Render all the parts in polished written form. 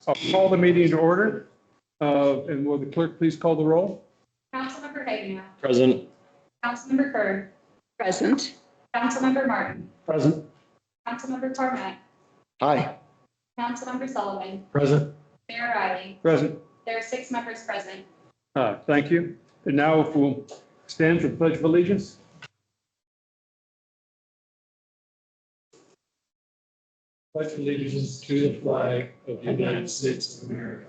I'll call the meeting to order. And will the clerk please call the roll? Councilmember Hagan. Present. Councilmember Kerr. Present. Councilmember Martin. Present. Councilmember Torment. Aye. Councilmember Sullivan. Present. Mayor Riley. Present. There are 6 members present. Thank you. And now if we'll stand for the Pledge of Allegiance. Pledge allegiance to the flag of the United States of America,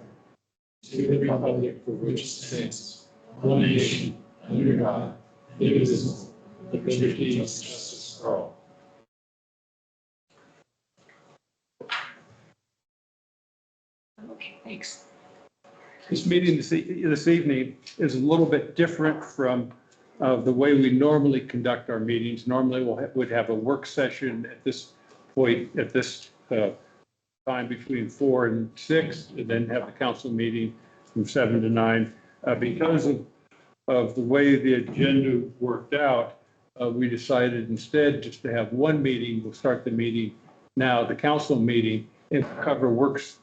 to the republic for which it stands, one nation, under God, indivisible, with liberty and justice for all. Okay, thanks. This meeting this evening is a little bit different from the way we normally conduct our meetings. Normally we'd have a work session at this point, at this time between 4 and 6, and then have the council meeting from 7 to 9. Because of the way the agenda worked out, we decided instead just to have one meeting. We'll start the meeting now, the council meeting, and cover works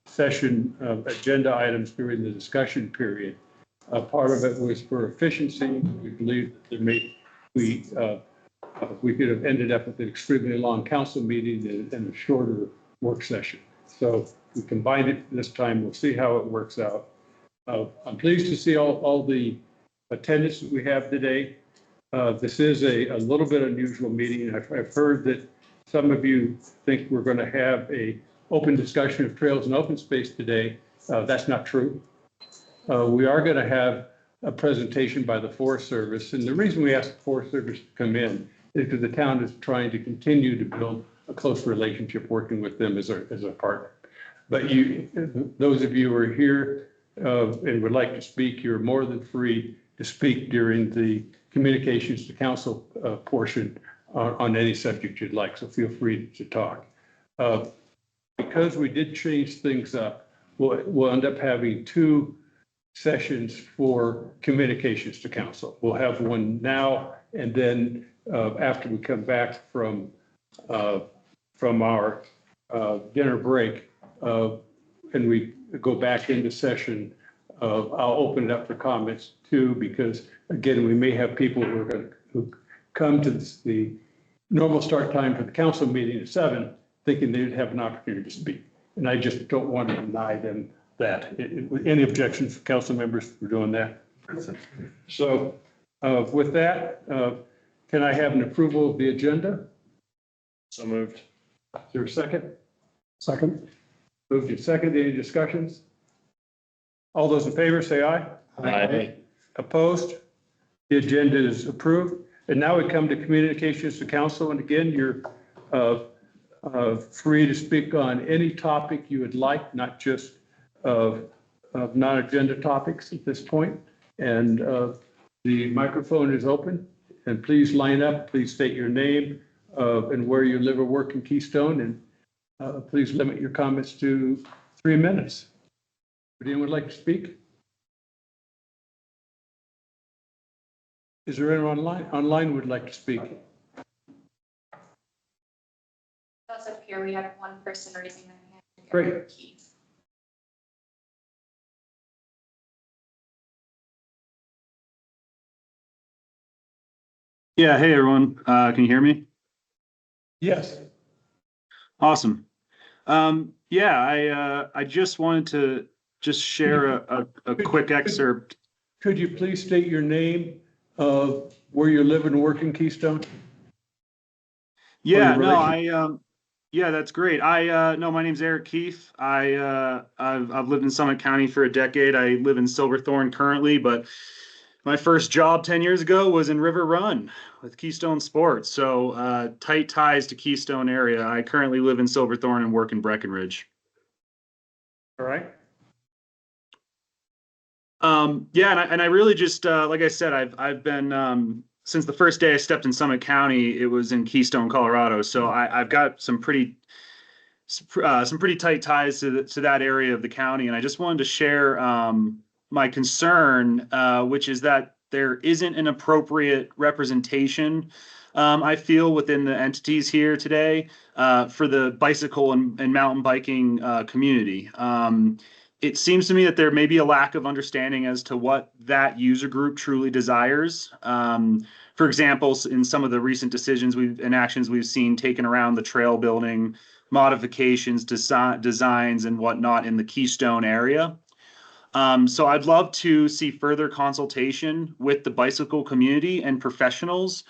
session agenda items during the discussion period. Part of it was for efficiency. We believe that we could have ended up with an extremely long council meeting and a shorter work session. So we combined it this time. We'll see how it works out. I'm pleased to see all the attendance that we have today. This is a little bit unusual meeting. I've heard that some of you think we're going to have a open discussion of trails and open space today. That's not true. We are going to have a presentation by the Forest Service. And the reason we asked the Forest Service to come in is because the town is trying to continue to build a close relationship working with them as a partner. But those of you who are here and would like to speak, you're more than free to speak during the communications to council portion on any subject you'd like. So feel free to talk. Because we did change things up, we'll end up having 2 sessions for communications to council. We'll have one now, and then after we come back from our dinner break, and we go back into session, I'll open it up for comments too, because again, we may have people who come to the normal start time for the council meeting at 7, thinking they'd have an opportunity to speak. And I just don't want to deny them that. Any objections from council members for doing that? So with that, can I have an approval of the agenda? So moved. Is there a second? Second. Moved and second. Any discussions? All those in favor say aye. Aye. Opposed? The agenda is approved. And now we come to communications to council. And again, you're free to speak on any topic you would like, not just of non-agenda topics at this point. And the microphone is open. And please line up. Please state your name and where you live or work in Keystone. And please limit your comments to 3 minutes. Would anyone like to speak? Is there anyone online who would like to speak? Those up here, we have one person raising their hand. Great. Keith. Yeah, hey everyone, can you hear me? Yes. Awesome. I just wanted to share a quick excerpt. Could you please state your name, where you live and work in Keystone? Yeah, no, yeah, that's great. No, my name's Eric Keith. I've lived in Summit County for a decade. I live in Silverthorne currently, but my first job 10 years ago was in River Run with Keystone Sports. So tight ties to Keystone area. I currently live in Silverthorne and work in Breckenridge. All right. And I really just, like I said, I've been, since the first day I stepped in Summit County, it was in Keystone, Colorado. So I've got some pretty tight ties to that area of the county. And I just wanted to share my concern, which is that there isn't an appropriate representation I feel, within the entities here today for the bicycle and mountain biking community. It seems to me that there may be a lack of understanding as to what that user group truly desires. For example, in some of the recent decisions and actions we've seen taken around the trail building, modifications, designs, and whatnot in the Keystone area. So I'd love to see further consultation with the bicycle community and professionals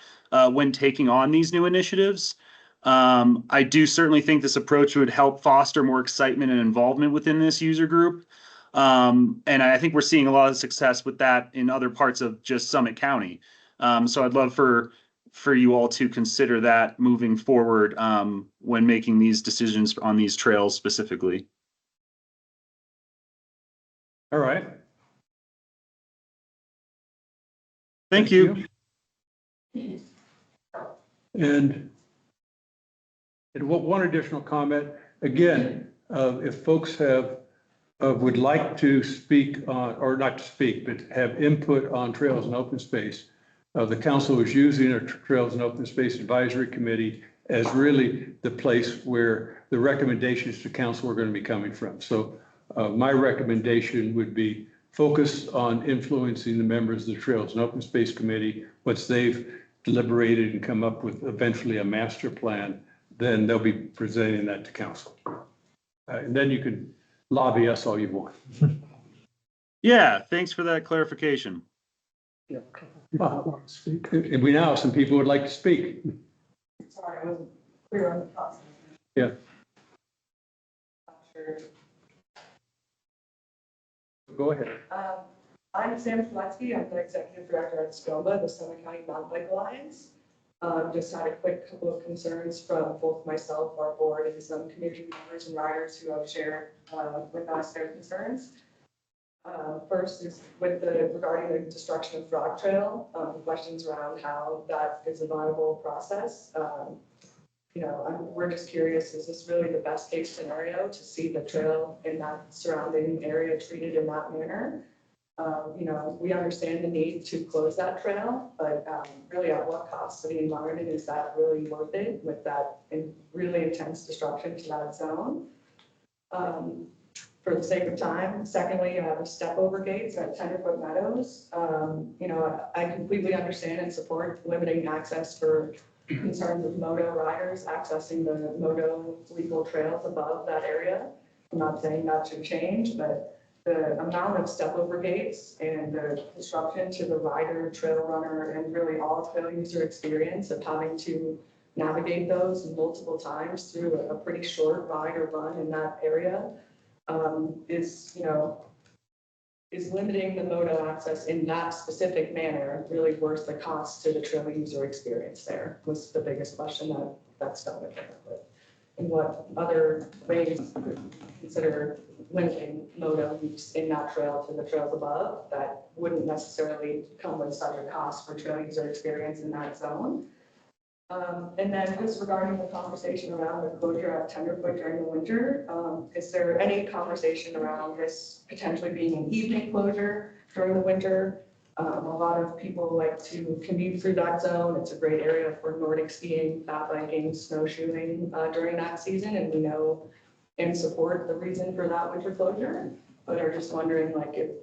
when taking on these new initiatives. I do certainly think this approach would help foster more excitement and involvement within this user group. And I think we're seeing a lot of success with that in other parts of just Summit County. So I'd love for you all to consider that moving forward when making these decisions on these trails specifically. All right. Thank you. And one additional comment, again, if folks would like to speak on, or not to speak, but have input on trails and open space, the council is using a Trails and Open Space Advisory Committee as really the place where the recommendations to council are going to be coming from. So my recommendation would be focus on influencing the members of the Trails and Open Space Committee. Once they've deliberated and come up with eventually a master plan, then they'll be presenting that to council. And then you can lobby us all you want. Yeah, thanks for that clarification. And we now have some people who would like to speak. Sorry, I wasn't clear on the process. Yeah. Sure. Go ahead. I'm Sam Schletzky. I'm the executive director at SCOMA, the Summit County Mountain Bike Alliance. Just had a quick couple of concerns from both myself, our board, and some community members and riders who have shared with us their concerns. First is regarding the destruction of Frog Trail, questions around how that is a viable process. We're just curious, is this really the best case scenario to see the trail in that surrounding area treated in that manner? We understand the need to close that trail, but really at what cost to the environment is that really worth it with that really intense disruption to that zone? For the sake of time. Secondly, you have step over gates at Tenderfoot Meadows. I completely understand and support limiting access for concerns with moto riders accessing the moto legal trails above that area. I'm not saying that should change, but the amount of step over gates and the disruption to the rider, trail runner, and really all trail user experience of having to navigate those multiple times through a pretty short ride or run in that area is limiting the moto access in that specific manner really worth the cost to the trail user experience there was the biggest question that's done with it. And what other ways could consider limiting moto use in that trail to the trails above that wouldn't necessarily come with such a cost for trail user experience in that zone. And then just regarding the conversation around the closure at Tenderfoot during the winter, is there any conversation around this potentially being an evening closure during the winter? A lot of people like to commute through that zone. It's a great area for Nordic skiing, fat biking, snowshoeing during that season, and we know and support the reason for that winter closure. But are just wondering,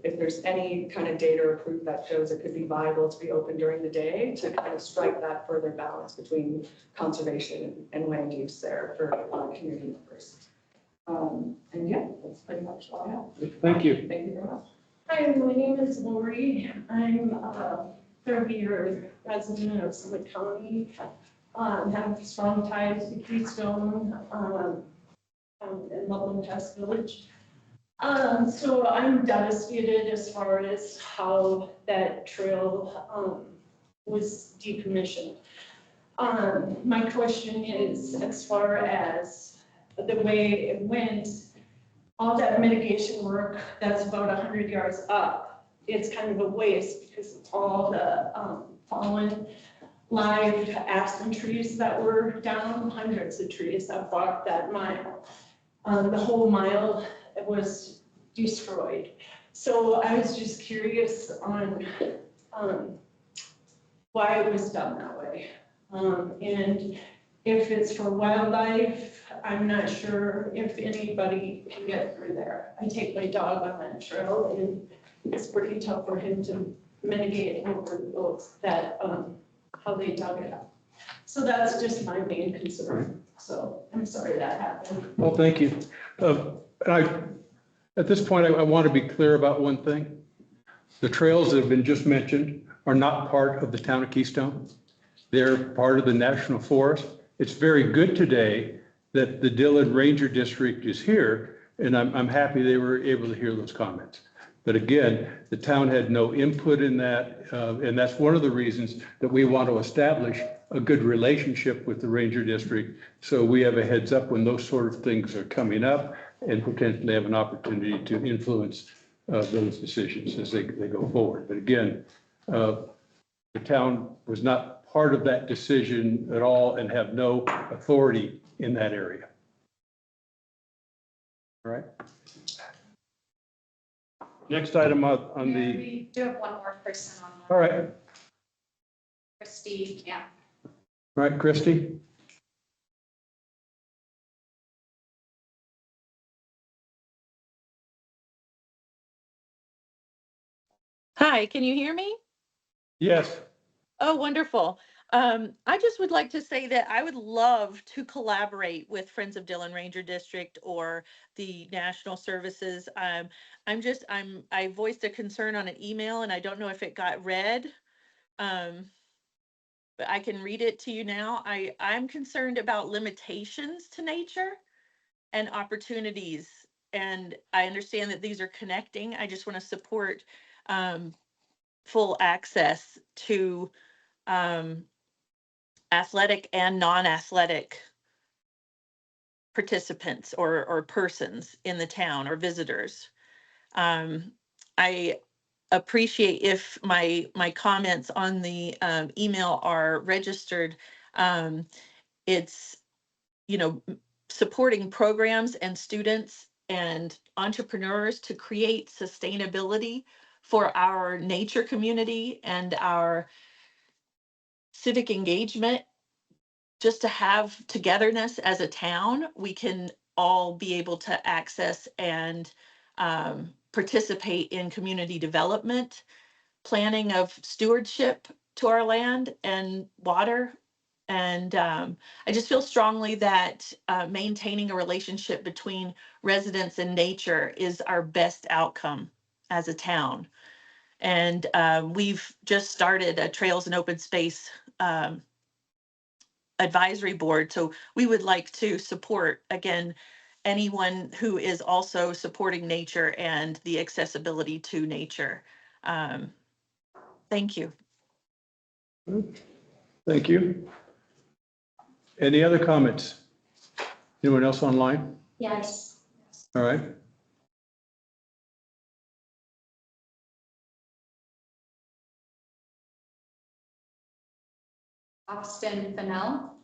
if there's any kind of data or proof that shows it could be viable to be open during the day to kind of strike that further balance between conservation and land use there for community members. And yeah, that's pretty much all I have. Thank you. Thank you very much. Hi, my name is Lori. I'm a 30-year resident of Summit County. Have strong ties to Keystone and Loveland Test Village. So I'm devastated as far as how that trail was decommissioned. My question is, as far as the way it went, all that mitigation work that's about 100 yards up, it's kind of a waste because all the fallen live aspen trees that were down, hundreds of trees that blocked that mile. The whole mile was destroyed. So I was just curious on why it was done that way. And if it's for wildlife, I'm not sure if anybody can get through there. I take my dog on that trail and it's pretty tough for him to mitigate over those, how they dug it up. So that's just my main concern. So I'm sorry that happened. Well, thank you. At this point, I want to be clear about one thing. The trails that have been just mentioned are not part of the town of Keystone. They're part of the National Forest. It's very good today that the Dillon Ranger District is here, and I'm happy they were able to hear those comments. But again, the town had no input in that, and that's one of the reasons that we want to establish a good relationship with the Ranger District, so we have a heads up when those sort of things are coming up and potentially have an opportunity to influence those decisions as they go forward. But again, the town was not part of that decision at all and have no authority in that area. All right. Next item on the, We do have one more person on. all right, Christy Camp. all right, Christy. Hi, can you hear me? Yes. Oh, wonderful. I just would like to say that I would love to collaborate with Friends of Dillon Ranger District or the National Services. I voiced a concern on an email and I don't know if it got read. But I can read it to you now. I'm concerned about limitations to nature and opportunities. And I understand that these are connecting. I just want to support full access to athletic and non-athletic participants or persons in the town or visitors. I appreciate if my comments on the email are registered. It's, supporting programs and students and entrepreneurs to create sustainability for our nature community and our civic engagement, just to have togetherness as a town. We can all be able to access and participate in community development, planning of stewardship to our land and water. And I just feel strongly that maintaining a relationship between residents and nature is our best outcome as a town. And we've just started a Trails and Open Space advisory board. So we would like to support, again, anyone who is also supporting nature and the accessibility to nature. Thank you. Thank you. Any other comments? Anyone else online? Yes. All right. Austin Fennell.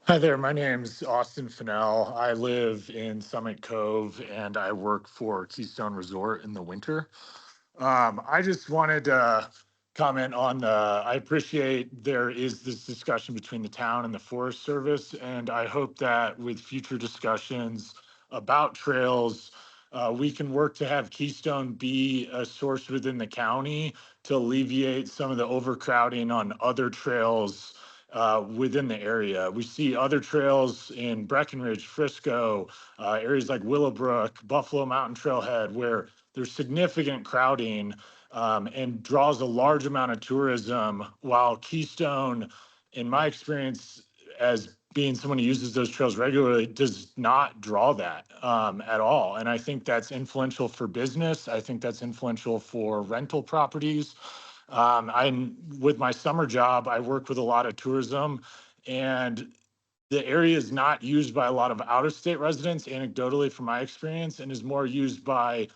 Hi there, my name's Austin Fennell. I live in Summit Cove and I work for Keystone Resort in the winter. I just wanted to comment on, I appreciate there is this discussion between the town and the Forest Service, and I hope that with future discussions about trails, we can work to have Keystone be a source within the county to alleviate some of the overcrowding on other trails within the area. We see other trails in Breckenridge, Frisco, areas like Willowbrook, Buffalo Mountain Trailhead, where there's significant crowding and draws a large amount of tourism, while Keystone, in my experience, as being someone who uses those trails regularly, does not draw that at all. And I think that's influential for business. I think that's influential for rental properties. With my summer job, I work with a lot of tourism, and the area is not used by a lot of out-of-state residents, anecdotally from my experience, and is more used by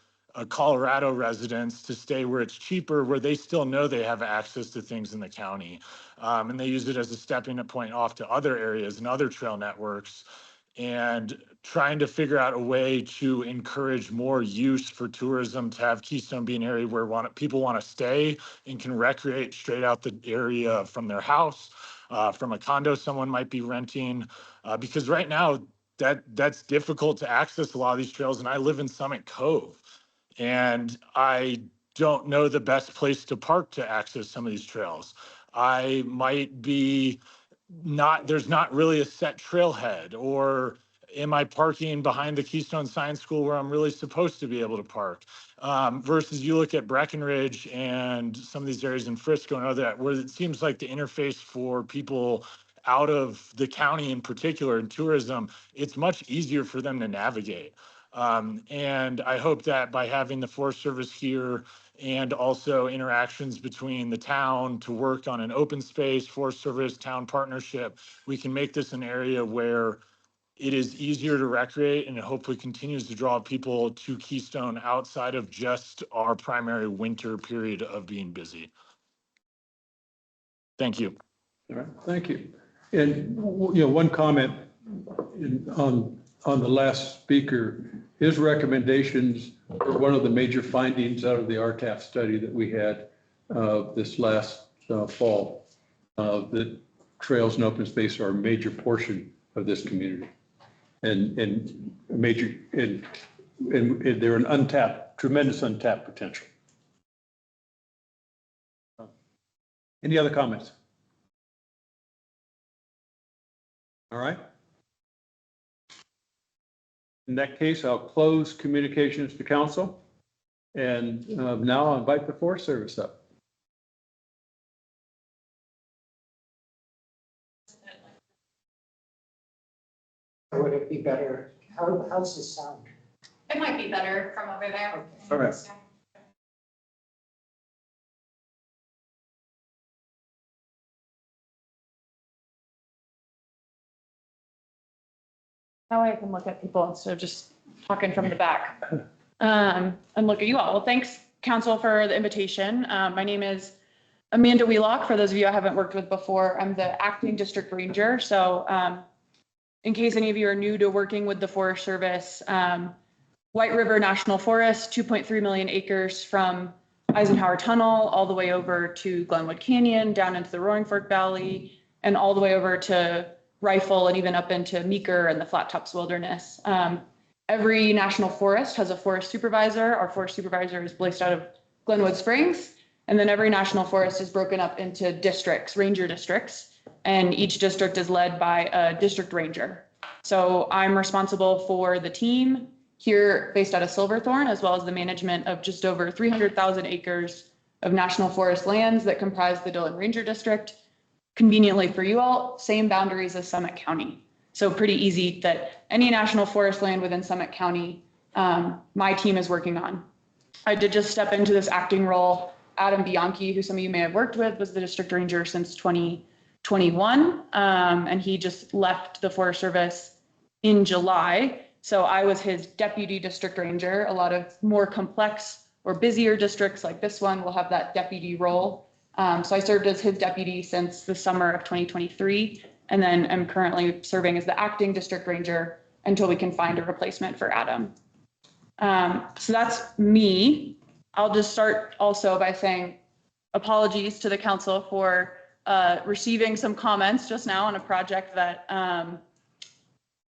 Colorado residents to stay where it's cheaper, where they still know they have access to things in the county. And they use it as a stepping point off to other areas and other trail networks. and trying to figure out a way to encourage more use for tourism, to have Keystone be an area where people want to stay and can recreate straight out the area from their house, from a condo someone might be renting. Because right now that's difficult to access a lot of these trails. And I live in Summit Cove, and I don't know the best place to park to access some of these trails. I might be there's not really a set trailhead, or am I parking behind the Keystone Science School where I'm really supposed to be able to park? Versus you look at Breckenridge and some of these areas in Frisco and other, where it seems like the interface for people out of the county in particular in tourism, it's much easier for them to navigate. And I hope that by having the Forest Service here and also interactions between the town to work on an open space, Forest Service, town partnership, we can make this an area where it is easier to recreate, and it hopefully continues to draw people to Keystone outside of just our primary winter period of being busy. Thank you. All right, thank you. And, one comment on the last speaker, his recommendations were one of the major findings out of the RTAF study that we had this last fall, that trails and open space are a major portion of this community, and they're an tremendous untapped potential. Any other comments? All right. In that case, I'll close communications to council, and now I'll invite the Forest Service up. Would it be better? How's the sound? It might be better from over there. All right. That way I can look at people instead of just talking from the back. And look at you all. Well, thanks, council, for the invitation. My name is Amanda Wheelock. For those of you I haven't worked with before, I'm the acting district ranger. So in case any of you are new to working with the Forest Service, White River National Forest, 2.3 million acres from Eisenhower Tunnel all the way over to Glenwood Canyon, down into the Roaring Fork Valley, and all the way over to Rifle and even up into Meeker and the Flat Tops Wilderness. Every national forest has a forest supervisor. Our forest supervisor is based out of Glenwood Springs. And then every national forest is broken up into districts, ranger districts, and each district is led by a district ranger. So I'm responsible for the team here based out of Silverthorne, as well as the management of just over 300,000 acres of national forest lands that comprise the Dillon Ranger District. Conveniently for you all, same boundaries as Summit County. So pretty easy that any national forest land within Summit County, my team is working on. I did just step into this acting role. Adam Bianchi, who some of you may have worked with, was the district ranger since 2021. And he just left the Forest Service in July. So I was his deputy district ranger. A lot of more complex or busier districts like this one will have that deputy role. So I served as his deputy since the summer of 2023, and then I'm currently serving as the acting district ranger until we can find a replacement for Adam. So that's me. I'll just start also by saying apologies to the council for receiving some comments just now on a project that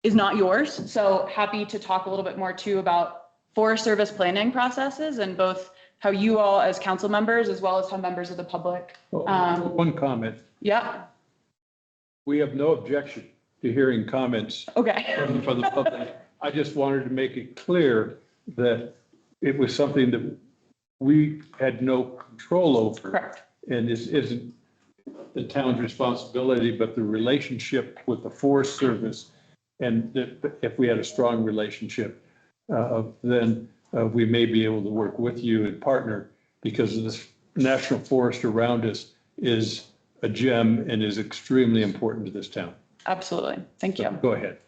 is not yours. So happy to talk a little bit more too about Forest Service planning processes and both how you all as council members, as well as how members of the public. One comment. Yeah. We have no objection to hearing comments Okay. from the public. I just wanted to make it clear that it was something that we had no control over. Correct. And this isn't the town's responsibility, but the relationship with the Forest Service. And if we had a strong relationship, then we may be able to work with you and partner, because this national forest around us is a gem and is extremely important to this town. Absolutely. Thank you. Go ahead.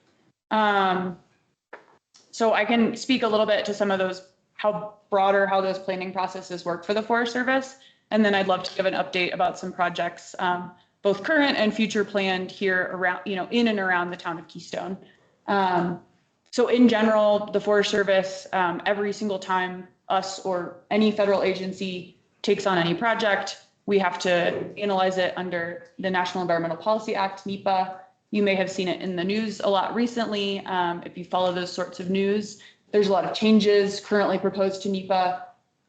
So I can speak a little bit to some of those, how those planning processes work for the Forest Service. And then I'd love to give an update about some projects, both current and future planned here around, in and around the town of Keystone. So in general, the Forest Service, every single time us or any federal agency takes on any project, we have to analyze it under the National Environmental Policy Act, NEPA. You may have seen it in the news a lot recently. If you follow those sorts of news, there's a lot of changes currently proposed to NEPA.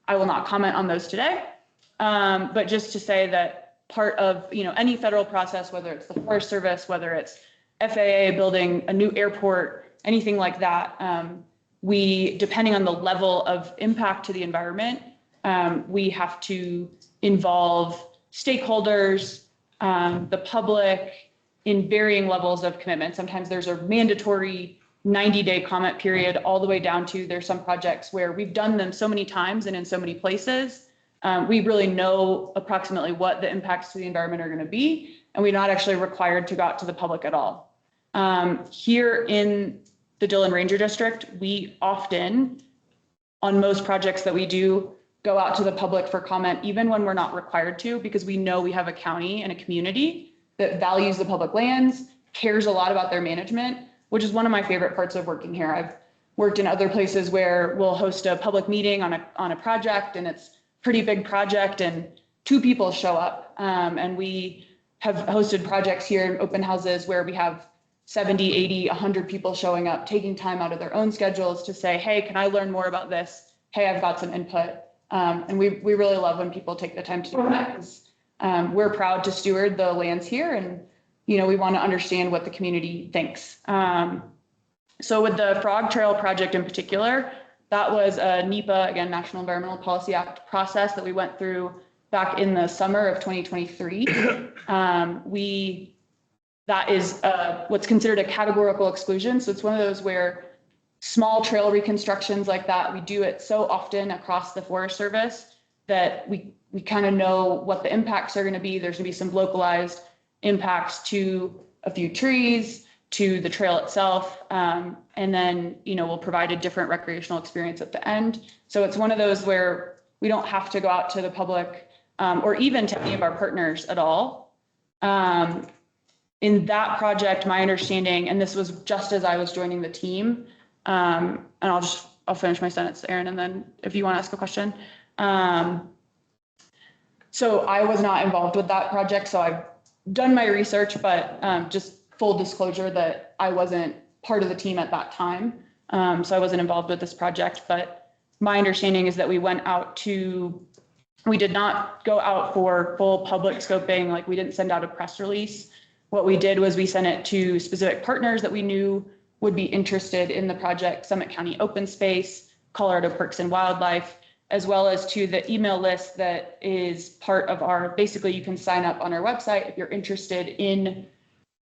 I will not comment on those today, but just to say that part of any federal process, whether it's the Forest Service, whether it's FAA building a new airport, anything like that, we, depending on the level of impact to the environment, we have to involve stakeholders, the public in varying levels of commitment. Sometimes there's a mandatory 90-day comment period all the way down to there's some projects where we've done them so many times and in so many places. We really know approximately what the impacts to the environment are going to be, and we're not actually required to go out to the public at all. Here in the Dillon Ranger District, we often, on most projects that we do, go out to the public for comment, even when we're not required to, because we know we have a county and a community that values the public lands, cares a lot about their management, which is one of my favorite parts of working here. I've worked in other places where we'll host a public meeting on a project, and it's a pretty big project, and 2 people show up. And we have hosted projects here in open houses where we have 70, 80, 100 people showing up, taking time out of their own schedules to say, hey, can I learn more about this? Hey, I've got some input. And we really love when people take the time to do that, because we're proud to steward the lands here, and we want to understand what the community thinks. So with the Frog Trail project in particular, that was a NEPA, again, National Environmental Policy Act process that we went through back in the summer of 2023. That is what's considered a categorical exclusion. So it's one of those where small trail reconstructions like that, we do it so often across the Forest Service that we kind of know what the impacts are going to be. There's going to be some localized impacts to a few trees, to the trail itself, and then we'll provide a different recreational experience at the end. So it's one of those where we don't have to go out to the public or even to any of our partners at all. In that project, my understanding, and this was just as I was joining the team, and I'll finish my sentence, Aaron, and then if you want to ask a question. So I was not involved with that project, so I've done my research, but just full disclosure that I wasn't part of the team at that time. So I wasn't involved with this project, but my understanding is that we did not go out for full public scoping, like we didn't send out a press release. What we did was we sent it to specific partners that we knew would be interested in the project, Summit County Open Space, Colorado Parks and Wildlife, as well as to the email list that is part of basically you can sign up on our website if you're interested in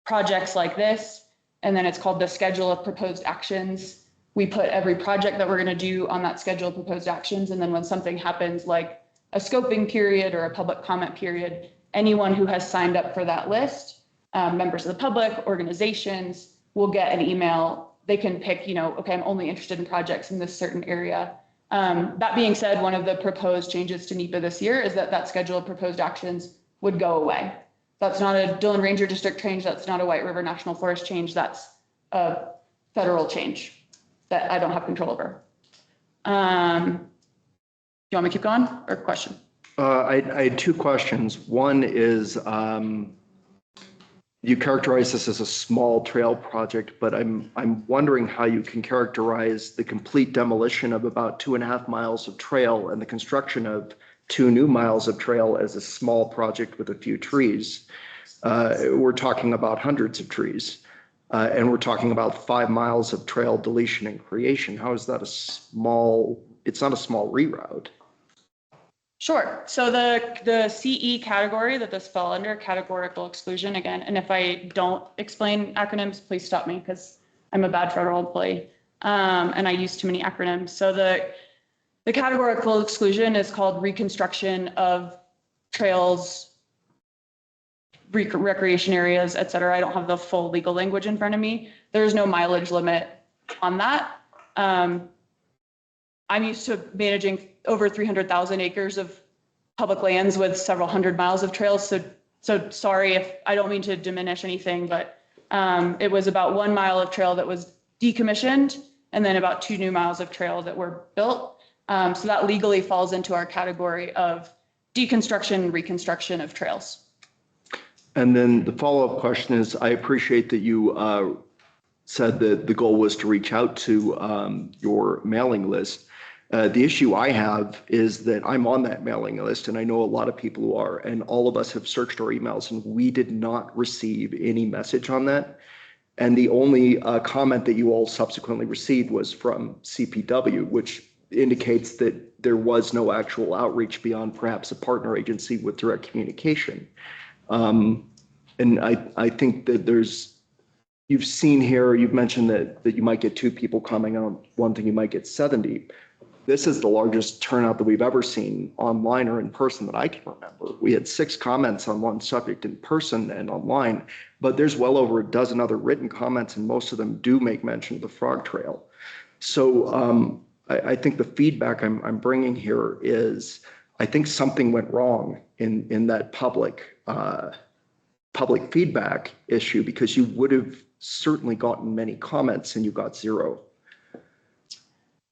projects like this. And then it's called the Schedule of Proposed Actions. We put every project that we're going to do on that Schedule of Proposed Actions. And then when something happens like a scoping period or a public comment period, anyone who has signed up for that list, members of the public, organizations, will get an email. They can pick, okay, I'm only interested in projects in this certain area. That being said, one of the proposed changes to NEPA this year is that Schedule of Proposed Actions would go away. That's not a Dillon Ranger District change. That's not a White River National Forest change. That's a federal change that I don't have control over. Do you want me to keep going or question? I had 2 questions. One is, you characterize this as a small trail project, but I'm wondering how you can characterize the complete demolition of about 2.5 miles of trail and the construction of 2 new miles of trail as a small project with a few trees. We're talking about hundreds of trees, and we're talking about 5 miles of trail deletion and creation. How is that it's not a small reroute. Sure. So the CE category that this fell under, categorical exclusion, again, and if I don't explain acronyms, please stop me because I'm a bad federal employee and I use too many acronyms. So the categorical exclusion is called reconstruction of trails, recreation areas, et cetera. I don't have the full legal language in front of me. There's no mileage limit on that. I'm used to managing over 300,000 acres of public lands with several hundred miles of trails. So sorry if I don't mean to diminish anything, but it was about 1 mile of trail that was decommissioned, and then about 2 new miles of trail that were built. So that legally falls into our category of deconstruction, reconstruction of trails. And then the follow-up question is, I appreciate that you said that the goal was to reach out to your mailing list. The issue I have is that I'm on that mailing list, and I know a lot of people who are, and all of us have searched our emails, and we did not receive any message on that. And the only comment that you all subsequently received was from CPW, which indicates that there was no actual outreach beyond perhaps a partner agency with direct communication. And I think that you've seen here, you've mentioned that you might get 2 people coming on, one thing you might get 70. This is the largest turnout that we've ever seen online or in person that I can remember. We had 6 comments on one subject in person and online, but there's well over a dozen other written comments, and most of them do make mention of the Frog Trail. So I think the feedback I'm bringing here is, I think something went wrong in that public feedback issue, because you would have certainly gotten many comments and you got 0.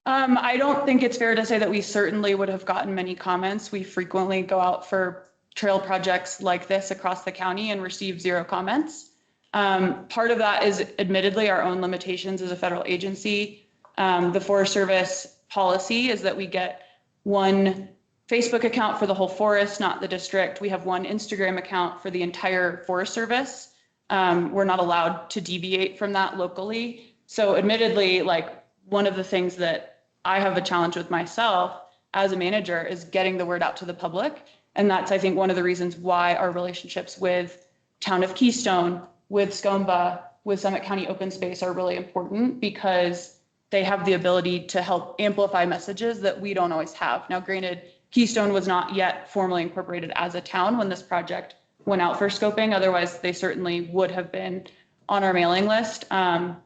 I don't think it's fair to say that we certainly would have gotten many comments. We frequently go out for trail projects like this across the county and receive 0 comments. Part of that is admittedly our own limitations as a federal agency. The Forest Service policy is that we get 1 Facebook account for the whole forest, not the district. We have 1 Instagram account for the entire Forest Service. We're not allowed to deviate from that locally. So admittedly, like, one of the things that I have a challenge with myself as a manager is getting the word out to the public. And that's, I think, one of the reasons why our relationships with Town of Keystone, with SCOMBA, with Summit County Open Space are really important, because they have the ability to help amplify messages that we don't always have. Now, granted, Keystone was not yet formally incorporated as a town when this project went out for scoping. Otherwise, they certainly would have been on our mailing list. I'm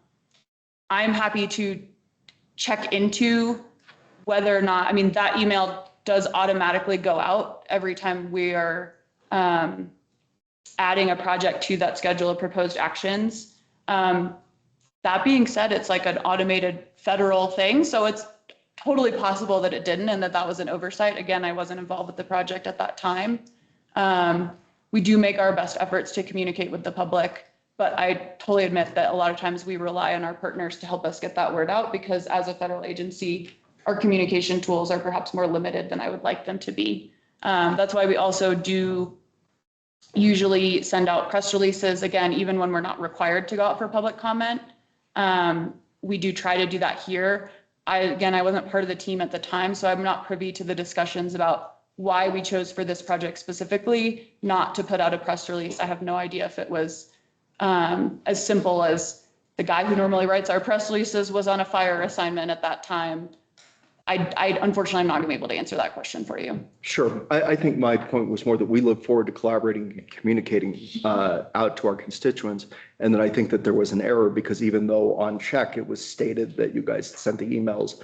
happy to check into whether or not, I mean, that email does automatically go out every time we are adding a project to that schedule of proposed actions. That being said, it's like an automated federal thing. So it's totally possible that it didn't, and that was an oversight. Again, I wasn't involved with the project at that time. We do make our best efforts to communicate with the public, but I totally admit that a lot of times we rely on our partners to help us get that word out, because as a federal agency, our communication tools are perhaps more limited than I would like them to be. That's why we also do usually send out press releases, again, even when we're not required to go out for public comment. We do try to do that here. I wasn't part of the team at the time, so I'm not privy to the discussions about why we chose for this project specifically not to put out a press release. I have no idea if it was as simple as the guy who normally writes our press releases was on a fire assignment at that time. I unfortunately, I'm not gonna be able to answer that question for you. Sure. I think my point was more that we look forward to collaborating and communicating out to our constituents. And then I think that there was an error, because even though on check it was stated that you guys sent the emails,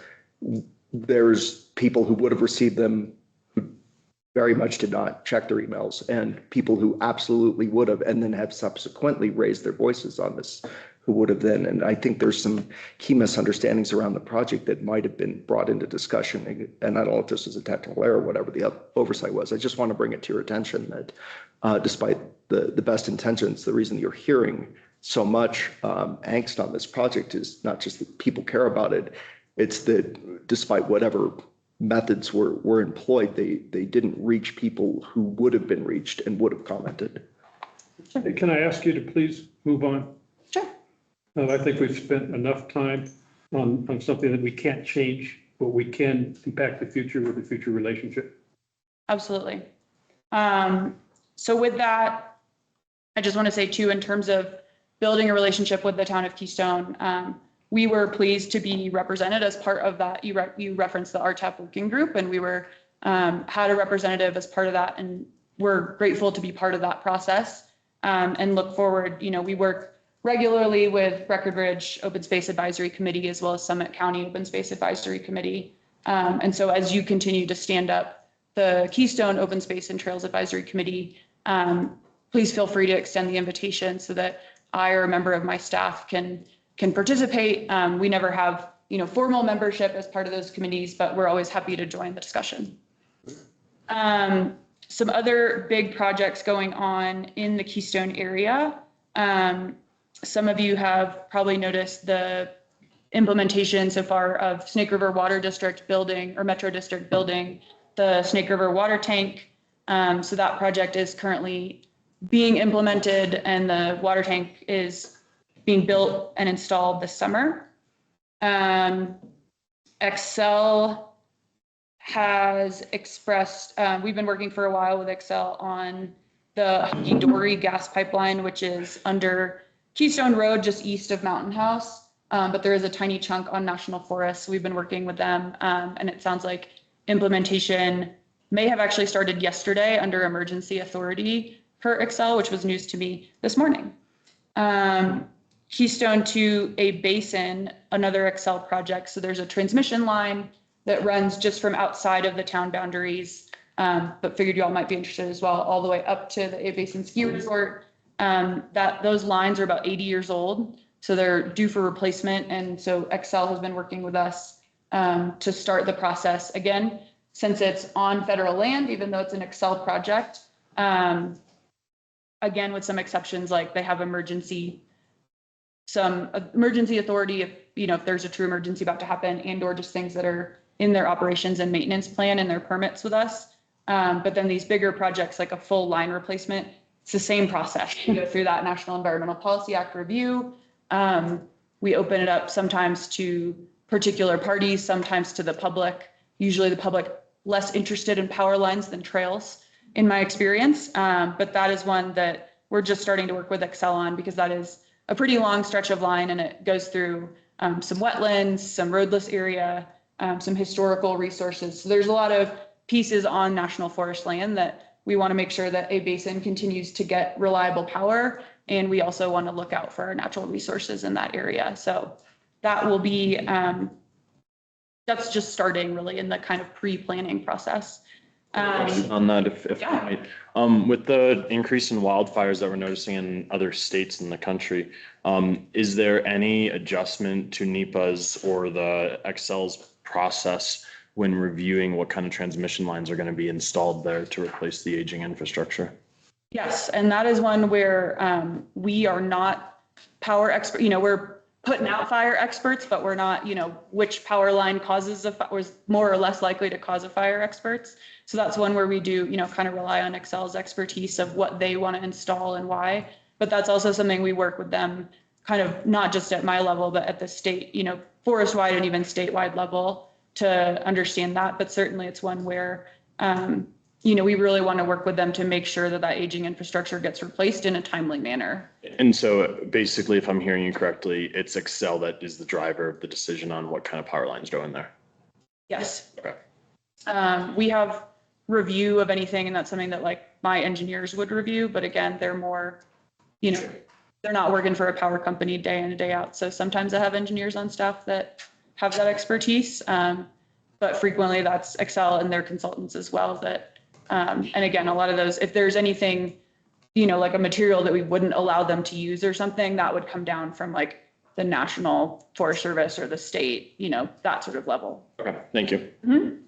there's people who would have received them who very much did not check their emails, and people who absolutely would have, and then have subsequently raised their voices on this, who would have then. And I think there's some key misunderstandings around the project that might have been brought into discussion. And I don't know if this was a technical error, whatever the oversight was. I just want to bring it to your attention that despite the best intentions, the reason you're hearing so much angst on this project is not just that people care about it, it's that despite whatever methods were employed, they didn't reach people who would have been reached and would have commented. Can I ask you to please move on? Sure. I think we've spent enough time on something that we can't change, but we can impact the future with the future relationship. Absolutely. So with that, I just want to say too, in terms of building a relationship with the town of Keystone, we were pleased to be represented as part of that. You referenced the RTAP working group, and we were had a representative as part of that, and we're grateful to be part of that process and look forward. You know, we work regularly with Record Ridge Open Space Advisory Committee, as well as Summit County Open Space Advisory Committee. And so as you continue to stand up the Keystone Open Space and Trails Advisory Committee, please feel free to extend the invitation so that I or a member of my staff can can participate. We never have, formal membership as part of those committees, but we're always happy to join the discussion. Some other big projects going on in the Keystone area. Some of you have probably noticed the implementation so far of Snake River Water District building or Metro District building the Snake River water tank. So that project is currently being implemented and the water tank is being built and installed this summer. Excel has expressed, we've been working for a while with Excel on the Hunky Dory gas pipeline, which is under Keystone Road, just east of Mountain House. But there is a tiny chunk on National Forest. We've been working with them, and it sounds like implementation may have actually started yesterday under emergency authority per Excel, which was news to me this morning. Keystone to a basin, another Excel project. So there's a transmission line that runs just from outside of the town boundaries, but figured you all might be interested as well, all the way up to the A Basin Ski Resort. Those lines are about 80 years old, so they're due for replacement. And so Excel has been working with us to start the process again, since it's on federal land, even though it's an Excel project. Again, with some exceptions, like they have some emergency authority if there's a true emergency about to happen, and or just things that are in their operations and maintenance plan and their permits with us. But then these bigger projects like a full line replacement, it's the same process. We go through that National Environmental Policy Act review. We open it up sometimes to particular parties, sometimes to the public, usually the public less interested in power lines than trails in my experience. But that is one that we're just starting to work with Excel on because that is a pretty long stretch of line and it goes through some wetlands, some roadless area, some historical resources. So there's a lot of pieces on National Forest land that we want to make sure that A Basin continues to get reliable power. And we also want to look out for our natural resources in that area. So that will be, that's just starting really in the kind of pre-planning process. On that, if Yeah. I might, with the increase in wildfires that we're noticing in other states in the country, is there any adjustment to NEPA's or the Excel's process when reviewing what kind of transmission lines are going to be installed there to replace the aging infrastructure? Yes, and that is one where we are not power expert. We're putting out fire experts, but we're not, which power line causes was more or less likely to cause a fire experts. So that's one where we do, kind of rely on Excel's expertise of what they want to install and why. But that's also something we work with them kind of not just at my level, but at the state, forest-wide and even statewide level to understand that. But certainly it's one where, we really want to work with them to make sure that that aging infrastructure gets replaced in a timely manner. And so basically, if I'm hearing you correctly, it's Excel that is the driver of the decision on what kind of power lines go in there. Yes. Okay. We have review of anything, and that's something that like my engineers would review. But again, they're more, they're not working for a power company day in and day out. So sometimes I have engineers on staff that have that expertise. But frequently that's Excel and their consultants as well that, and again, a lot of those, if there's anything, like a material that we wouldn't allow them to use or something, that would come down from like the National Forest Service or the state, that sort of level. Okay, thank you. Mm-hmm.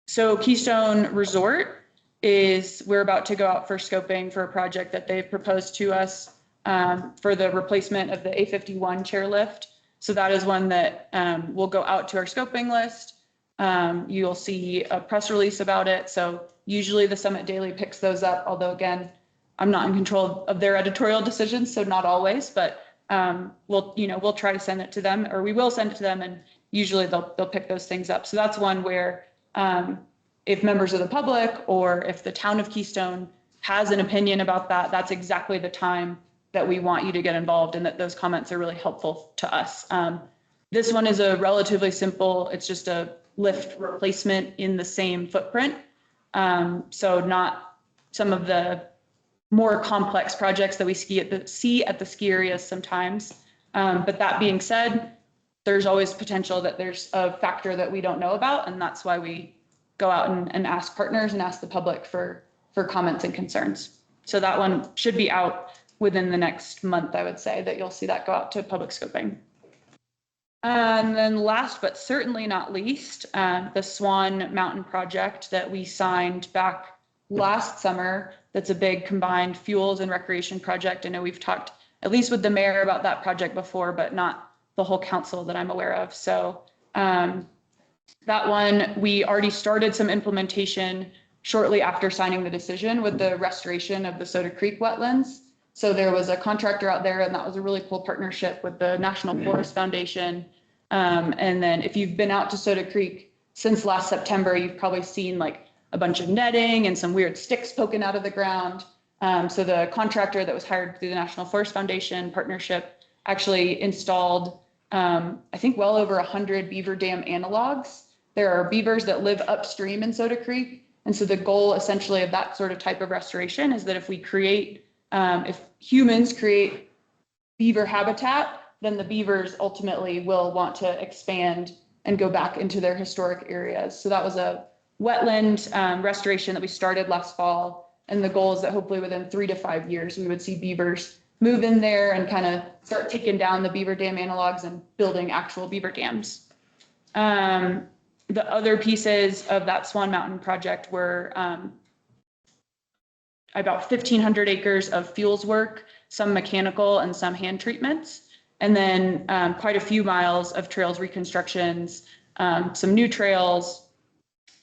So Keystone Resort we're about to go out for scoping for a project that they've proposed to us for the replacement of the A51 chairlift. So that is one that will go out to our scoping list. You'll see a press release about it. So usually the Summit Daily picks those up, although again, I'm not in control of their editorial decisions, so not always, but we'll try to send it to them, or we will send it to them, and usually they'll pick those things up. So that's one where if members of the public or if the town of Keystone has an opinion about that, that's exactly the time that we want you to get involved and that those comments are really helpful to us. This one is a relatively simple, it's just a lift replacement in the same footprint. So not some of the more complex projects that we see at the ski areas sometimes. But that being said, there's always potential that there's a factor that we don't know about. And that's why we go out and ask partners and ask the public for comments and concerns. So that one should be out within the next month, I would say, that you'll see that go out to public scoping. And then last but certainly not least, the Swan Mountain project that we signed back last summer. That's a big combined fuels and recreation project. I know we've talked at least with the mayor about that project before, but not the whole council that I'm aware of. So that one, we already started some implementation shortly after signing the decision with the restoration of the Soda Creek wetlands. So there was a contractor out there, and that was a really cool partnership with the National Forest Foundation. And then if you've been out to Soda Creek since last September, you've probably seen like a bunch of netting and some weird sticks poking out of the ground. So the contractor that was hired through the National Forest Foundation partnership actually installed, I think, well over 100 beaver dam analogs. There are beavers that live upstream in Soda Creek. And so the goal essentially of that sort of type of restoration is that if we create, if humans create beaver habitat, then the beavers ultimately will want to expand and go back into their historic areas. So that was a wetland restoration that we started last fall. And the goal is that hopefully within 3 to 5 years, we would see beavers move in there and kind of start taking down the beaver dam analogs and building actual beaver dams. The other pieces of that Swan Mountain project were about 1,500 acres of fuels work, some mechanical and some hand treatments, and then quite a few miles of trails reconstructions, some new trails.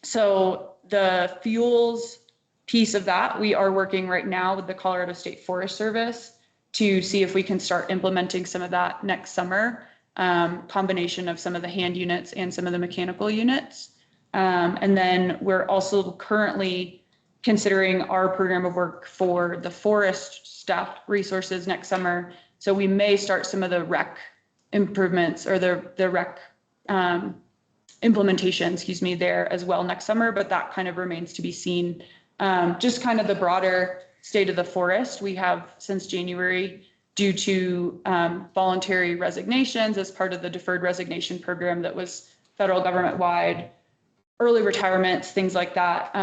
So the fuels piece of that, we are working right now with the Colorado State Forest Service to see if we can start implementing some of that next summer. Combination of some of the hand units and some of the mechanical units. And then we're also currently considering our program of work for the forest staff resources next summer. So we may start some of the rec improvements or the rec implementation, excuse me, there as well next summer, but that kind of remains to be seen. Just kind of the broader state of the forest. We have since January, due to voluntary resignations as part of the deferred resignation program that was federal government wide, early retirements, things like that.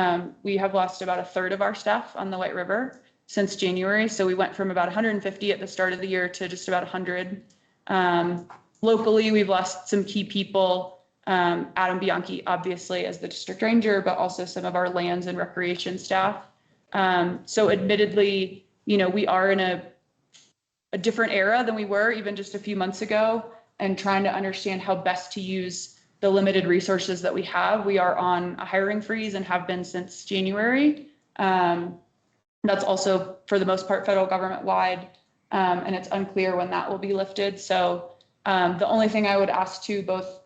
We have lost about 1/3 of our staff on the White River since January. So we went from about 150 at the start of the year to just about 100. Locally, we've lost some key people. Adam Bianchi, obviously, as the district ranger, but also some of our lands and recreation staff. So admittedly, you know, we are in a different era than we were even just a few months ago, and trying to understand how best to use the limited resources that we have. We are on a hiring freeze and have been since January. That's also, for the most part, federal government wide, and it's unclear when that will be lifted. So the only thing I would ask to both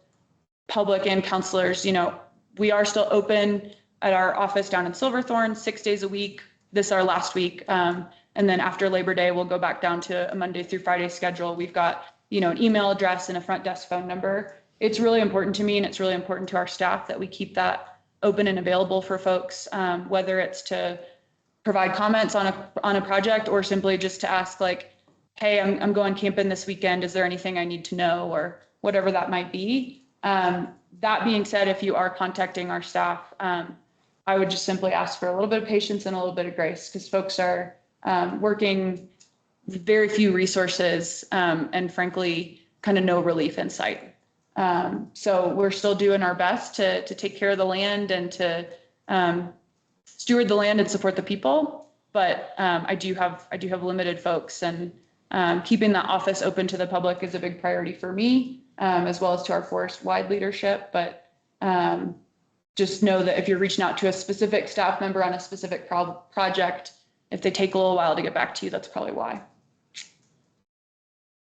public and counselors, you know, we are still open at our office down in Silverthorne 6 days a week. This is our last week. And then after Labor Day, we'll go back down to a Monday through Friday schedule. We've got, you know, an email address and a front desk phone number. It's really important to me, and it's really important to our staff that we keep that open and available for folks, whether it's to provide comments on a project or simply just to ask like, hey, I'm going camping this weekend. Is there anything I need to know, or whatever that might be? That being said, if you are contacting our staff, I would just simply ask for a little bit of patience and a little bit of grace, because folks are working with very few resources, and frankly, kind of no relief in sight. So we're still doing our best to take care of the land and to steward the land and support the people. But I do have limited folks, and keeping that office open to the public is a big priority for me, as well as to our forest-wide leadership. But just know that if you're reaching out to a specific staff member on a specific project, if they take a little while to get back to you, that's probably why.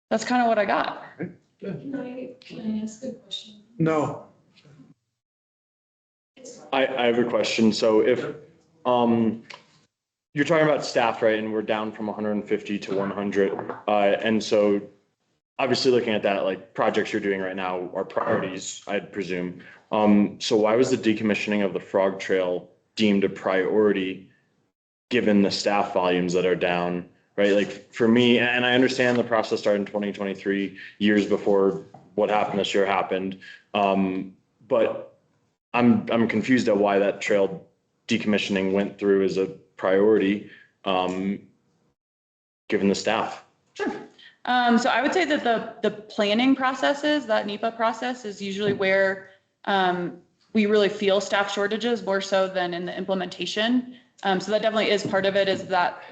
That's kind of what I got. Can I ask a question? No. I have a question. So if you're talking about staff, right, and we're down from 150 to 100, and so obviously looking at that, like projects you're doing right now are priorities, I'd presume. So why was the decommissioning of the Frog Trail deemed a priority given the staff volumes that are down, right? Like for me, and I understand the process started in 2023, years before what happened this year happened. But I'm confused at why that trail decommissioning went through as a priority. given the staff? Sure. So I would say that the planning processes, that NEPA process is usually where we really feel staff shortages more so than in the implementation. So that definitely is part of it, is that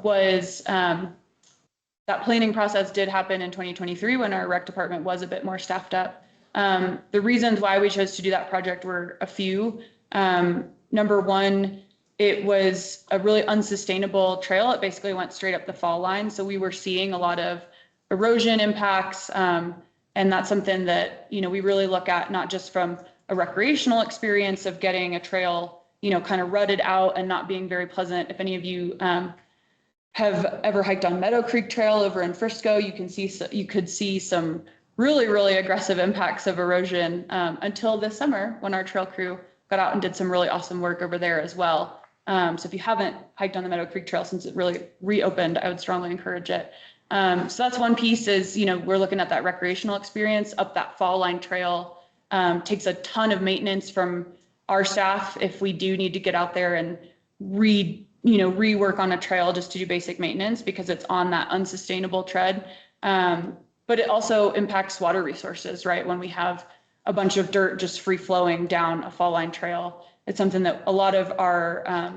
was that planning process did happen in 2023 when our rec department was a bit more staffed up. The reasons why we chose to do that project were a few. Number one, it was a really unsustainable trail. It basically went straight up the fall line. So we were seeing a lot of erosion impacts. And that's something that, we really look at, not just from a recreational experience of getting a trail, kind of rutted out and not being very pleasant. If any of you have ever hiked on Meadow Creek Trail over in Frisco, you could see some really, really aggressive impacts of erosion until this summer when our trail crew got out and did some really awesome work over there as well. So if you haven't hiked on the Meadow Creek Trail since it really reopened, I would strongly encourage it. So that's one piece is, we're looking at that recreational experience up that fall line trail. Takes a ton of maintenance from our staff if we do need to get out there and rework on a trail just to do basic maintenance because it's on that unsustainable tread. But it also impacts water resources, right? When we have a bunch of dirt just free flowing down a fall line trail. It's something that a lot of our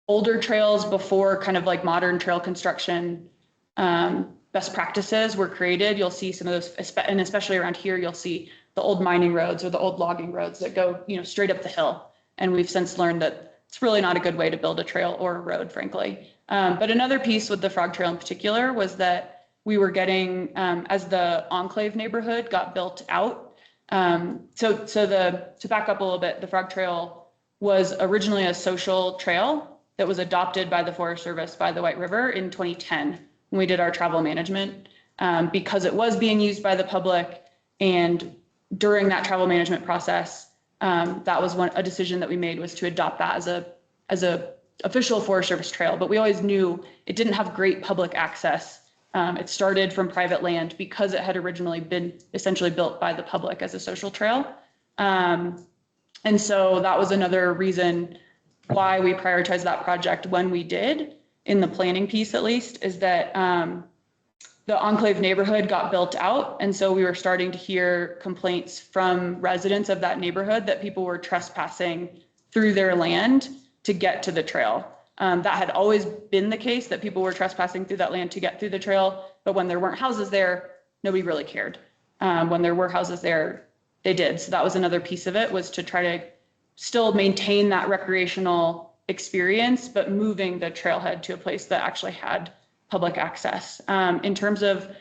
older trails before kind of like modern trail construction best practices were created. You'll see some of those, and especially around here, you'll see the old mining roads or the old logging roads that go, straight up the hill. And we've since learned that it's really not a good way to build a trail or a road, frankly. But another piece with the Frog Trail in particular was that we were getting, as the Enclave neighborhood got built out, to back up a little bit, the Frog Trail was originally a social trail that was adopted by the Forest Service by the White River in 2010 when we did our travel management, because it was being used by the public. And during that travel management process, that was a decision that we made, was to adopt that as a official Forest Service trail. But we always knew it didn't have great public access. It started from private land because it had originally been essentially built by the public as a social trail. And so that was another reason why we prioritized that project when we did, in the planning piece at least, is that the Enclave neighborhood got built out. And so we were starting to hear complaints from residents of that neighborhood that people were trespassing through their land to get to the trail. That had always been the case, that people were trespassing through that land to get through the trail. But when there weren't houses there, nobody really cared. When there were houses there, they did. So that was another piece of it, was to try to still maintain that recreational experience, but moving the trailhead to a place that actually had public access. In terms of,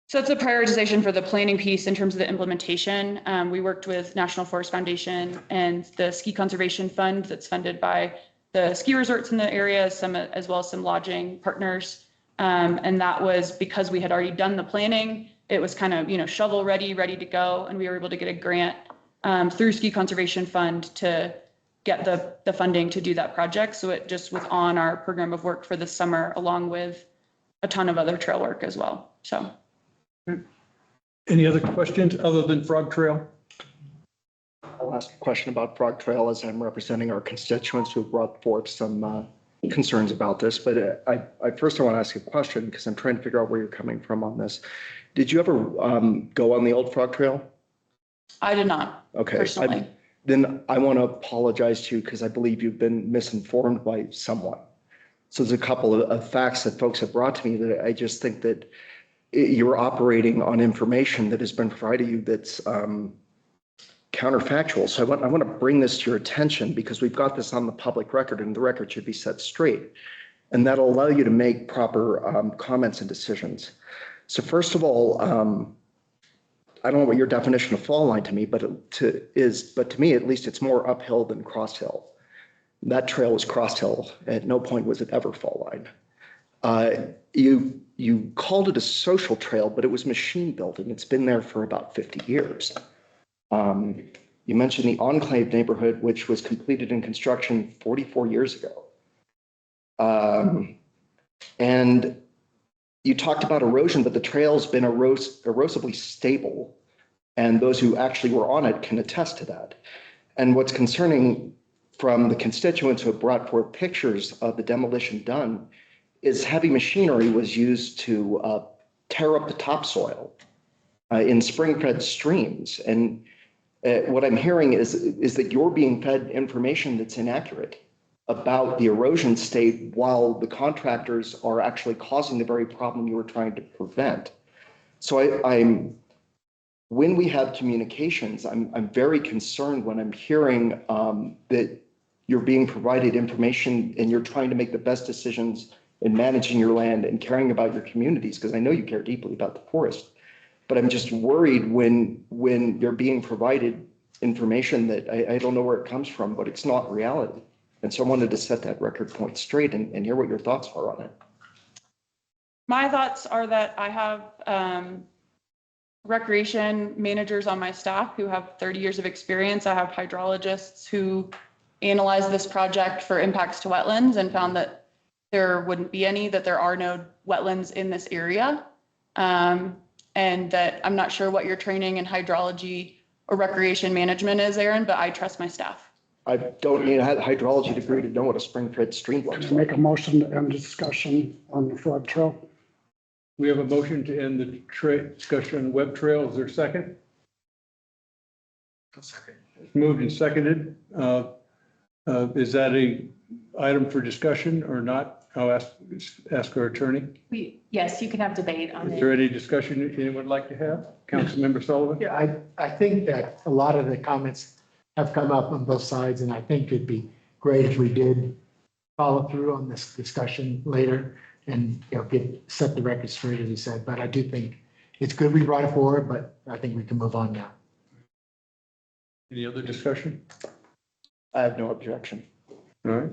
so it's a prioritization for the planning piece. In terms of the implementation, we worked with National Forest Foundation and the Ski Conservation Fund that's funded by the ski resorts in the area, as well as some lodging partners. And that was because we had already done the planning. It was kind of, shovel ready to go. And we were able to get a grant through Ski Conservation Fund to get the funding to do that project. So it just was on our program of work for the summer, along with a ton of other trail work as well. So. Any other questions other than Frog Trail? I'll ask a question about Frog Trail as I'm representing our constituents who brought forth some concerns about this. But I want to ask a question because I'm trying to figure out where you're coming from on this. Did you ever go on the old Frog Trail? I did not. Okay. Personally. Then I want to apologize to you because I believe you've been misinformed by someone. So there's a couple of facts that folks have brought to me that I just think that you're operating on information that has been provided to you that's counterfactual. So I want to bring this to your attention because we've got this on the public record and the record should be set straight. And that'll allow you to make proper comments and decisions. So first of all, I don't know what your definition of fall line to me, but to me, at least, it's more uphill than cross hill. That trail was cross hill. At no point was it ever fall line. You called it a social trail, but it was machine built and it's been there for about 50 years. You mentioned the Enclave neighborhood, which was completed in construction 44 years ago. And you talked about erosion, but the trail's been erosively stable. And those who actually were on it can attest to that. And what's concerning from the constituents who have brought forth pictures of the demolition done is heavy machinery was used to tear up the topsoil in spring-fed streams. And what I'm hearing is that you're being fed information that's inaccurate about the erosion state while the contractors are actually causing the very problem you were trying to prevent. So when we have communications, I'm very concerned when I'm hearing that you're being provided information and you're trying to make the best decisions in managing your land and caring about your communities, because I know you care deeply about the forest. But I'm just worried when you're being provided information that I don't know where it comes from, but it's not reality. And so I wanted to set that record point straight and hear what your thoughts are on it. My thoughts are that I have recreation managers on my staff who have 30 years of experience. I have hydrologists who analyzed this project for impacts to wetlands and found that there wouldn't be any, that there are no wetlands in this area. And that I'm not sure what your training in hydrology or recreation management is, Aaron, but I trust my staff. I don't need a hydrology degree to know what a spring-fed stream looks like. Make a motion to end discussion on the flood trail. We have a motion to end the discussion on web trail. Is there a second? It's moved and seconded. Is that a item for discussion or not? I'll ask our attorney. Yes, you can have debate on Is it. there any discussion that anyone would like to have? Councilmember Sullivan? Yeah, I think that a lot of the comments have come up on both sides, and I think it'd be great if we did follow through on this discussion later and, set the record straight, as you said. But I do think it's good we brought it forward, but I think we can move on now. Any other discussion? I have no objection. All right.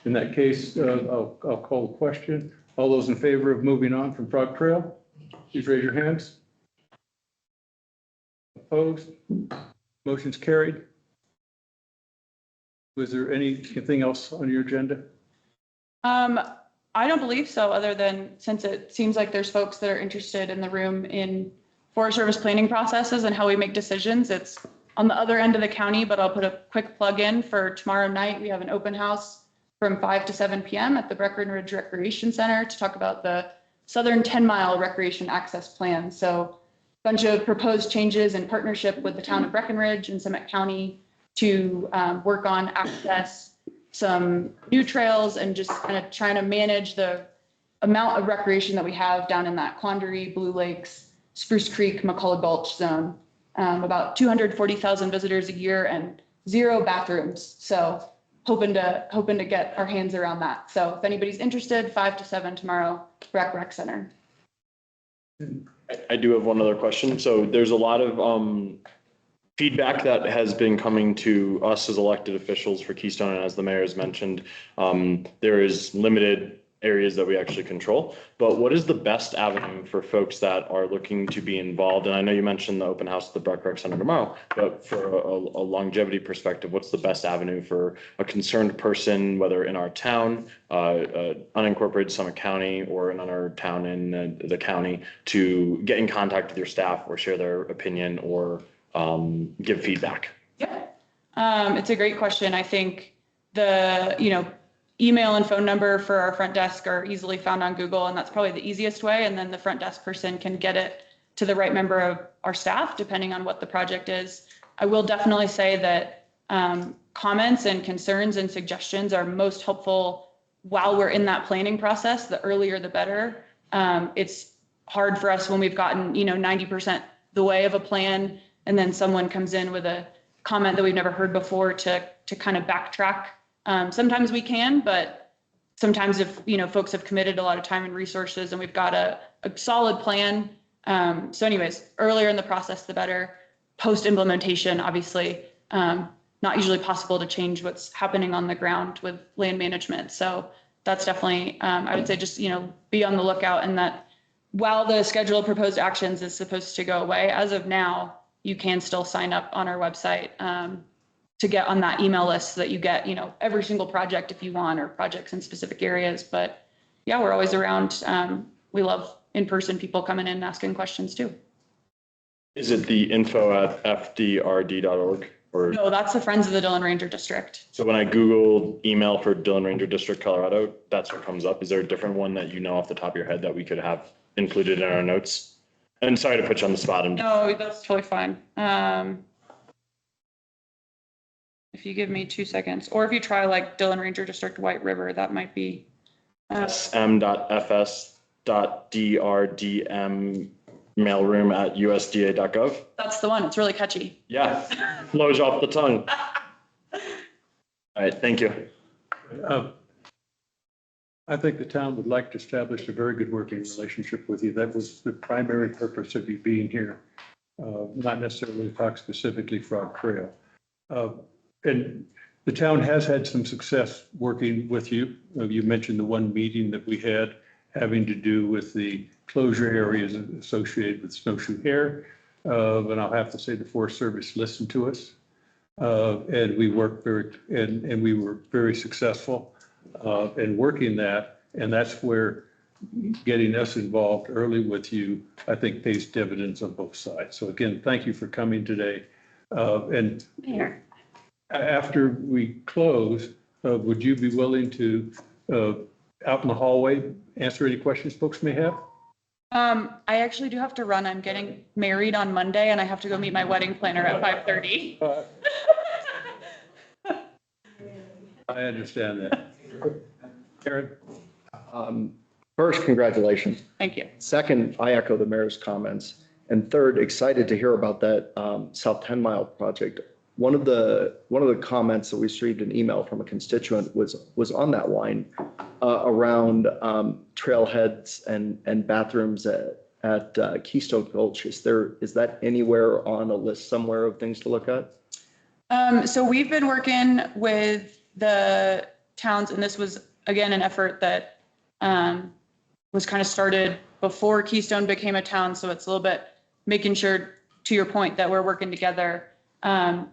In that case, I'll call the question. All those in favor of moving on from Frog Trail, please raise your hands. Opposed? Motion's carried. Was there anything else on your agenda? I don't believe so, other than since it seems like there's folks that are interested in the room in Forest Service planning processes and how we make decisions. It's on the other end of the county, but I'll put a quick plug in for tomorrow night. We have an open house from 5 to 7 p.m. at the Breckenridge Recreation Center to talk about the Southern 10-mile recreation access plan. So a bunch of proposed changes in partnership with the town of Breckenridge and Summit County to work on access, some new trails, and just kind of trying to manage the amount of recreation that we have down in that Quandary, Blue Lakes, Spruce Creek, McCullough Gulch zone. About 240,000 visitors a year and 0 bathrooms. So hoping to get our hands around that. So if anybody's interested, 5 to 7 tomorrow, Rec Center. I do have one other question. So there's a lot of feedback that has been coming to us as elected officials for Keystone, and as the mayor has mentioned, there is limited areas that we actually control. But what is the best avenue for folks that are looking to be involved? And I know you mentioned the open house at the Breck Rec Center tomorrow, but for a longevity perspective, what's the best avenue for a concerned person, whether in our town, unincorporated Summit County, or in another town in the county, to get in contact with your staff or share their opinion or give feedback? Yeah, it's a great question. I think the, email and phone number for our front desk are easily found on Google, and that's probably the easiest way. And then the front desk person can get it to the right member of our staff, depending on what the project is. I will definitely say that comments and concerns and suggestions are most helpful while we're in that planning process. The earlier, the better. It's hard for us when we've gotten, 90% the way of a plan, and then someone comes in with a comment that we've never heard before to kind of backtrack. Sometimes we can, but sometimes if, folks have committed a lot of time and resources and we've got a solid plan. So anyways, earlier in the process, the better. Post implementation, obviously, not usually possible to change what's happening on the ground with land management. So that's definitely, I would say just, be on the lookout, and that while the schedule of proposed actions is supposed to go away, as of now, you can still sign up on our website to get on that email list so that you get, every single project if you want, or projects in specific areas. But yeah, we're always around. We love in-person people coming in and asking questions too. Is it the info@fdrd.org? Or, No, that's the Friends of the Dillon Ranger District. so when I Google email for Dillon Ranger District, Colorado, that's what comes up. Is there a different one that you know off the top of your head that we could have included in our notes? And sorry to put you on the spot. No, that's totally fine. If you give me 2 seconds, or if you try like Dillon Ranger District White River, that might be. sm.fs.drdm mailroom@usda.gov. That's the one. It's really catchy. Yeah, flows off the tongue. All right, thank you. I think the town would like to establish a very good working relationship with you. That was the primary purpose of you being here, not necessarily to talk specifically Frog Trail. And the town has had some success working with you. You mentioned the one meeting that we had having to do with the closure areas associated with snowshoe hare. And I'll have to say the Forest Service listened to us. And we worked and we were very successful in working that. And that's where getting us involved early with you, I think, pays dividends on both sides. So again, thank you for coming today. And Mayor. After we close, would you be willing to, out in the hallway, answer any questions folks may have? I actually do have to run. I'm getting married on Monday and I have to go meet my wedding planner at 5:30. I understand that. Karen? First, congratulations. Thank you. Second, I echo the mayor's comments. And third, excited to hear about that South 10 Mile project. One of the comments that we received an email from a constituent was on that line around trailheads and bathrooms at Keystone Gulch. Is that anywhere on a list somewhere of things to look at? So we've been working with the towns, and this was again an effort that was kind of started before Keystone became a town. So it's a little bit making sure, to your point, that we're working together.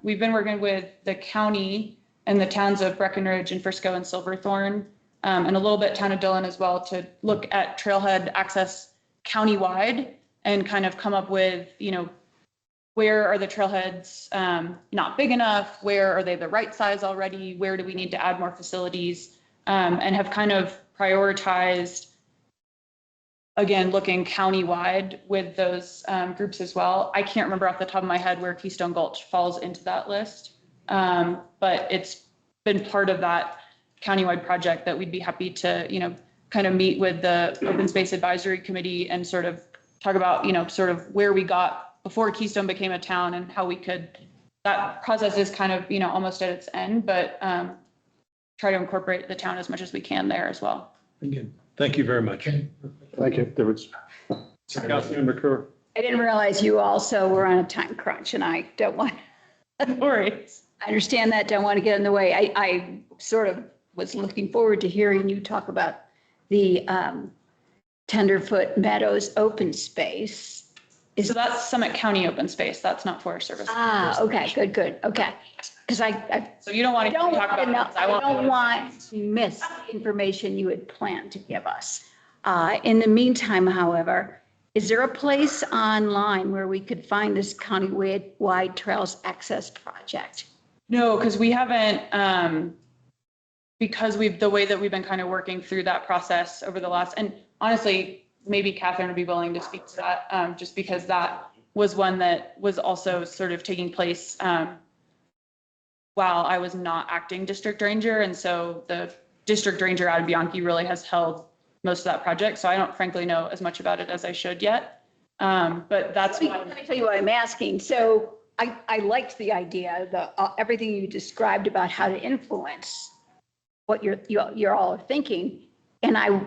We've been working with the county and the towns of Breckenridge and Frisco and Silverthorne, and a little bit town of Dillon as well, to look at trailhead access countywide and kind of come up with, where are the trailheads not big enough? Where are they the right size already? Where do we need to add more facilities? And have kind of prioritized, again, looking countywide with those groups as well. I can't remember off the top of my head where Keystone Gulch falls into that list, but it's been part of that countywide project that we'd be happy to, kind of meet with the Open Space Advisory Committee and sort of talk about, sort of where we got before Keystone became a town and how we could, that process is kind of, almost at its end, but try to incorporate the town as much as we can there as well. Again, thank you very much. Thank you. There was Councilmember Kerr. I didn't realize you also were on a time crunch, and I don't want, No worries. I understand that, don't want to get in the way. I sort of was looking forward to hearing you talk about the Tenderfoot Meadows open space. So that's Summit County open space. That's not Forest Service. Okay, good, okay. Because I So you don't want to don't talk want to about know, this. I don't want to miss information you had planned to give us. In the meantime, however, is there a place online where we could find this county-wide trails access project? No, because we haven't, because the way that we've been kind of working through that process over the last, and honestly, maybe Catherine would be willing to speak to that, just because that was one that was also sort of taking place while I was not acting district ranger. And so the district ranger out of Bianchi really has held most of that project. So I don't frankly know as much about it as I should yet. But that's Let me tell you what I'm asking. So I liked the idea, everything you described about how to influence what you're all thinking. And I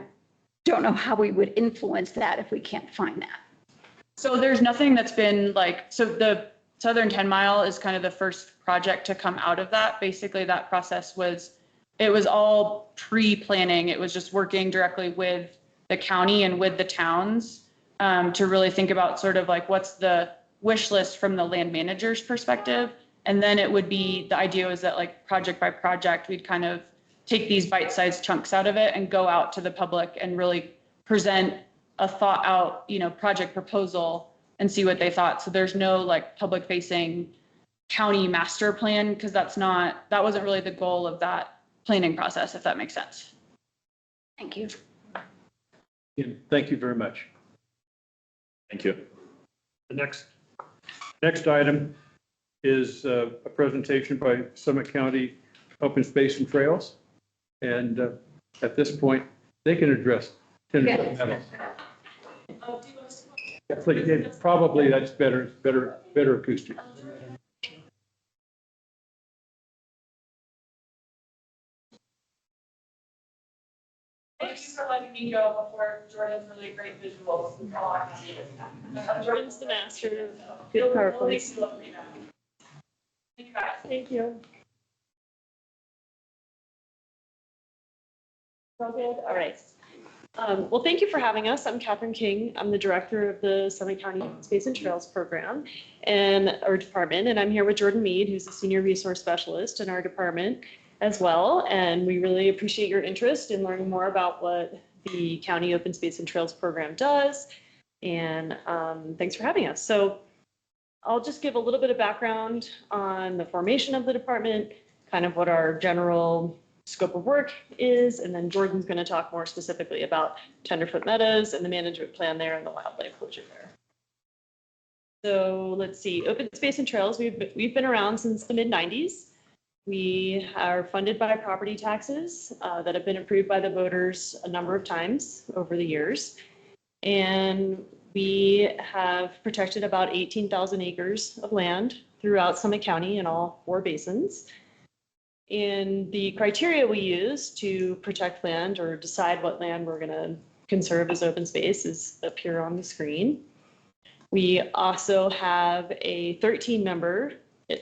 don't know how we would influence that if we can't find that. So there's nothing that's been so the Southern 10 Mile is kind of the first project to come out of that. Basically, that process it was all pre-planning. It was just working directly with the county and with the towns to really think about sort of what's the wish list from the land manager's perspective. And then it would be, the idea was that project by project, we'd kind of take these bite-sized chunks out of it and go out to the public and really present a thought out, project proposal and see what they thought. So there's no public facing county master plan, because that wasn't really the goal of that planning process, if that makes sense. Thank you. Again, thank you very much. Thank you. The next item is a presentation by Summit County Open Space and Trails. And at this point, they can address 10 foot metals. Probably that's better acoustic. Thank you for letting me go before Jordan's really great visuals. Jordan's the master. Good PowerPoint. Thank you guys. Thank you. So good. All right. Well, thank you for having us. I'm Catherine King. I'm the director of the Summit County Space and Trails program and our department. And I'm here with Jordan Mead, who's a senior resource specialist in our department as well. And we really appreciate your interest in learning more about what the County Open Space and Trails program does. And thanks for having us. So I'll just give a little bit of background on the formation of the department, kind of what our general scope of work is, and then Jordan's going to talk more specifically about tenderfoot meadows and the management plan there and the wildlife closure there. So let's see, Open Space and Trails, we've been around since the mid-90s. We are funded by property taxes that have been approved by the voters a number of times over the years. And we have protected about 18,000 acres of land throughout Summit County in all 4 basins. And the criteria we use to protect land or decide what land we're going to conserve as open space is up here on the screen. We also have a 13-member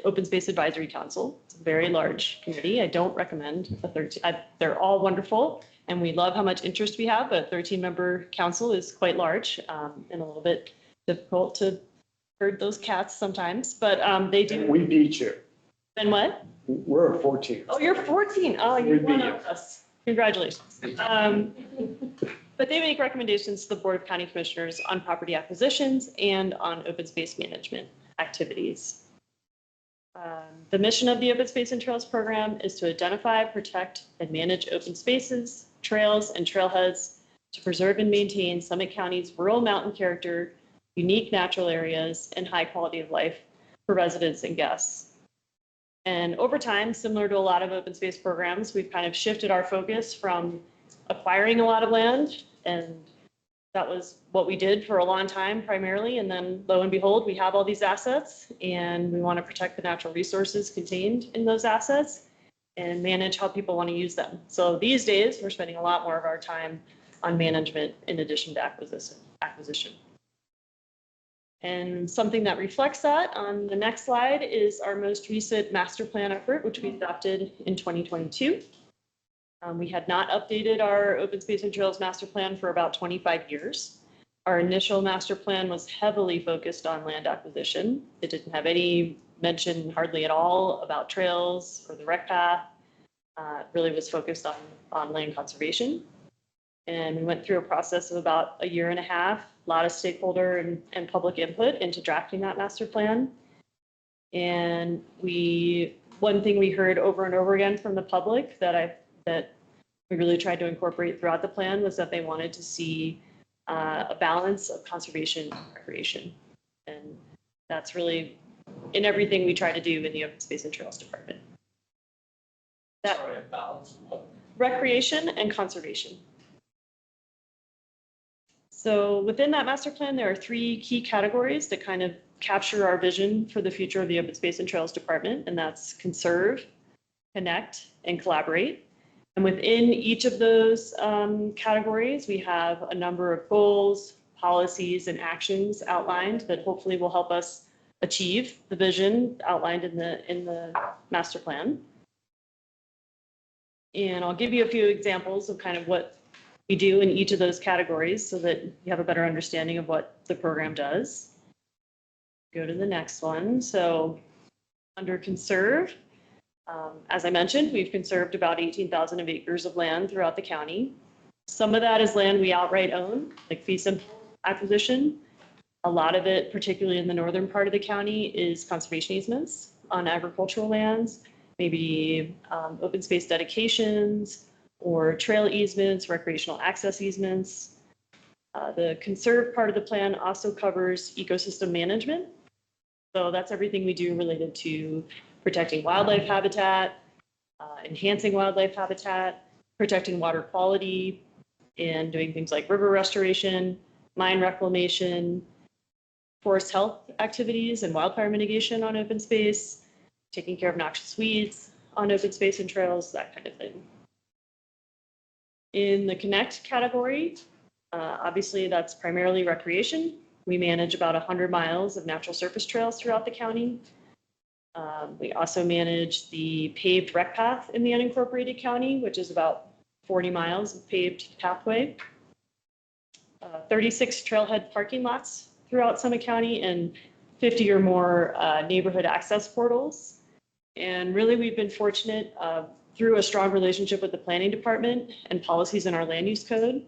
Open Space Advisory Council. It's a very large committee. I don't recommend a 13. They're all wonderful, and we love how much interest we have, but 13-member council is quite large and a little bit difficult to herd those cats sometimes, but they do. We beat you. And what? We're at 14. Oh, you're 14. Oh, We you're beat one you. of us. Congratulations. But they make recommendations to the Board of County Commissioners on property acquisitions and on open space management activities. The mission of the Open Space and Trails program is to identify, protect, and manage open spaces, trails, and trailheads to preserve and maintain Summit County's rural mountain character, unique natural areas, and high quality of life for residents and guests. And over time, similar to a lot of open space programs, we've kind of shifted our focus from acquiring a lot of land, and that was what we did for a long time primarily. And then lo and behold, we have all these assets, and we want to protect the natural resources contained in those assets and manage how people want to use them. So these days, we're spending a lot more of our time on management in addition to acquisition. And something that reflects that on the next slide is our most recent master plan effort, which we adopted in 2022. We had not updated our Open Space and Trails master plan for about 25 years. Our initial master plan was heavily focused on land acquisition. It didn't have any mention hardly at all about trails or the rec path. It really was focused on land conservation. And we went through a process of about a year and a half, a lot of stakeholder and public input into drafting that master plan. And one thing we heard over and over again from the public that we really tried to incorporate throughout the plan was that they wanted to see a balance of conservation and recreation. And that's really in everything we try to do in the Open Space and Trails Department. Recreation and conservation. So within that master plan, there are 3 key categories that kind of capture our vision for the future of the Open Space and Trails Department, and that's conserve, connect, and collaborate. And within each of those categories, we have a number of goals, policies, and actions outlined that hopefully will help us achieve the vision outlined in the master plan. And I'll give you a few examples of kind of what we do in each of those categories so that you have a better understanding of what the program does. Go to the next one. So under conserve, as I mentioned, we've conserved about 18,000 acres of land throughout the county. Some of that is land we outright own, like fee simple acquisition. A lot of it, particularly in the northern part of the county, is conservation easements. on agricultural lands, maybe open space dedications or trail easements, recreational access easements. The conserve part of the plan also covers ecosystem management. So that's everything we do related to protecting wildlife habitat, enhancing wildlife habitat, protecting water quality, and doing things like river restoration, mine reclamation, forest health activities and wildfire mitigation on open space, taking care of noxious weeds on open space and trails, that kind of thing. In the connect category, obviously that's primarily recreation. We manage about 100 miles of natural surface trails throughout the county. We also manage the paved rec path in the unincorporated county, which is about 40 miles of paved pathway. 36 trailhead parking lots throughout Summit County and 50 or more neighborhood access portals. And really, we've been fortunate through a strong relationship with the planning department and policies in our land use code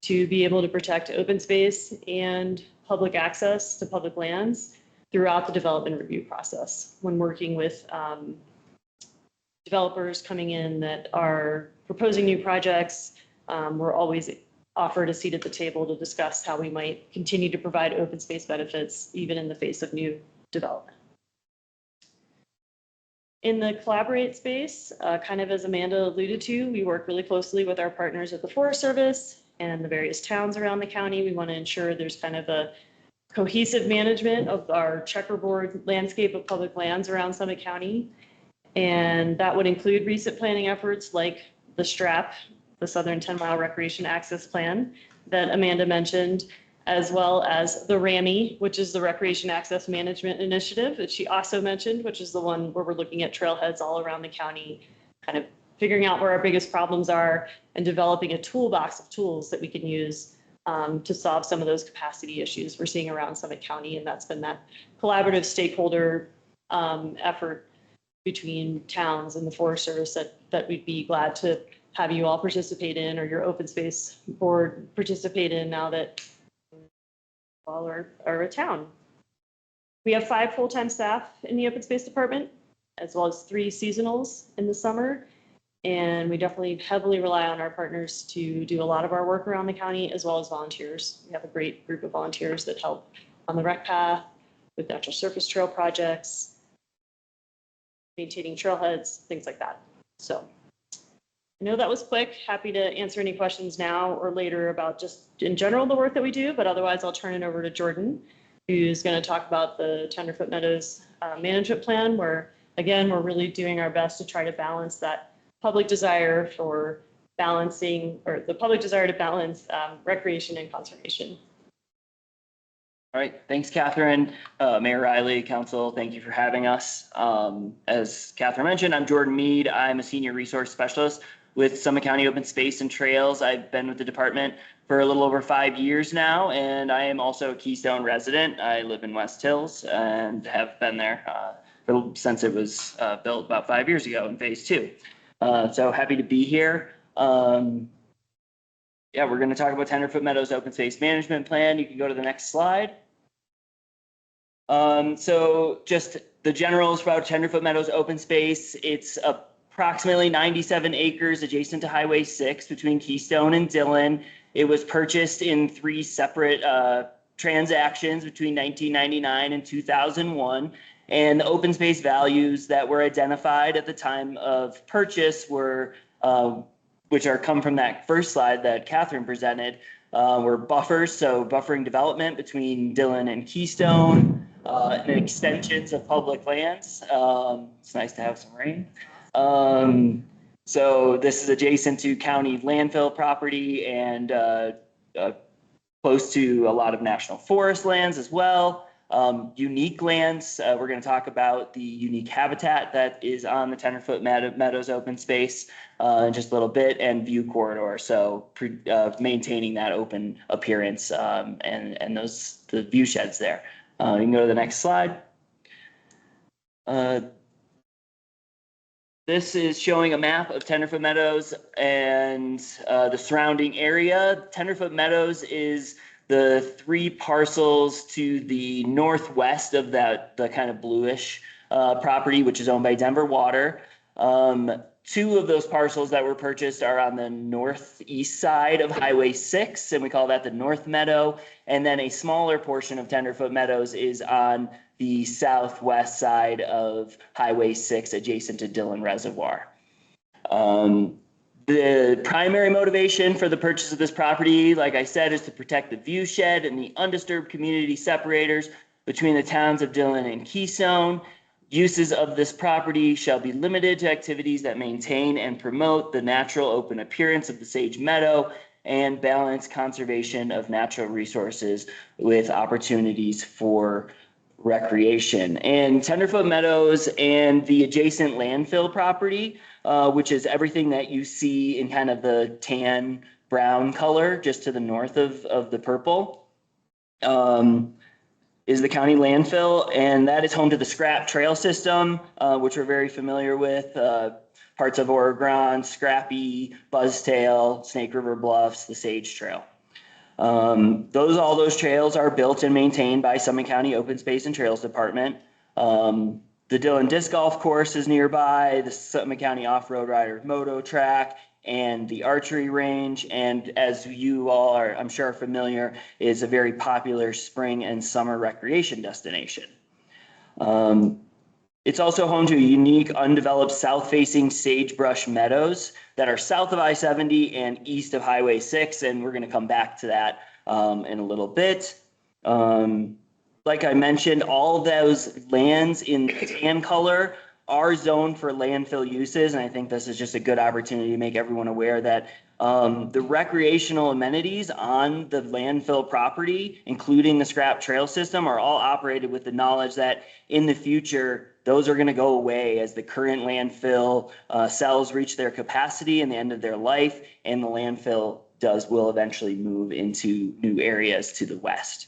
to be able to protect open space and public access to public lands throughout the development review process. When working with developers coming in that are proposing new projects, we're always offered a seat at the table to discuss how we might continue to provide open space benefits even in the face of new development. In the collaborate space, kind of as Amanda alluded to, we work really closely with our partners at the Forest Service and the various towns around the county. We want to ensure there's kind of a cohesive management of our checkerboard landscape of public lands around Summit County. And that would include recent planning efforts like the STRAP, the Southern 10-Mile Recreation Access Plan that Amanda mentioned, as well as the RAMI, which is the Recreation Access Management Initiative that she also mentioned, which is the one where we're looking at trailheads all around the county, kind of figuring out where our biggest problems are and developing a toolbox of tools that we can use to solve some of those capacity issues we're seeing around Summit County. And that's been that collaborative stakeholder effort between towns and the Forest Service that we'd be glad to have you all participate in, or your open space board participate in, now that all are a town. We have 5 full-time staff in the open space department, as well as 3 seasonals in the summer. And we definitely heavily rely on our partners to do a lot of our work around the county, as well as volunteers. We have a great group of volunteers that help on the rec path, with natural surface trail projects, maintaining trailheads, things like that. So I know that was quick. Happy to answer any questions now or later about just in general the work that we do, but otherwise I'll turn it over to Jordan, who's going to talk about the Tenderfoot Meadows management plan, where again, we're really doing our best to try to balance that public desire for balancing, or the public desire to balance recreation and conservation. All right, thanks, Catherine. Mayor Riley, Council, thank you for having us. As Catherine mentioned, I'm Jordan Mead. I'm a senior resource specialist with Summit County Open Space and Trails. I've been with the department for a little over 5 years now, and I am also a Keystone resident. I live in West Hills and have been there since it was built about 5 years ago in phase 2. So happy to be here. Yeah, we're going to talk about Tenderfoot Meadows Open Space Management Plan. You can go to the next slide. So just the generals about Tenderfoot Meadows Open Space. It's approximately 97 acres adjacent to Highway 6 between Keystone and Dillon. It was purchased in 3 separate transactions between 1999 and 2001. And the open space values that were identified at the time of purchase were, which are come from that first slide that Catherine presented, were buffers, so buffering development between Dillon and Keystone, and extensions of public lands. It's nice to have some rain. So this is adjacent to county landfill property and close to a lot of national forest lands as well. Unique lands, we're going to talk about the unique habitat that is on the Tenderfoot Meadows open space in just a little bit, and view corridor, so maintaining that open appearance and the view sheds there. You can go to the next slide. This is showing a map of Tenderfoot Meadows and the surrounding area. Tenderfoot Meadows is the 3 parcels to the northwest of the kind of bluish property, which is owned by Denver Water. Two of those parcels that were purchased are on the northeast side of Highway 6, and we call that the North Meadow. And then a smaller portion of Tenderfoot Meadows is on the southwest side of Highway 6, adjacent to Dillon Reservoir. The primary motivation for the purchase of this property, like I said, is to protect the view shed and the undisturbed community separators between the towns of Dillon and Keystone. Uses of this property shall be limited to activities that maintain and promote the natural open appearance of the Sage Meadow and balance conservation of natural resources with opportunities for recreation. And Tenderfoot Meadows and the adjacent landfill property, which is everything that you see in kind of the tan brown color just to the north of the purple, is the county landfill, and that is home to the Scrap Trail System, which we're very familiar with. Parts of Oregon, Scrappy, Buzztail, Snake River Bluffs, the Sage Trail. All those trails are built and maintained by Summit County Open Space and Trails Department. The Dillon Disc Golf Course is nearby, the Summit County Off-Road Riders Moto Track, and the archery range. And as you all are, I'm sure, familiar, is a very popular spring and summer recreation destination. It's also home to unique undeveloped south-facing sagebrush meadows that are south of I-70 and east of Highway 6, and we're going to come back to that in a little bit. Like I mentioned, all of those lands in tan color are zoned for landfill uses, and I think this is just a good opportunity to make everyone aware that the recreational amenities on the landfill property, including the Scrap Trail System, are all operated with the knowledge that in the future, those are going to go away as the current landfill cells reach their capacity and the end of their life, and the landfill will eventually move into new areas to the west,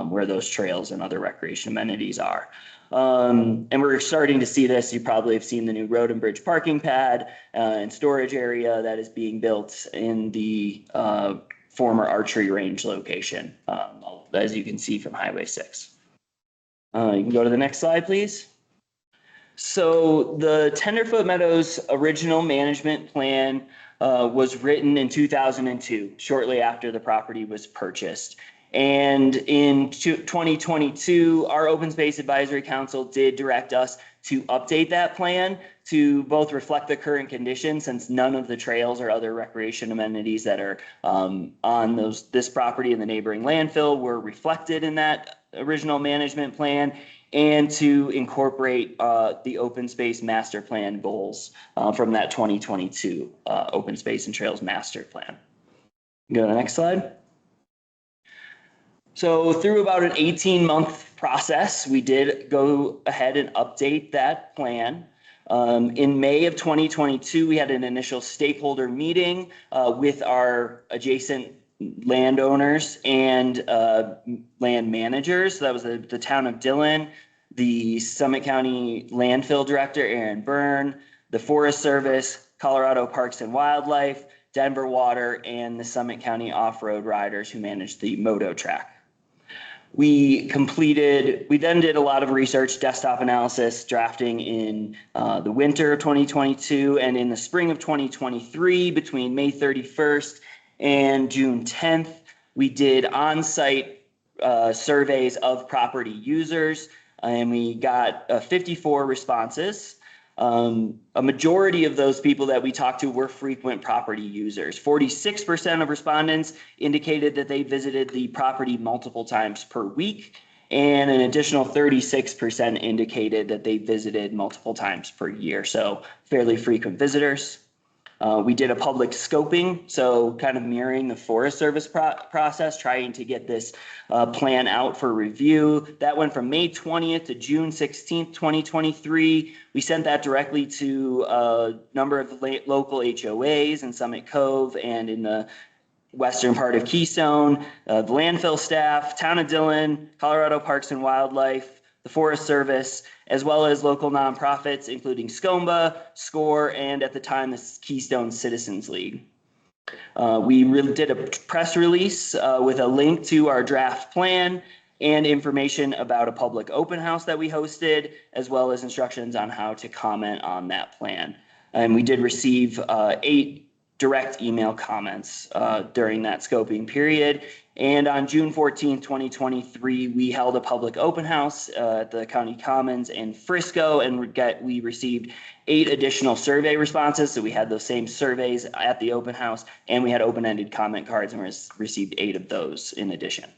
where those trails and other recreation amenities are. And we're starting to see this. You probably have seen the new road and bridge parking pad and storage area that is being built in the former archery range location, as you can see from Highway 6. You can go to the next slide, please. So the Tenderfoot Meadows original management plan was written in 2002, shortly after the property was purchased. And in 2022, our Open Space Advisory Council did direct us to update that plan to both reflect the current conditions, since none of the trails or other recreation amenities that are on this property and the neighboring landfill were reflected in that original management plan, and to incorporate the open space master plan goals from that 2022 open space and trails master plan. Go to the next slide. So through about an 18-month process, we did go ahead and update that plan. In May of 2022, we had an initial stakeholder meeting with our adjacent landowners and land managers. So that was the town of Dillon, the Summit County Landfill Director, Aaron Byrne, the Forest Service, Colorado Parks and Wildlife, Denver Water, and the Summit County Off-Road Riders who manage the Moto Track. We then did a lot of research, desktop analysis, drafting in the winter of 2022, and in the spring of 2023, between May 31st and June 10th, we did on-site surveys of property users, and we got 54 responses. A majority of those people that we talked to were frequent property users. 46% of respondents indicated that they visited the property multiple times per week, and an additional 36% indicated that they visited multiple times per year, so fairly frequent visitors. We did a public scoping, so kind of mirroring the Forest Service process, trying to get this plan out for review. That went from May 20th to June 16th, 2023. We sent that directly to a number of local HOAs in Summit Cove and in the western part of Keystone, the landfill staff, town of Dillon, Colorado Parks and Wildlife, the Forest Service, as well as local nonprofits, including SCOMBA, SCORE, and at the time, the Keystone Citizens League. We did a press release with a link to our draft plan, and information about a public open house that we hosted, as well as instructions on how to comment on that plan. And we did receive 8 direct email comments during that scoping period. And on June 14th, 2023, we held a public open house at the County Commons in Frisco, and we received 8 additional survey responses. So we had those same surveys at the open house, and we had open-ended comment cards, and received 8 of those in addition.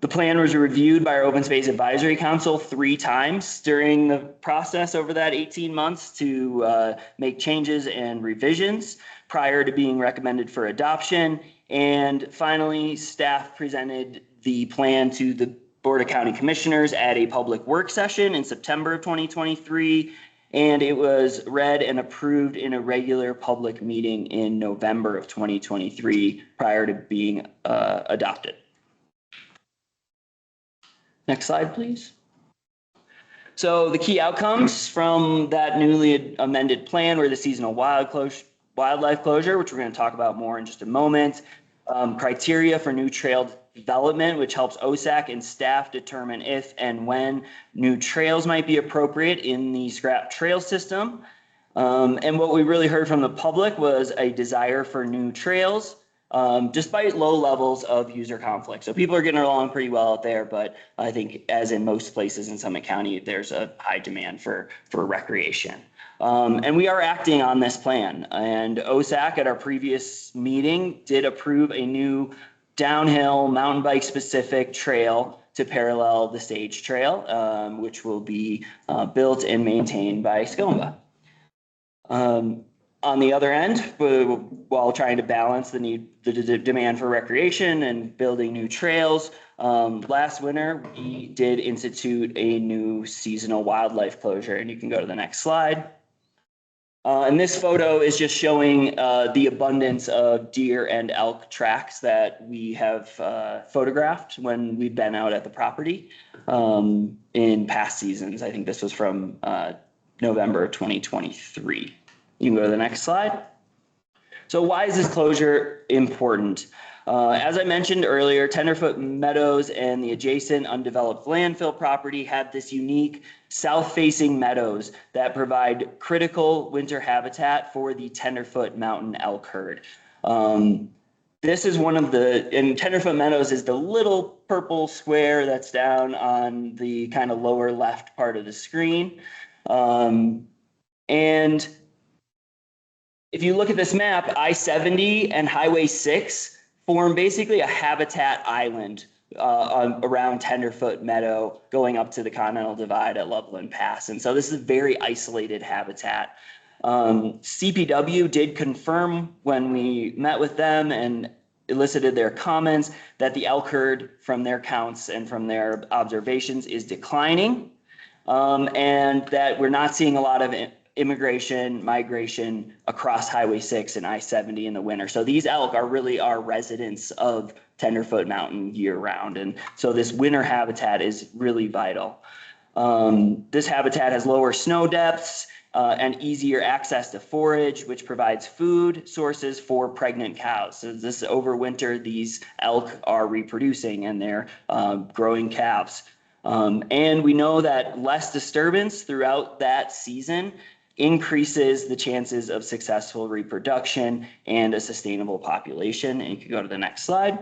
The plan was reviewed by our Open Space Advisory Council 3 times during the process over that 18 months to make changes and revisions prior to being recommended for adoption. And finally, staff presented the plan to the Board of County Commissioners at a public work session in September of 2023. And it was read and approved in a regular public meeting in November of 2023 prior to being adopted. Next slide, please. So the key outcomes from that newly amended plan were the seasonal wildlife closure, which we're going to talk about more in just a moment. Criteria for new trail development, which helps OSAC and staff determine if and when new trails might be appropriate in the scrap trail system. And what we really heard from the public was a desire for new trails, despite low levels of user conflict. So people are getting along pretty well out there, but I think as in most places in Summit County, there's a high demand for recreation. And we are acting on this plan, and OSAC at our previous meeting did approve a new downhill mountain bike specific trail to parallel the stage trail, which will be built and maintained by SCOMBA. On the other end, while trying to balance the demand for recreation and building new trails, last winter we did institute a new seasonal wildlife closure, and you can go to the next slide. And this photo is just showing the abundance of deer and elk tracks that we have photographed when we've been out at the property in past seasons. I think this was from November 2023. You can go to the next slide. So why is this closure important? As I mentioned earlier, Tenderfoot Meadows and the adjacent undeveloped landfill property have this unique south-facing meadows that provide critical winter habitat for the Tenderfoot mountain elk herd. This is one of and Tenderfoot Meadows is the little purple square that's down on the kind of lower left part of the screen. And if you look at this map, I-70 and Highway 6 form basically a habitat island around Tenderfoot Meadow going up to the Continental Divide at Loveland Pass. And so this is a very isolated habitat. CPW did confirm when we met with them and elicited their comments that the elk herd from their counts and from their observations is declining, and that we're not seeing a lot of migration across Highway 6 and I-70 in the winter. So these elk are really our residents of Tenderfoot Mountain year round. And so this winter habitat is really vital. This habitat has lower snow depths and easier access to forage, which provides food sources for pregnant cows. So this overwinter, these elk are reproducing and they're growing calves. And we know that less disturbance throughout that season increases the chances of successful reproduction and a sustainable population. And you can go to the next slide.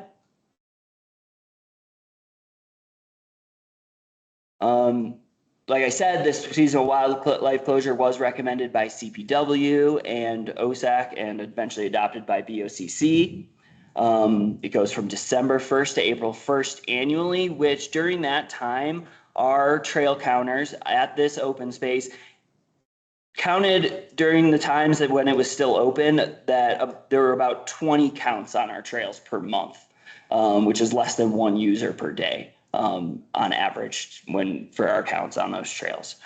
Like I said, this seasonal wildlife closure was recommended by CPW and OSAC and eventually adopted by BOCC. It goes from December 1st to April 1st annually, which during that time, our trail counters at this open space counted during the times that when it was still open that there were about 20 counts on our trails per month, which is less than 1 user per day on average for our counts on those trails.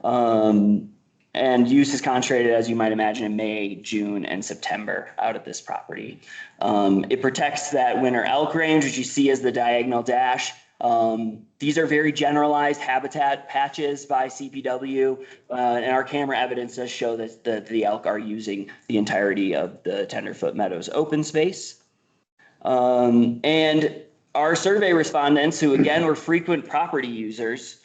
And use is concentrated, as you might imagine, in May, June, and September out at this property. It protects that winter elk range, which you see as the diagonal dash. These are very generalized habitat patches by CPW, and our camera evidence does show that the elk are using the entirety of the Tenderfoot Meadows open space. And our survey respondents, who again were frequent property users,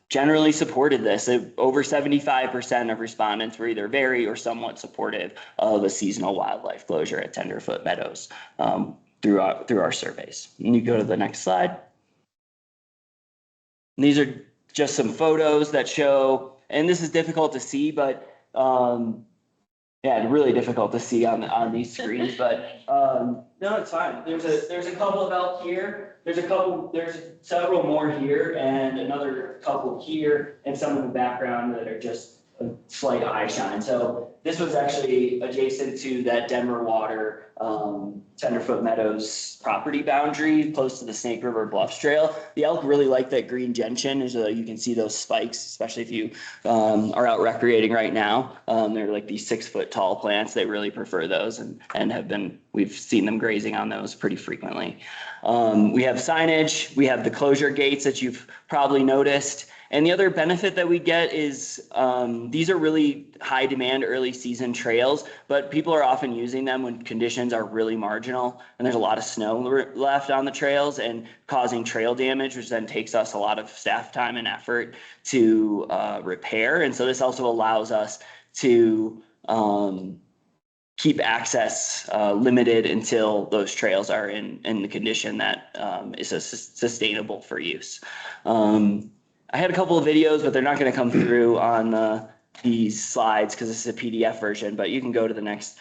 generally supported this. Over 75% of respondents were either very or somewhat supportive of a seasonal wildlife closure at Tenderfoot Meadows through our surveys. And you go to the next slide. And these are just some photos that show, and this is difficult to see, but yeah, really difficult to see on these screens, but no, it's fine. There's a couple of elk here. There's several more here and another couple here and some in the background that are just a slight eye shine. So this was actually adjacent to that Denver Water Tenderfoot Meadows property boundary close to the Snake River Bluffs Trail. The elk really like that green gentian. You can see those spikes, especially if you are out recreating right now. They're like these 6-foot tall plants. They really prefer those and we've seen them grazing on those pretty frequently. We have signage, we have the closure gates that you've probably noticed. And the other benefit that we get is these are really high demand early season trails, but people are often using them when conditions are really marginal and there's a lot of snow left on the trails and causing trail damage, which then takes us a lot of staff time and effort to repair. And so this also allows us to keep access limited until those trails are in the condition that is sustainable for use. I had a couple of videos, but they're not going to come through on these slides because this is a PDF version, but you can go to the next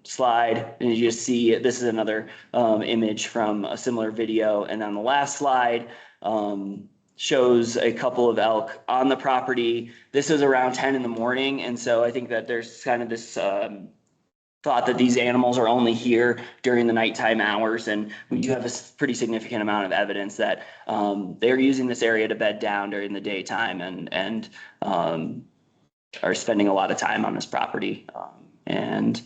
slide and you just see this is another image from a similar video. And on the last slide shows a couple of elk on the property. This is around 10 in the morning. And so I think that there's kind of this thought that these animals are only here during the nighttime hours. And we do have a pretty significant amount of evidence that they're using this area to bed down during the daytime and are spending a lot of time on this property. And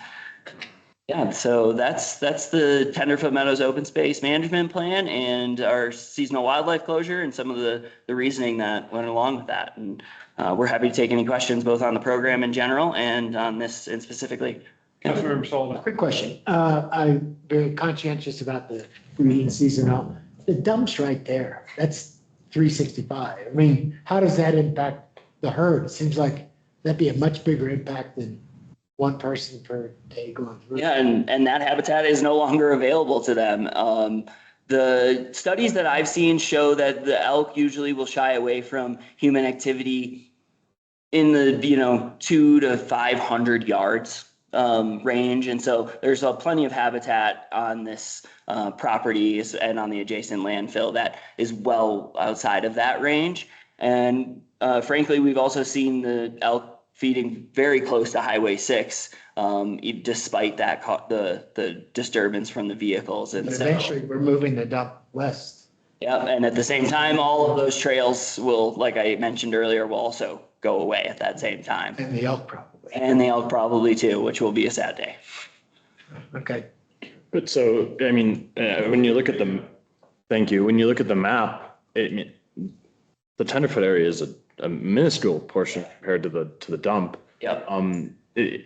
yeah, so that's the Tenderfoot Meadows Open Space Management Plan and our seasonal wildlife closure and some of the reasoning that went along with that. And we're happy to take any questions both on the program in general and on this in specifically. Councilmember Sullivan. Quick question. I'm very conscientious about the breeding season. The dump's right there. That's 365. I mean, how does that impact the herd? It seems like that'd be a much bigger impact than one person per day going through. Yeah, and that habitat is no longer available to them. The studies that I've seen show that the elk usually will shy away from human activity in the 200 to 500 yards range. And so there's plenty of habitat on this property and on the adjacent landfill that is well outside of that range. And frankly, we've also seen the elk feeding very close to Highway 6, despite that the disturbance from the vehicles. And But eventually we're moving the dump west. Yeah, and at the same time, all of those trails will, like I mentioned earlier, will also go away at that same time. And the elk probably. And the elk probably too, which will be a sad day. Okay. But so, I mean, when you look at thank you, when you look at the map, the Tenderfoot area is a minuscule portion compared to the dump. Yep.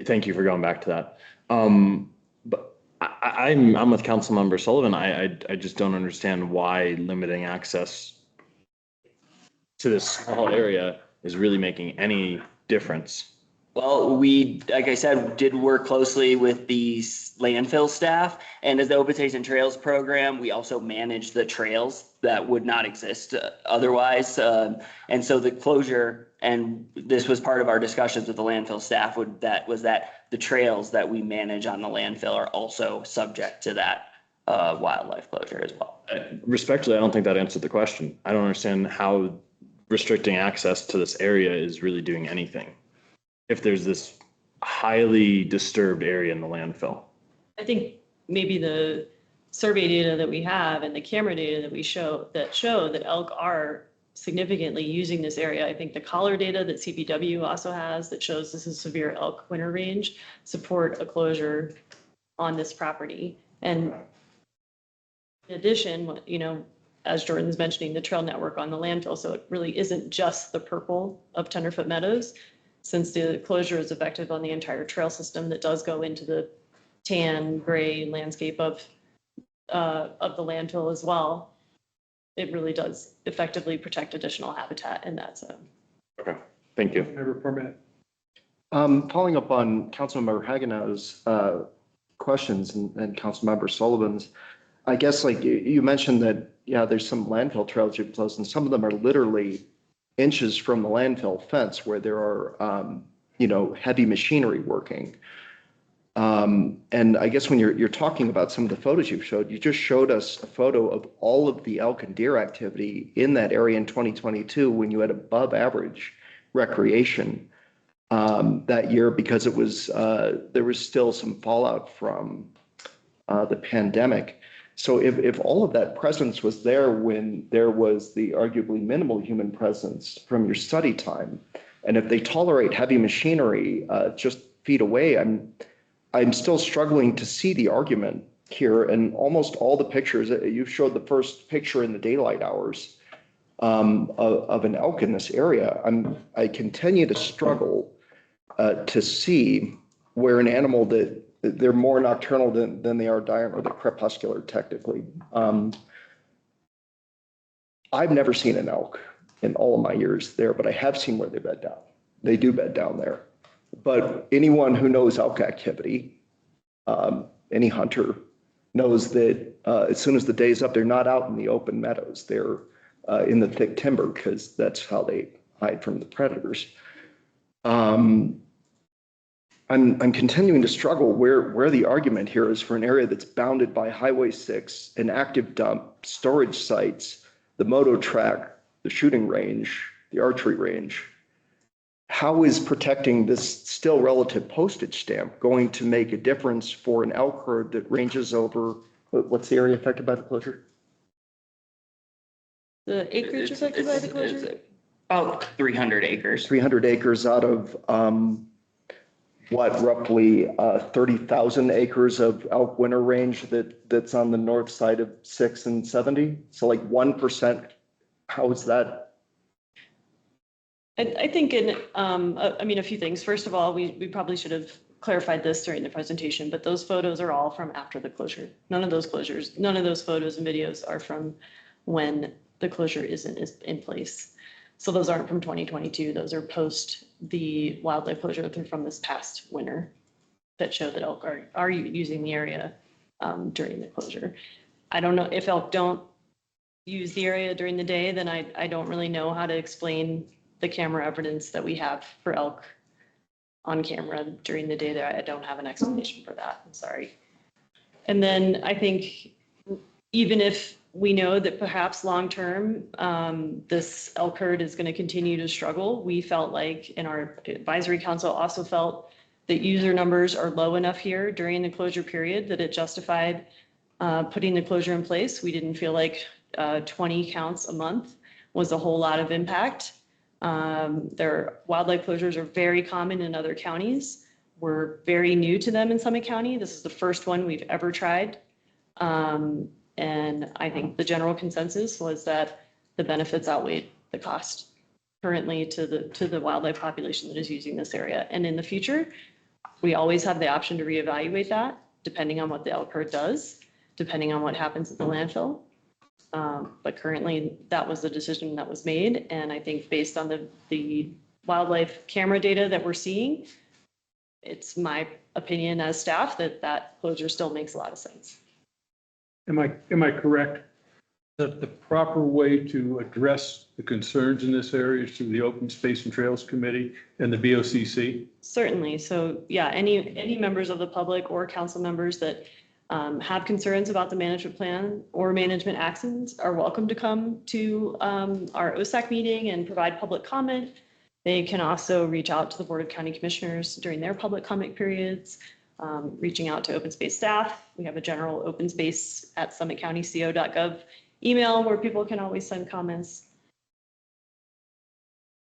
Thank you for going back to that. But I'm with Councilmember Sullivan. I just don't understand why limiting access to this small area is really making any difference. Well, we, like I said, did work closely with the landfill staff, and as the Open Space and Trails program, we also manage the trails that would not exist otherwise. And so the closure, and this was part of our discussions with the landfill staff, was that the trails that we manage on the landfill are also subject to that wildlife closure as well. Respectfully, I don't think that answered the question. I don't understand how restricting access to this area is really doing anything if there's this highly disturbed area in the landfill. I think maybe the survey data that we have and the camera data that we show that elk are significantly using this area. I think the collar data that CPW also has that shows this is severe elk winter range support a closure on this property. And in addition, as Jordan's mentioning, the trail network on the landfill. So it really isn't just the purple of Tenderfoot Meadows, since the closure is effective on the entire trail system that does go into the tan gray landscape of of the landfill as well, it really does effectively protect additional habitat in that zone. Okay, thank you. Member Permit. Following up on Councilmember Hagenau's questions and Councilmember Sullivan's, I guess like you mentioned that, yeah, there's some landfill trails you've closed and some of them are literally inches from the landfill fence where there are, heavy machinery working. And I guess when you're talking about some of the photos you've showed, you just showed us a photo of all of the elk and deer activity in that area in 2022 when you had above average recreation that year because it was there was still some fallout from the pandemic. So if all of that presence was there when there was the arguably minimal human presence from your study time, and if they tolerate heavy machinery just feet away, I'm still struggling to see the argument here. And almost all the pictures, you showed the first picture in the daylight hours of an elk in this area. I continue to struggle to see where an animal that they're more nocturnal than they are diurnal, or they're crepuscular technically. I've never seen an elk in all of my years there, but I have seen where they bed down. They do bed down there. But anyone who knows elk activity, any hunter knows that as soon as the day's up, they're not out in the open meadows. They're in the thick timber because that's how they hide from the predators. I'm continuing to struggle where the argument here is for an area that's bounded by Highway 6, an active dump, storage sites, the moto track, the shooting range, the archery range. How is protecting this still relative postage stamp going to make a difference for an elk herd that ranges over, what's the area affected by the closure? The acreage affected by the closure? About 300 acres. 300 acres out of roughly 30,000 acres of elk winter range that's on the north side of 6 and 70. So like 1%. How is that? I think a few things. First of all, we probably should have clarified this during the presentation, but those photos are all from after the closure. None of those photos and videos are from when the closure isn't in place. So those aren't from 2022. Those are post the wildlife closure. They're from this past winter that show that elk are using the area during the closure. I don't know if elk don't use the area during the day, then I don't really know how to explain the camera evidence that we have for elk on camera during the day there. I don't have an explanation for that. I'm sorry. And then I think even if we know that perhaps long-term, this elk herd is going to continue to struggle, we felt like, and our advisory council also felt, that user numbers are low enough here during the closure period that it justified putting the closure in place. We didn't feel like 20 counts a month was a whole lot of impact. Their wildlife closures are very common in other counties. We're very new to them in Summit County. This is the first one we've ever tried. And I think the general consensus was that the benefits outweighed the cost currently to the wildlife population that is using this area. And in the future, we always have the option to reevaluate that depending on what the elk herd does, depending on what happens at the landfill. But currently that was the decision that was made. And I think based on the wildlife camera data that we're seeing, it's my opinion as staff that closure still makes a lot of sense. Am I correct that the proper way to address the concerns in this area is through the Open Space and Trails Committee and the BOCC? Certainly. So yeah, any members of the public or council members that have concerns about the management plan or management actions are welcome to come to our OSAC meeting and provide public comment. They can also reach out to the Board of County Commissioners during their public comment periods, reaching out to open space staff. We have a general open space at summitcountyco.gov email where people can always send comments.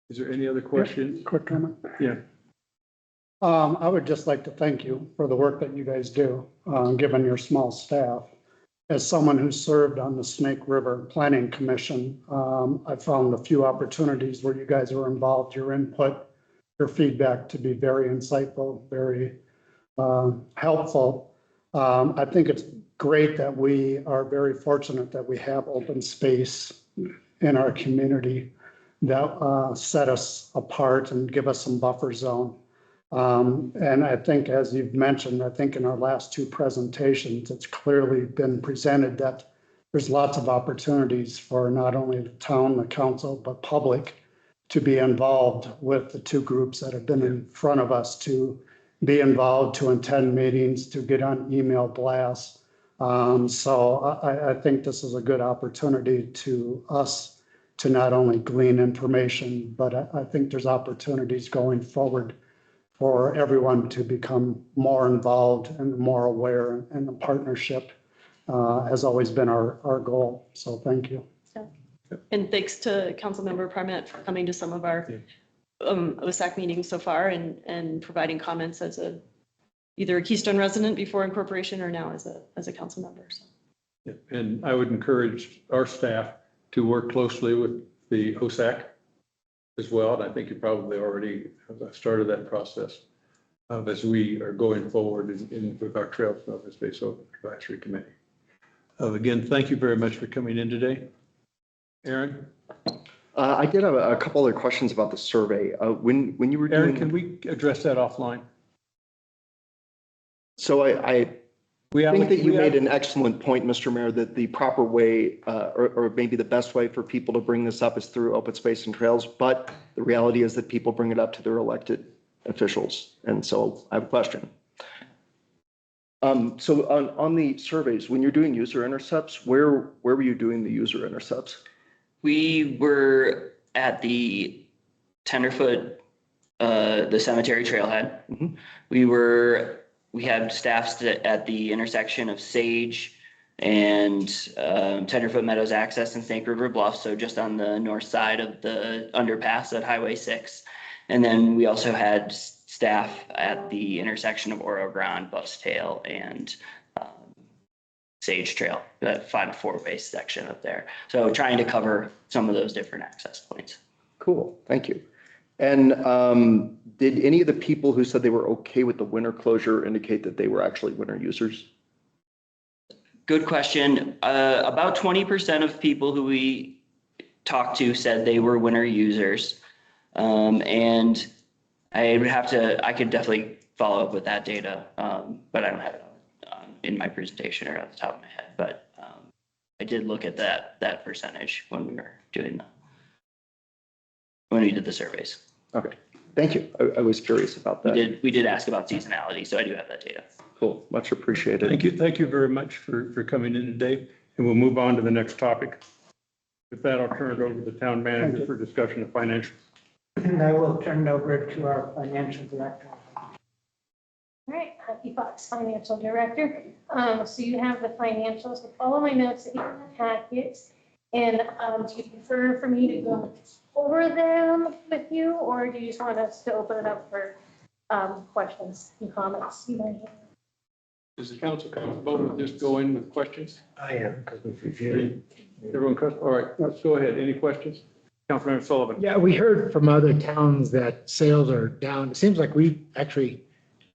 Is there any other question? Quick comment. Yeah. I would just like to thank you for the work that you guys do, given your small staff. As someone who served on the Snake River Planning Commission, I found a few opportunities where you guys were involved, your input, your feedback to be very insightful, very helpful. I think it's great that we are very fortunate that we have open space in our community that set us apart and give us some buffer zone. And I think, as you've mentioned, I think in our last two presentations, it's clearly been presented that there's lots of opportunities for not only the town, the council, but public to be involved with the two groups that have been in front of us, to be involved, to attend meetings, to get on email blasts. So I think this is a good opportunity to us to not only glean information, but I think there's opportunities going forward for everyone to become more involved and more aware, and the partnership has always been our goal. So thank you. And thanks to Councilmember Parmet for coming to some of our OSAC meetings so far and providing comments as either a Keystone resident before incorporation or now as a council member. So. Yeah, and I would encourage our staff to work closely with the OSAC as well. And I think you probably already have started that process as we are going forward with our Trails and Open Space Advisory Committee. Again, thank you very much for coming in today. Aaron? I did have a couple other questions about the survey. When you were doing. Aaron, can we address that offline? So I think that you made an excellent point, Mr. Mayor, that the proper way or maybe the best way for people to bring this up is through open space and trails. But the reality is that people bring it up to their elected officials. And so I have a question. So on the surveys, when you're doing user intercepts, where were you doing the user intercepts? We were at the Tenderfoot, the cemetery trailhead. Mm-hmm. We had staff at the intersection of Sage and Tenderfoot Meadows Access and Snake River Bluff, so just on the north side of the underpass at Highway 6. And then we also had staff at the intersection of Oro Grande, Buff's Tail, and Sage Trail, that final four-way section up there. So trying to cover some of those different access points. Cool, thank you. And did any of the people who said they were okay with the winter closure indicate that they were actually winter users? Good question. About 20% of people who we talked to said they were winter users. And I could definitely follow up with that data, but I don't have it in my presentation or off the top of my head. But I did look at that percentage when we were doing when we did the surveys. Okay, thank you. I was curious about that. We did ask about seasonality, so I do have that data. Cool, much appreciated. Thank you very much for coming in today, and we'll move on to the next topic. With that, I'll turn it over to the town manager for discussion of financials. And I will turn it over to our financial director. All right, Becky Fox, Financial Director. So you have the financials with all of my notes in the packet. And do you prefer for me to go over them with you, or do you just want us to open it up for questions and comments you might have? Is the council comfortable with just going with questions? I am, because we've reviewed. Everyone, all right, let's go ahead. Any questions? Councilmember Sullivan. Yeah, we heard from other towns that sales are down. It seems like we actually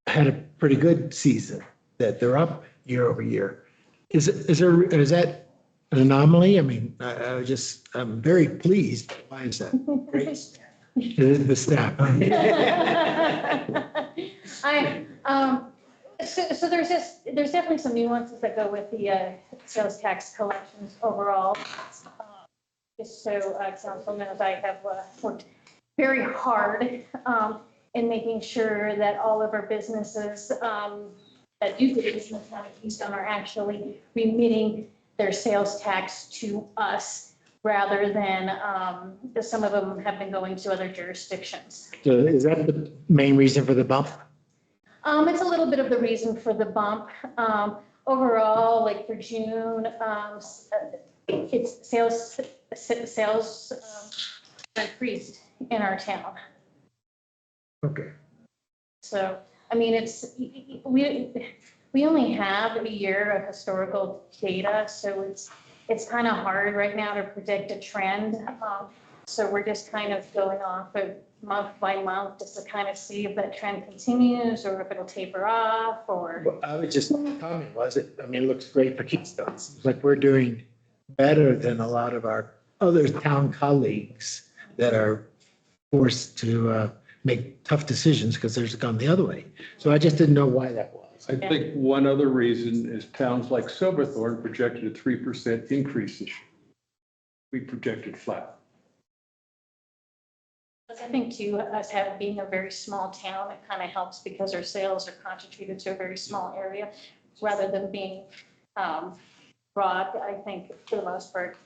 had a pretty good season, that they're up year over year. Is that an anomaly? I mean, I'm very pleased. Why is that? Great. The staff. So there's definitely some nuances that go with the sales tax collections overall. Just so council knows, I have worked very hard in making sure that all of our businesses that do business out of Keystone are actually remitting their sales tax to us rather than some of them have been going to other jurisdictions. So is that the main reason for the bump? It's a little bit of the reason for the bump. Overall, like for June, it's sales increased in our town. Okay. So, I mean, we only have a year of historical data, so it's kind of hard right now to predict a trend. So we're just kind of going off of month by month just to kind of see if that trend continues or if it'll taper off or. Well, I would just comment, I mean, it looks great for Keystone. It's like we're doing better than a lot of our other town colleagues that are forced to make tough decisions because they're gone the other way. So I just didn't know why that was. I think one other reason is towns like Silverthorne projected a 3% increase this year. We projected flat. I think too, us being a very small town, it kind of helps because our sales are concentrated to a very small area rather than being broad. I think for the most part,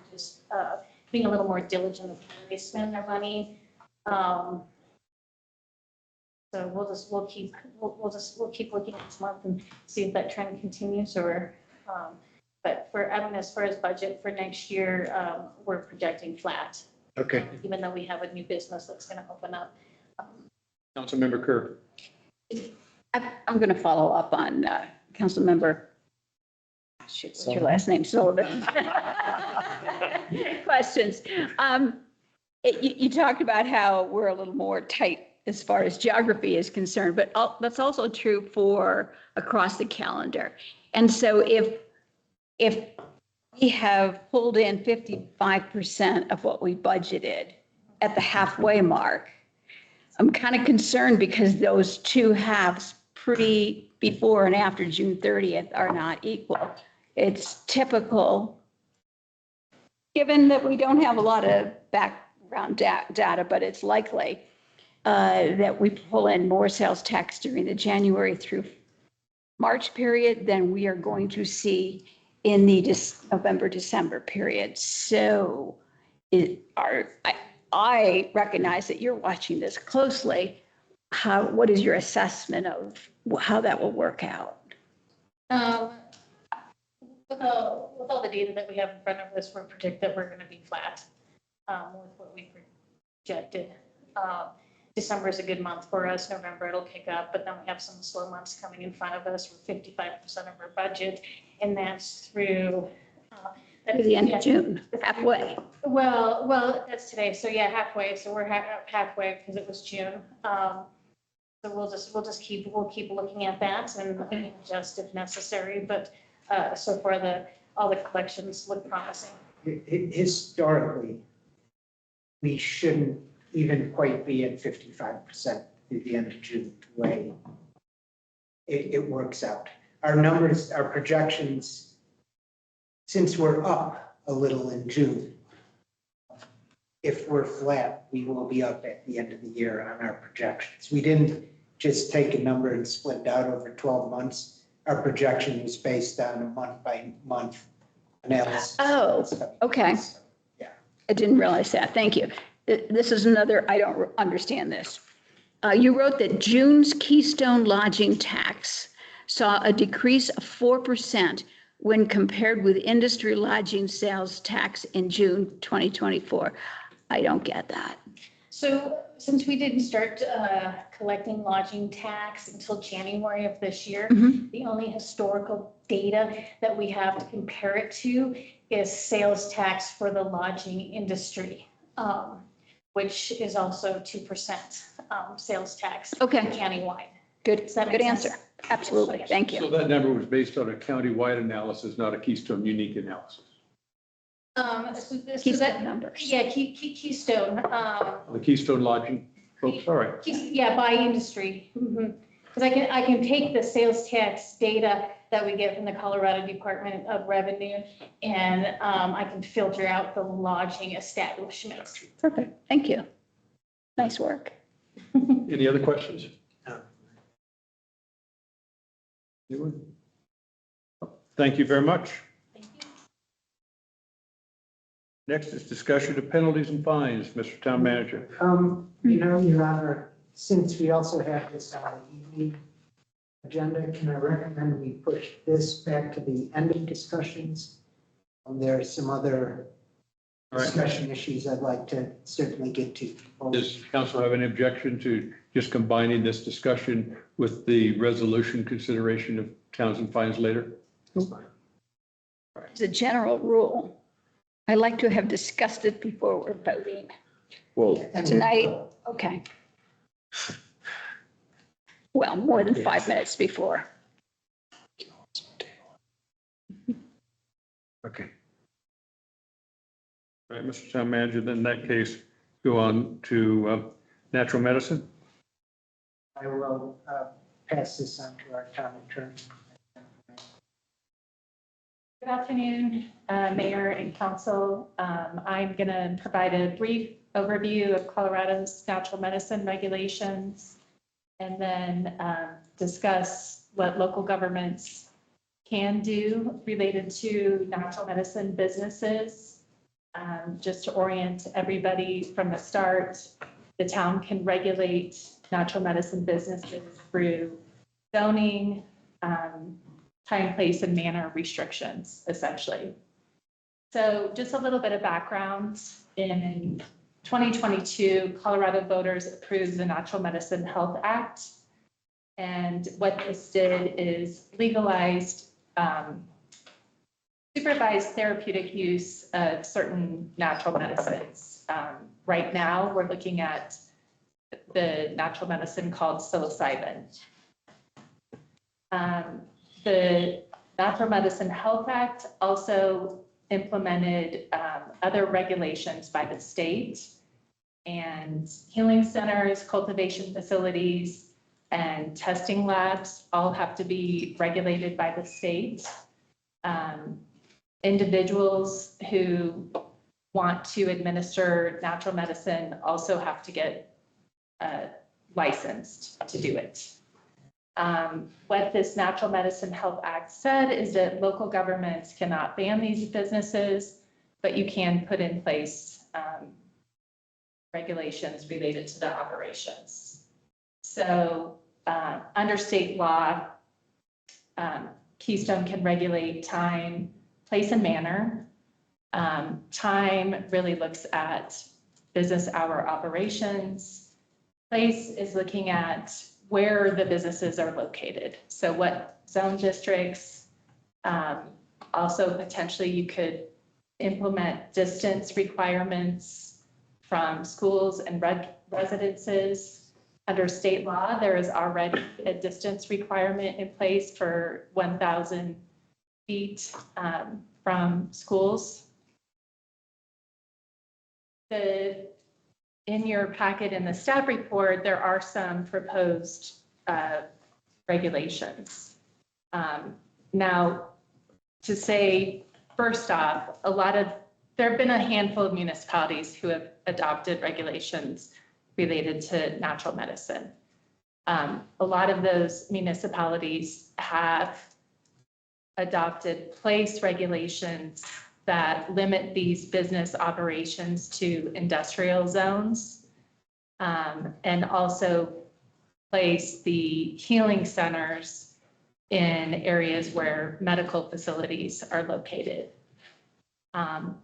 just being a little more diligent with how they spend their money. So we'll keep looking at this month and see if that trend continues or, but as far as budget for next year, we're projecting flat. Okay. Even though we have a new business that's going to open up. Councilmember Kerr. I'm going to follow up on Councilmember, shoot, what's your last name, Sullivan? Questions. You talked about how we're a little more tight as far as geography is concerned, but that's also true for across the calendar. And so if we have pulled in 55% of what we budgeted at the halfway mark, I'm kind of concerned because those two halves before and after June 30th are not equal. It's typical, given that we don't have a lot of background data, but it's likely that we pull in more sales tax during the January through March period than we are going to see in the November, December period. So I recognize that you're watching this closely. What is your assessment of how that will work out? With all the data that we have in front of us, we predict that we're going to be flat with what we projected. December is a good month for us. November, it'll pick up, but then we have some slow months coming in front of us. We're 55% of our budget, and that's through the end of June, halfway. Well, that's today. So yeah, halfway. So we're halfway because it was June. So we'll keep looking at that and adjust if necessary. But so far, all the collections look promising. Historically, we shouldn't even quite be at 55% through the end of June, the way it works out. Our numbers, our projections, since we're up a little in June, if we're flat, we will be up at the end of the year on our projections. We didn't just take a number and split it out over 12 months. Our projection was based on a month by month analysis. Oh, okay. Yeah. I didn't realize that. Thank you. This is another, I don't understand this. You wrote that June's Keystone lodging tax saw a decrease of 4% when compared with industry lodging sales tax in June 2024. I don't get that. So since we didn't start collecting lodging tax until January of this year, the only historical data that we have to compare it to is sales tax for the lodging industry, which is also 2% sales tax. Okay. Countywide. Good, Does that make good sense? answer. Absolutely. Thank So you. that number was based on a countywide analysis, not a Keystone unique analysis. Keystone numbers. Yeah, Keystone. The Keystone lodging folks, all right. Yeah, by industry. Because I can take the sales tax data that we get from the Colorado Department of Revenue and I can filter out the lodging establishments. Perfect. Thank you. Nice work. Any other questions? Anyone? Thank you very much. Thank you. Next is discussion of penalties and fines, Mr. Town Manager. Your Honor, since we also have this on the evening agenda, can I recommend we push this back to the end of discussions? There are some other discussion issues I'd like to certainly get to. Does council have any objection to just combining this discussion with the resolution consideration of towns and fines later? It's a general rule. I'd like to have discussed it before we're voting. Well, Tonight, okay. Well, more than 5 minutes before. Okay. All right, Mr. Town Manager, then in that case, go on to natural medicine. I will pass this on to our town attorney. Good afternoon, Mayor and Council. I'm going to provide a brief overview of Colorado's natural medicine regulations and then discuss what local governments can do related to natural medicine businesses. Just to orient everybody from the start, the town can regulate natural medicine businesses through zoning, time, place, and manner restrictions, essentially. So just a little bit of background. In 2022, Colorado voters approved the Natural Medicine Health Act. And what this did is legalized supervised therapeutic use of certain natural medicines. Right now, we're looking at the natural medicine called psilocybin. The Natural Medicine Health Act also implemented other regulations by the state, and healing centers, cultivation facilities, and testing labs all have to be regulated by the state. Individuals who want to administer natural medicine also have to get licensed to do it. What this Natural Medicine Health Act said is that local governments cannot ban these businesses, but you can put in place regulations related to the operations. So under state law, Keystone can regulate time, place, and manner. Time really looks at business hour operations. Place is looking at where the businesses are located. So what zone districts, also potentially you could implement distance requirements from schools and residences. Under state law, there is already a distance requirement in place for 1,000 feet from schools. In your packet in the staff report, there are some proposed regulations. Now, to say, first off, there have been a handful of municipalities who have adopted regulations related to natural medicine. A lot of those municipalities have adopted place regulations that limit these business operations to industrial zones, and also place the healing centers in areas where medical facilities are located.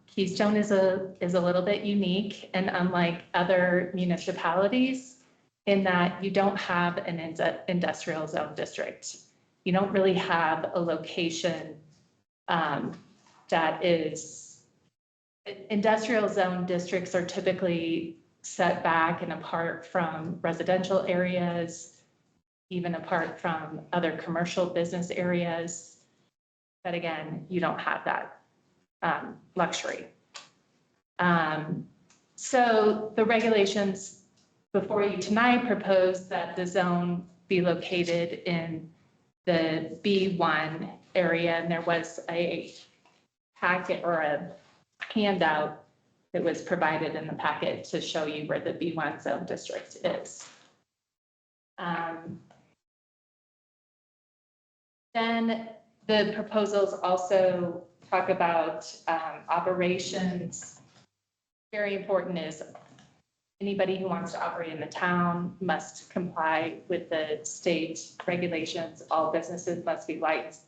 Keystone is a little bit unique and unlike other municipalities in that you don't have an industrial zone district. You don't really have a location that is, industrial zone districts are typically set back and apart from residential areas, even apart from other commercial business areas. But again, you don't have that luxury. So the regulations before you tonight propose that the zone be located in the B1 area, and there was a packet or a handout that was provided in the packet to show you where the B1 zone district is. Then the proposals also talk about operations. Very important is anybody who wants to operate in the town must comply with the state regulations. All businesses must be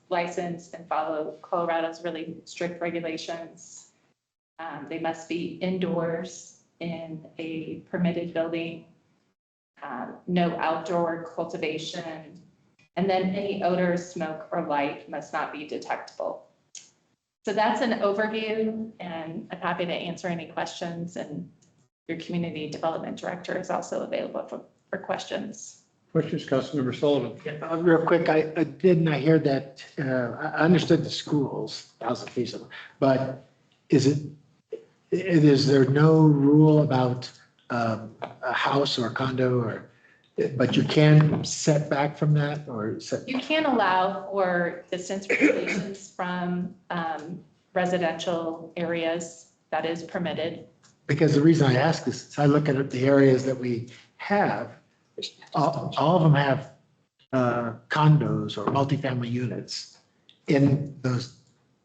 licensed and follow Colorado's really strict regulations. They must be indoors in a permitted building, no outdoor cultivation, and then any odor, smoke, or light must not be detectable. So that's an overview, and I'm happy to answer any questions, and your community development director is also available for questions. Questions, Councilmember Sullivan? Real quick, I hear that, I understood the schools, 1,000 feet, but is there no rule about a house or a condo or, but you can set back from that or set? You can allow for distance regulations from residential areas. That is permitted. Because the reason I ask is I look at the areas that we have, all of them have condos or multifamily units in those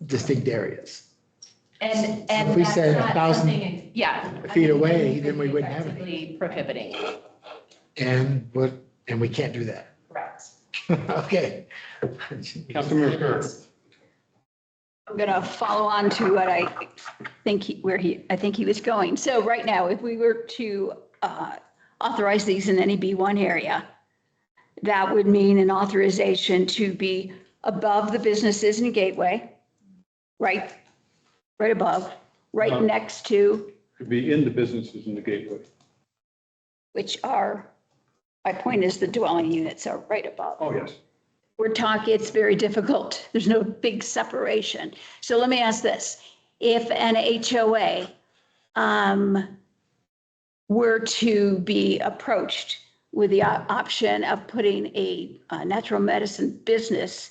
distinct areas. And If we that's said not 1,000 something- yeah. feet away, then we wouldn't have any. Effectively prohibiting, And we can't do that. correct. Okay. Councilmember Kerr. I'm going to follow on to what I think I think he was going. So right now, if we were to authorize these in any B1 area, that would mean an authorization to be above the businesses and gateway, right above, right next to, Could be in the businesses in the gateway. which are, my point is the dwelling units are right above. Oh, yes. We're talking, it's very difficult. There's no big separation. So let me ask this. If an HOA were to be approached with the option of putting a natural medicine business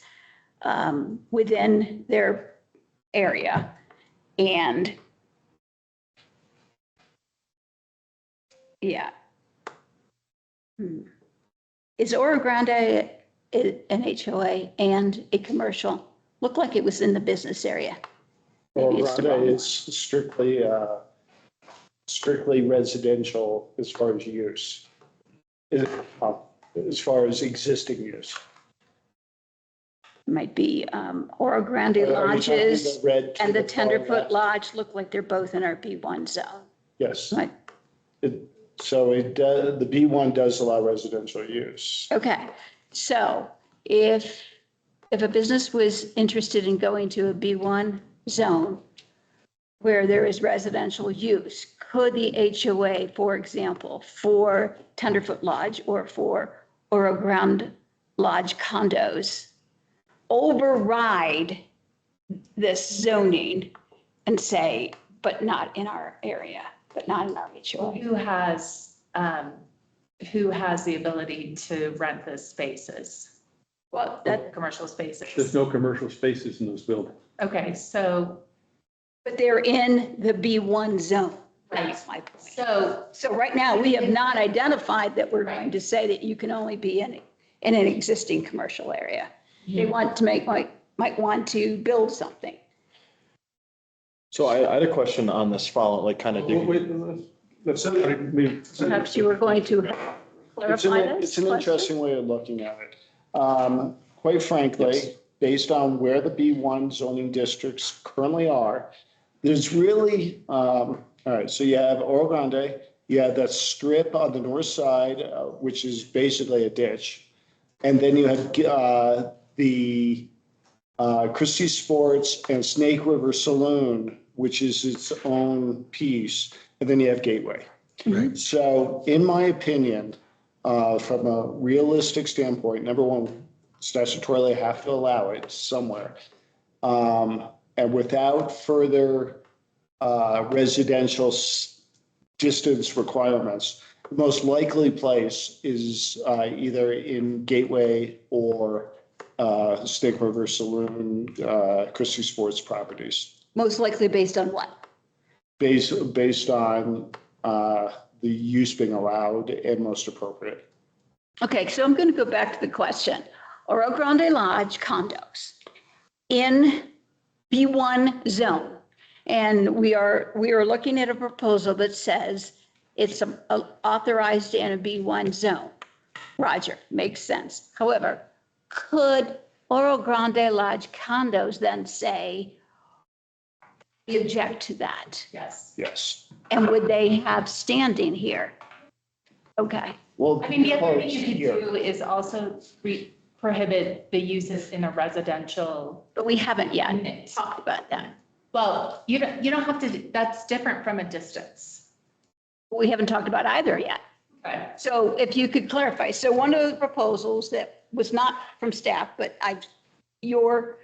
within their area, and yeah. Is Oro Grande an HOA and a commercial? Looked like it was in the business area. Maybe it's the wrong Grande one. is strictly residential as far as use. As far as existing use. Might be Oro Grande Are you talking lodges the red to and the the far Tenderfoot left? Lodge look like they're both in our B1 zone. Yes. Right. So it does, the B1 does allow residential use. Okay, so if a business was interested in going to a B1 zone where there is residential use, could the HOA, for example, for Tenderfoot Lodge or for Oro Grande Lodge condos override this zoning and say, but not in our area, but not in our HOA? Who has the ability to rent the spaces, Well, commercial spaces? There's no commercial spaces in those buildings. Okay, so. But they're in the B1 zone. That's my point. So right now, we have not identified that we're going to say that you can only be in an existing commercial area. They want to might want to build something. So I had a question on this follow, like kind of digging. Perhaps you were going to clarify this? It's an question? interesting way of looking at it. Quite frankly, based on where the B1 zoning districts currently are, there's really, all right, so you have Oro Grande, you have that strip on the north side, which is basically a ditch. And then you have the Christie Sports and Snake River Saloon, which is its own piece. And then you have Gateway. Right. So in my opinion, from a realistic standpoint, number one, statutorily have to allow it somewhere. And without further residential distance requirements, the most likely place is either in Gateway or Snake River Saloon, Christie Sports properties. Most likely based on what? Based on the use being allowed and most appropriate. Okay, so I'm going to go back to the question. Oro Grande Lodge condos in B1 zone. And we are looking at a proposal that says it's authorized in a B1 zone. Roger, makes sense. However, could Oro Grande Lodge condos then say, we object to that? Yes. Yes. And would they have standing here? Okay. Well, I mean, the other thing you could do is also prohibit the uses in a residential. But we haven't yet talked about that. Well, you don't have to, that's different from a distance. We haven't talked about either yet. Okay. So if you could clarify, so one of the proposals that was not from staff, but your,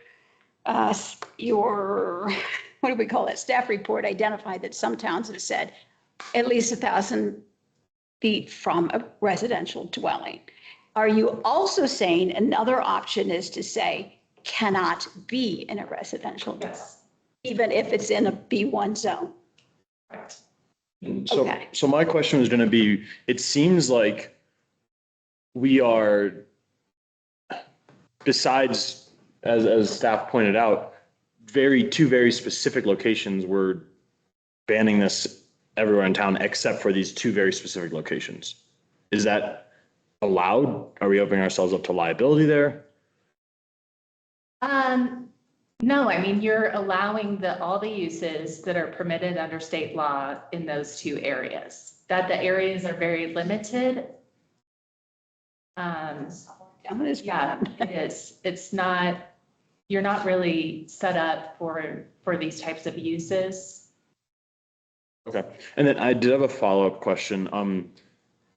what do we call it? Staff report identified that some towns have said at least 1,000 feet from a residential dwelling. Are you also saying another option is to say cannot be in a residential dwelling? Yes. Even if it's in a B1 zone? Correct. So, Okay. so my question was going to be, it seems like we are, besides, as staff pointed out, two very specific locations, we're banning this everywhere in town except for these two very specific locations. Is that allowed? Are we opening ourselves up to liability there? No, I mean, you're allowing all the uses that are permitted under state law in those two areas, that the areas are very limited. Yeah, it is. It's not, you're not really set up for these types of uses. Okay. And then I did have a follow-up question.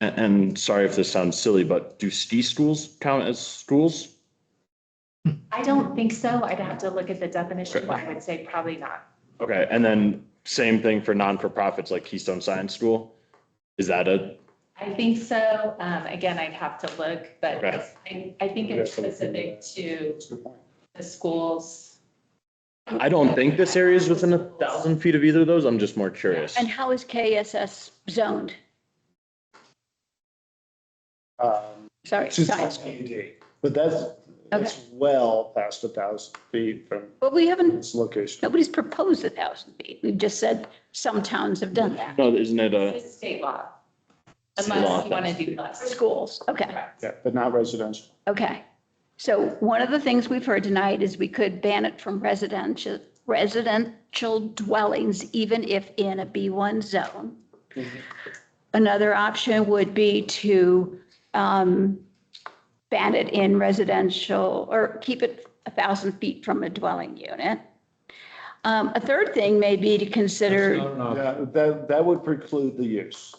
And sorry if this sounds silly, but do ski schools count as schools? I don't think so. I'd have to look at the definition, but Okay. I would say probably not. Okay. And then same thing for non-for-profits like Keystone Science School? Is that I think so. Again, I'd have to look, but Okay. I think it's specific to the schools. I don't think this area is within 1,000 feet of either of those. I'm just more curious. And how is KSS zoned? Sorry, science. But that's well past 1,000 feet from But we haven't, this location. nobody's proposed 1,000 feet. We've just said some towns have done that. No, isn't it It's state law. Unless you want to do less. Schools, okay, Yeah, but not residential. okay. So one of the things we've heard tonight is we could ban it from residential dwellings, even if in a B1 zone. Another option would be to ban it in residential or keep it 1,000 feet from a dwelling unit. A third thing may be to consider, Yeah, that would preclude the use.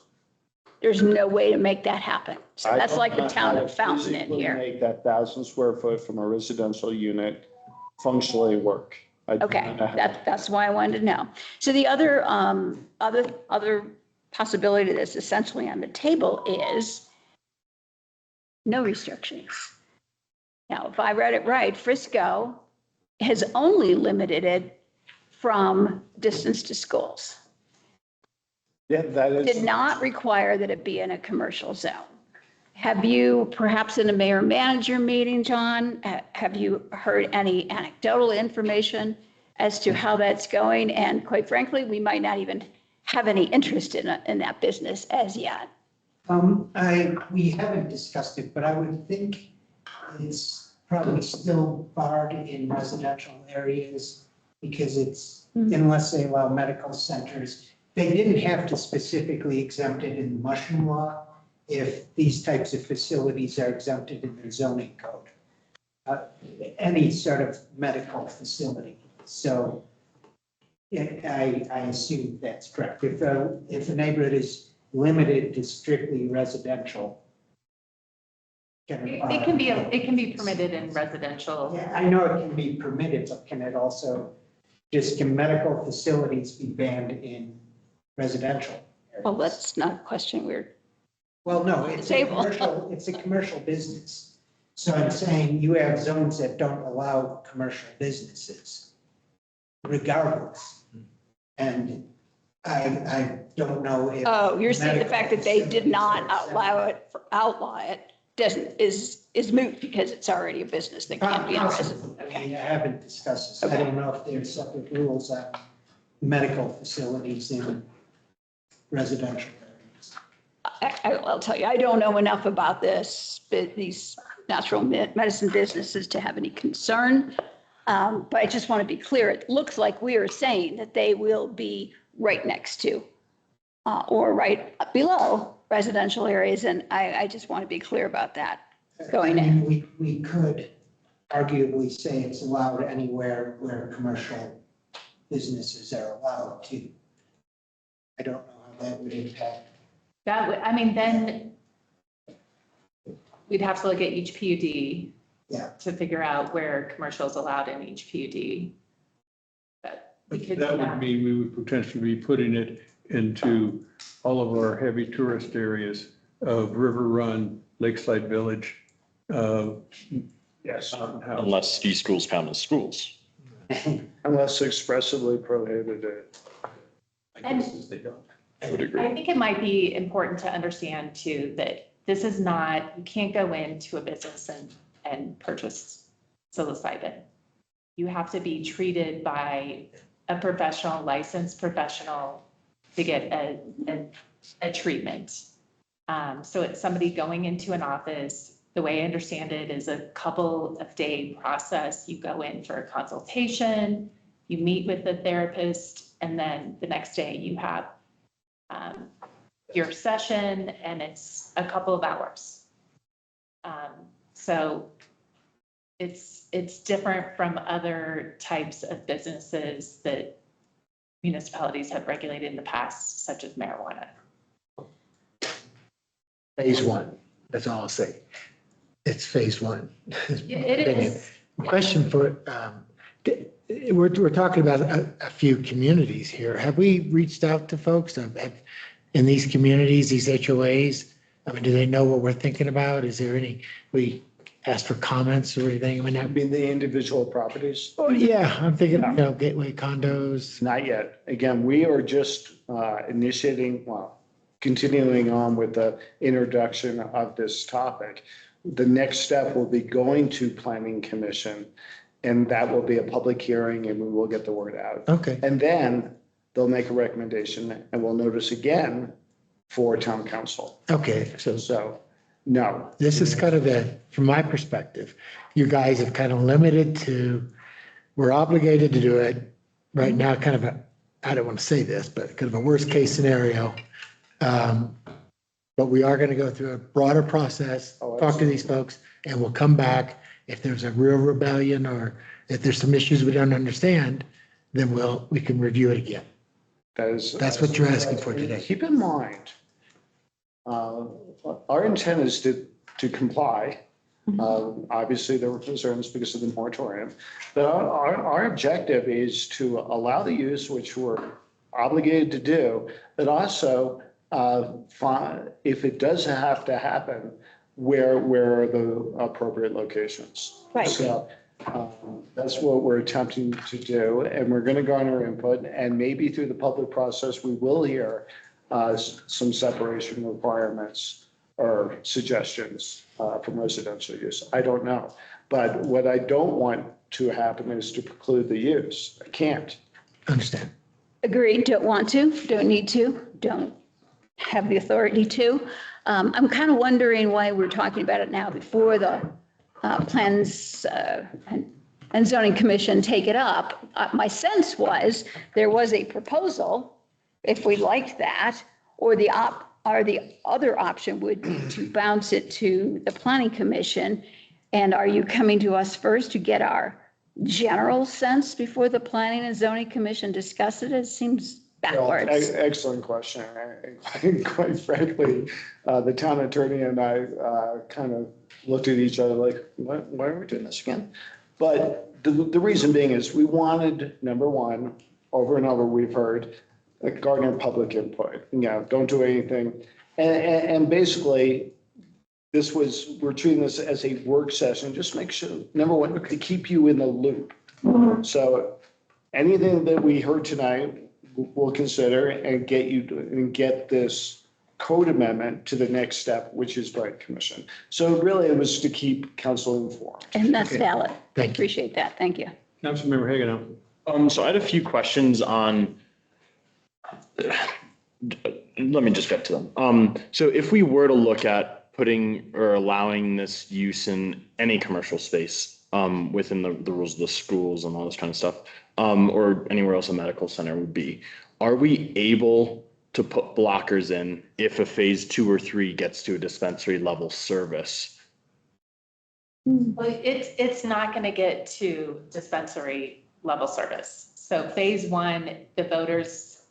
there's no way to make that happen. So that's like the town of Fountain in Physically here. Make that 1,000 square foot from a residential unit functionally work. I do Okay, not know how that's why I wanted to know. So the other, other possibility that's essentially on the table is no restrictions. Now, if I read it right, Frisco has only limited it from distance to schools. Yeah, that is. Did not require that it be in a commercial zone. Have you, perhaps in a mayor-manager meeting, John, have you heard any anecdotal information as to how that's going? And quite frankly, we might not even have any interest in that business as yet. We haven't discussed it, but I would think it's probably still barred in residential areas because it's, unless they allow medical centers. They didn't have to specifically exempt it in the mushroom law if these types of facilities are exempted in the zoning code. Any sort of medical facility. So I assume that's correct. If a neighborhood is limited to strictly residential. It can be permitted in residential. Yeah, I know it can be permitted, but can it also, can medical facilities be banned in residential areas? Well, that's not a question Well, no, it's a commercial business. So I'm saying you have zones that don't allow commercial businesses regardless. And I don't know if. Oh, you're saying the fact that they did not outlaw it is moot because it's already a business that can't be in residential. I haven't discussed this. I don't know if there's separate rules on medical facilities in residential areas. I'll tell you, I don't know enough about these natural medicine businesses to have any concern. But I just want to be clear. It looks like we are saying that they will be right next to or right below residential areas. And I just want to be clear about that. going I in. mean, we could arguably say it's allowed anywhere where commercial businesses are allowed to. I don't know how that would impact. That would, I mean, then we'd have to look at each PUD. Yeah. To figure out where commercial is allowed in each PUD. But we could do That would mean we would potentially be putting it into all of our heavy tourist areas of River Run, Lakeside Village. Yes, Unless ski schools count as schools. unless expressly prohibited. And They don't. I would agree. I think it might be important to understand too, that this is not, you can't go into a business and purchase psilocybin. You have to be treated by a professional, licensed professional to get a treatment. So it's somebody going into an office. The way I understand it is a couple of day process. You go in for a consultation, you meet with the therapist, and then the next day you have your session, and it's a couple of hours. So it's different from other types of businesses that municipalities have regulated in the past, such as marijuana. Phase one, that's all I'll say. It's phase one. It is. Question for, we're talking about a few communities here. Have we reached out to folks in these communities, these HOAs? I mean, do they know what we're thinking about? Is there any, we asked for comments or anything? I mean, I mean, the individual properties? oh, yeah, I'm thinking, gateway condos. Not yet. Again, we are just initiating, well, continuing on with the introduction of this topic. The next step will be going to Planning Commission, and that will be a public hearing, and we will get the word out. Okay. And then they'll make a recommendation, and we'll notice again for town council. Okay, So, no. this is kind of from my perspective, you guys have kind of limited to, we're obligated to do it right now, kind of I don't want to say this, but kind of a worst case scenario. But we are going to go through a broader process, talk to these folks, and we'll come back. If there's a real rebellion or if there's some issues we don't understand, then we can review it again. That's what you're asking for today. Keep in mind, our intent is to comply. Obviously, there were concerns because of the moratorium, but our objective is to allow the use, which we're obligated to do, but also if it does have to happen, where are the appropriate locations? Right. So that's what we're attempting to do, and we're going to garner input, and maybe through the public process, we will hear some separation requirements or suggestions from residential use. I don't know. But what I don't want to happen is to preclude the use. I can't. Understand. Agreed, don't want to, don't need to, don't have the authority to. I'm kind of wondering why we're talking about it now before the plans and zoning commission take it up. My sense was there was a proposal, if we liked that, or the other option would be to bounce it to the planning commission. And are you coming to us first to get our general sense before the planning and zoning commission discuss it? It seems backwards. Well, excellent question. And quite frankly, the town attorney and I kind of looked at each other like, why are we doing this again? But the reason being is we wanted, number one, over and over, we've heard, garner public input. Don't do anything. And basically, we're treating this as a work session, just make sure, number one, to keep you in the loop. So anything that we heard tonight, we'll consider and get this code amendment to the next step, which is Bright Commission. So really it was to keep council informed. And that's valid. Thank you. Appreciate that. Thank you. Councilmember Hagan. So I had a few questions on, let me just get to them. So if we were to look at putting or allowing this use in any commercial space within the rules of the schools and all this kind of stuff, or anywhere else a medical center would be, are we able to put blockers in if a phase 2 or 3 gets to a dispensary level service Well, it's not going to get to dispensary level service. So phase one, the voters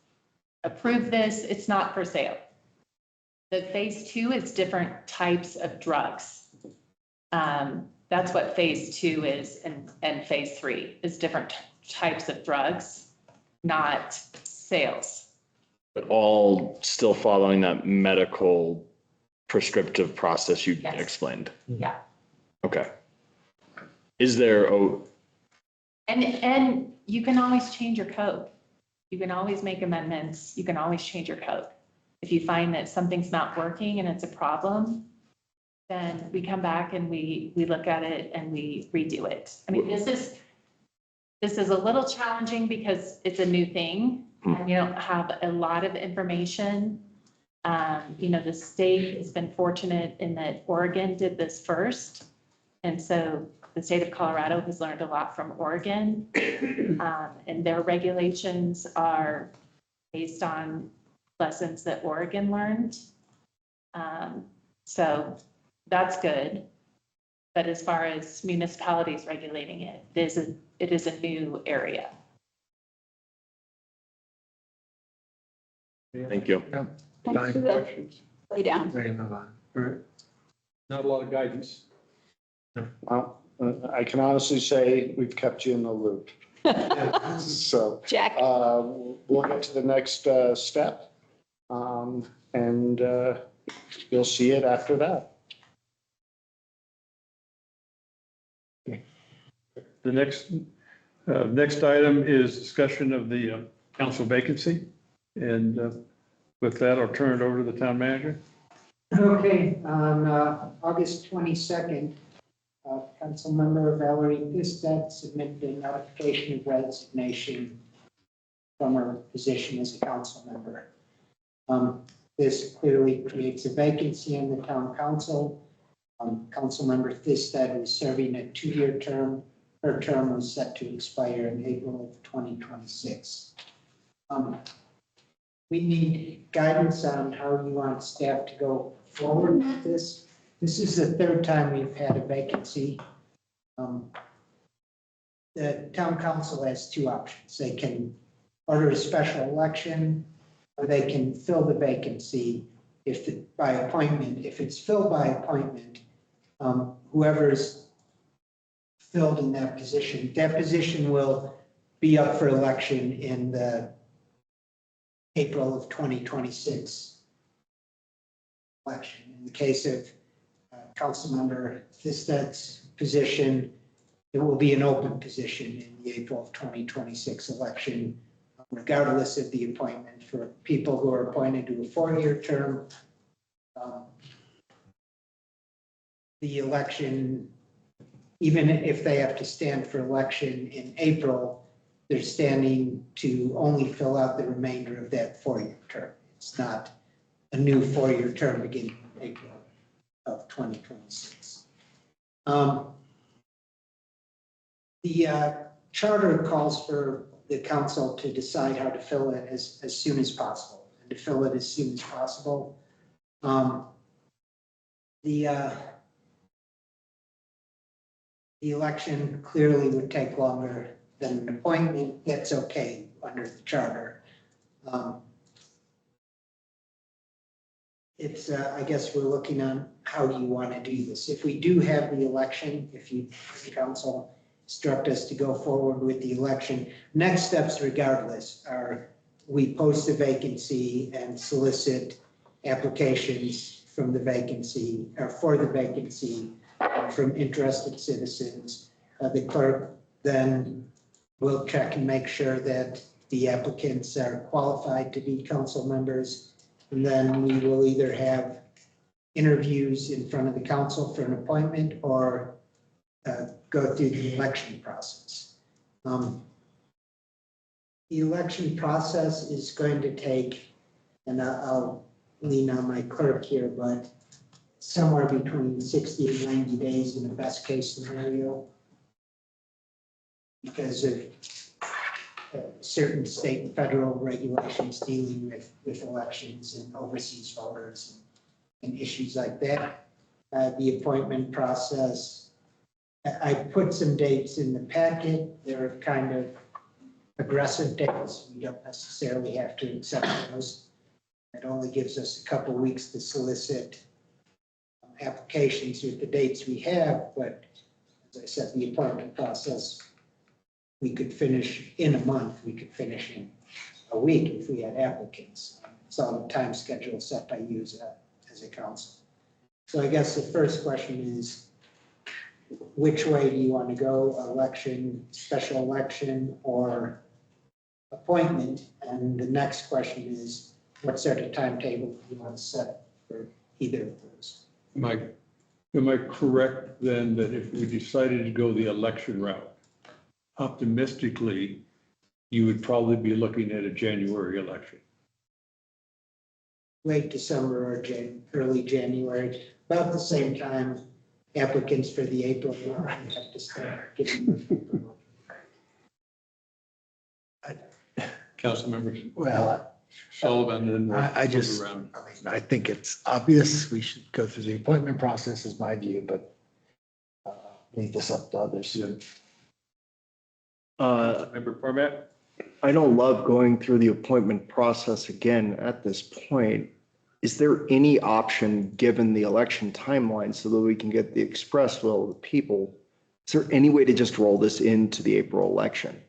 approve this, it's not for sale. The phase two is different types of drugs. That's what phase two is, and phase three is different types of drugs, not sales. But all still following that medical prescriptive process you Yes. explained? Yeah. Okay. Is there, And you can always change your code. You can always make amendments. You can always change your code. If you find that something's not working and it's a problem, then we come back and we look at it and we redo it. I mean, this is a little challenging because it's a new thing and you don't have a lot of information. You know, the state has been fortunate in that Oregon did this first. And so the state of Colorado has learned a lot from Oregon. And their regulations are based on lessons that Oregon learned. So that's good. But as far as municipalities regulating it, it is a new area. thank you. Thanks for the Questions? lay down. Ready to move on. All right. Not a lot of guidance. Well, I can honestly say we've kept you in the loop. So, Jack, we'll get to the next, step. And, you'll see it after that. The next item is discussion of the council vacancy. And with that, I'll turn it over to the town manager. Okay, on August 22nd, Councilmember Valerie Pistet submitted a notification of resignation from her position as a council member. This clearly creates a vacancy in the town council. Councilmember Pistet is serving a 2-year term. Her term was set to expire in April of 2026. We need guidance on how you want staff to go forward with this. This is the third time we've had a vacancy. The town council has two options. They can order a special election, or they can fill the vacancy by appointment. If it's filled by appointment, whoever's filled in that position will be up for election in the April of 2026 election. In the case of Councilmember Fistet's position, it will be an open position in the April of 2026 election, regardless of the appointment. For people who are appointed to a 4-year term, the election, even if they have to stand for election in April, they're standing to only fill out the remainder of that 4-year term. It's not a new 4-year term beginning in April of 2026. The charter calls for the council to decide how to fill it as soon as possible, and to fill it as soon as possible. The election clearly would take longer than an appointment. That's okay under the charter. It's, I guess we're looking on how do you want to do this. If we do have the election, if the council instruct us to go forward with the election, next steps regardless are we post the vacancy and solicit applications from the vacancy or for the vacancy from interested citizens. The clerk then will check and make sure that the applicants are qualified to be council members. And then we will either have interviews in front of the council for an appointment or go through the election process. The election process is going to take, and I'll lean on my clerk here, but somewhere between 60 and 90 days in the best case scenario, because of certain state and federal regulations dealing with elections and overseas voters and issues like that. The appointment process I put some dates in the packet. They're kind of aggressive dates. We don't necessarily have to accept those. It only gives us a couple weeks to solicit applications with the dates we have, but as I said, the appointment process, we could finish in a month. We could finish in a week if we had applicants. It's on the time schedule set by you as a council. So I guess the first question is, which way do you want to go? Election, special election, or appointment? And the next question is, what sort of timetable do you want to set for either of those? Am I correct then that if we decided to go the election route, optimistically, you would probably be looking at a January election? Late December or early January, about the same time applicants for the April one have to start getting. Council members Well, Sullivan and then I just, move around. I think it's obvious we should go through the appointment process is my view, but leave this up to others. Member Format? I don't love going through the appointment process again at this point. Is there any option, given the election timeline, so that we can get the express will of the people? Is there any way to just roll this into the April election?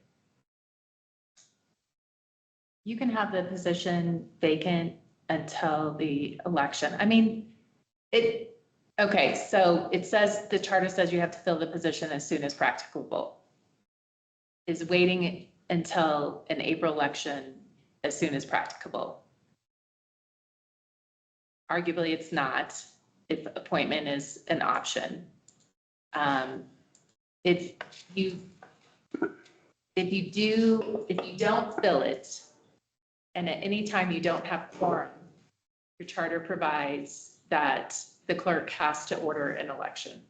You can have the position vacant until the election. I mean, okay, so it says, the charter says you have to fill the position as soon as practicable. Is waiting until an April election as soon as practicable? Arguably, it's not, if appointment is an option. If you don't fill it, and at any time you don't have quorum, your charter provides that the clerk has to order an election.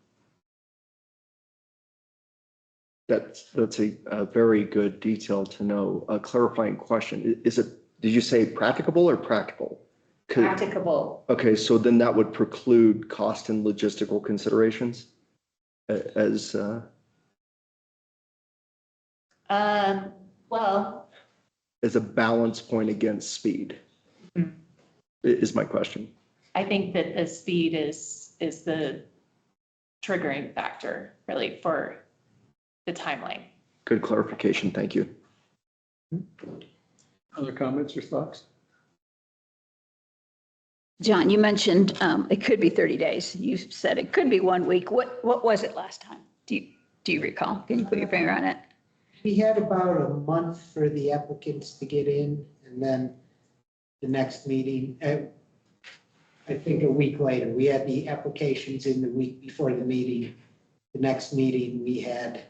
That's a very good detail to know. A clarifying question. Is it, did you say practicable or practical? Practicable. Okay, so then that would preclude cost and logistical considerations as Well, as a balance point against speed, is my question. I think that the speed is the triggering factor really for the timeline. Good clarification. Thank you. Other comments or thoughts? John, you mentioned it could be 30 days. You said it could be 1 week. What was it last time? Do you recall? Can you put your finger on it? We had about a month for the applicants to get in, and then the next meeting, I think a week later, we had the applications in the week before the meeting. The next meeting, we had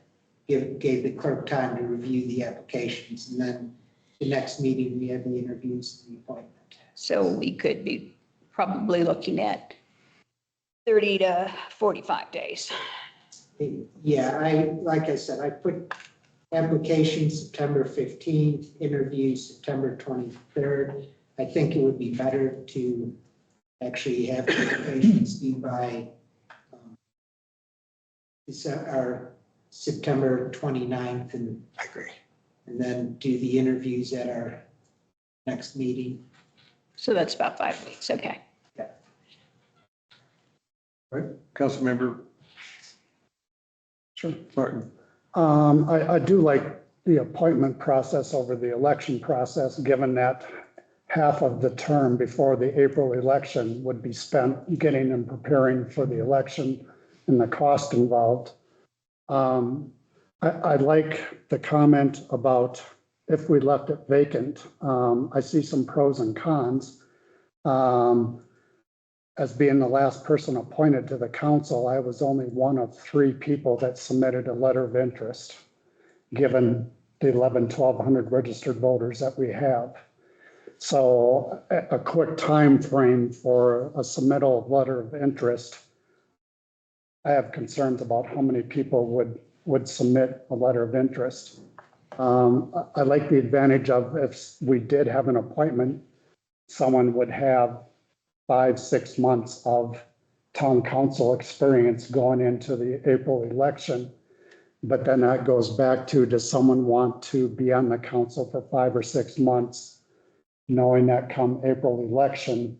gave the clerk time to review the applications, and then the next meeting, we had the interviews and the appointment. So we could be probably looking at 30 to 45 days. Yeah, like I said, I put applications September 15th, interviews September 23rd. I think it would be better to actually have applications due by our September 29th, and I agree. And then do the interviews at our next meeting. So that's about 5 weeks. Okay. Yeah. All right, Councilmember. Sure, Martin. I do like the appointment process over the election process, given that half of the term before the April election would be spent getting and preparing for the election and the cost involved. I like the comment about if we left it vacant. I see some pros and cons. As being the last person appointed to the council, I was only one of 3 people that submitted a letter of interest, given the 1,200 registered voters that we have. So a quick time frame for a submittal of letter of interest, I have concerns about how many people would submit a letter of interest. I like the advantage of if we did have an appointment, someone would have 5-6 months of town council experience going into the April election. But then that goes back to, does someone want to be on the council for 5 or 6 months, knowing that come April election,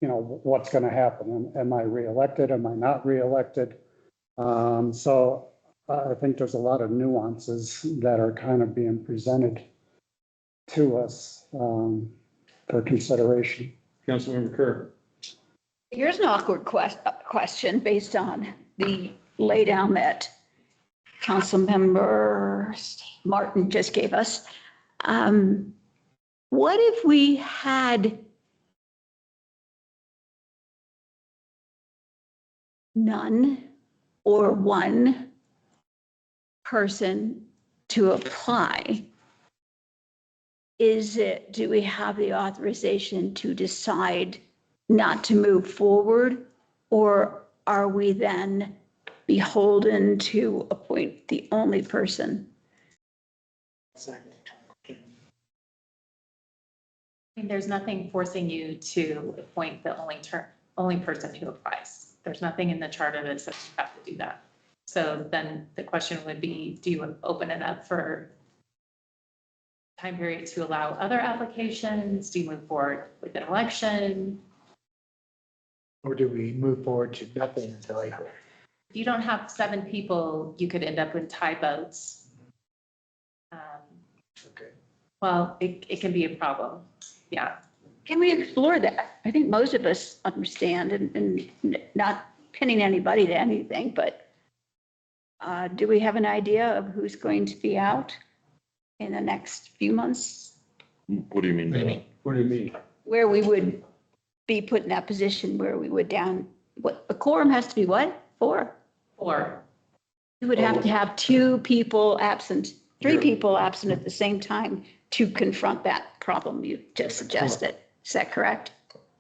what's going to happen? Am I reelected? Am I not reelected? So I think there's a lot of nuances that are kind of being presented to us for consideration. Councilmember Kerr. Here's an awkward question based on the laydown that Councilmember Martin just gave us. What if we had none or one person to apply? Do we have the authorization to decide not to move forward? Or are we then beholden to appoint the only person? There's nothing forcing you to appoint the only person who applies. There's nothing in the charter that says you have to do that. So then the question would be, do you open it up for time period to allow other applications? Do you move forward with an election? Or do we move forward to nothing until April? If you don't have 7 people, you could end up with tie votes. Okay. Well, it can be a problem. Yeah. Can we explore that? I think most of us understand and not pinning anybody to anything, but do we have an idea of who's going to be out in the next few months? What do you mean? Maybe. What do you mean? Where we would be put in that position where we would a quorum has to be what? 4? 4. You would have to have 2 people absent, 3 people absent at the same time to confront that problem you just suggested. Is that correct?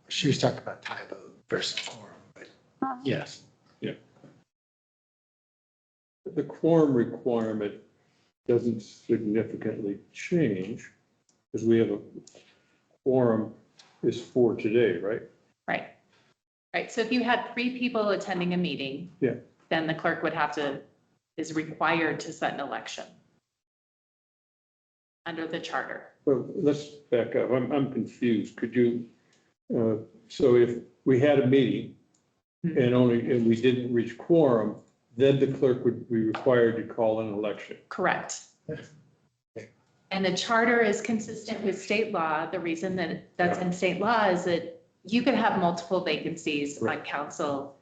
She was talking about tie vote versus quorum, but yes. Yeah. The quorum requirement doesn't significantly change because we have a quorum is 4 today, right? Right. Right. So if you had 3 people attending a meeting, Yeah. then the clerk is required to set an election under the charter. Well, let's back up. I'm confused. Could you, so if we had a meeting and we didn't reach quorum, then the clerk would be required to call an election. Correct. And the charter is consistent with state law. The reason that that's in state law is that you could have multiple vacancies on council,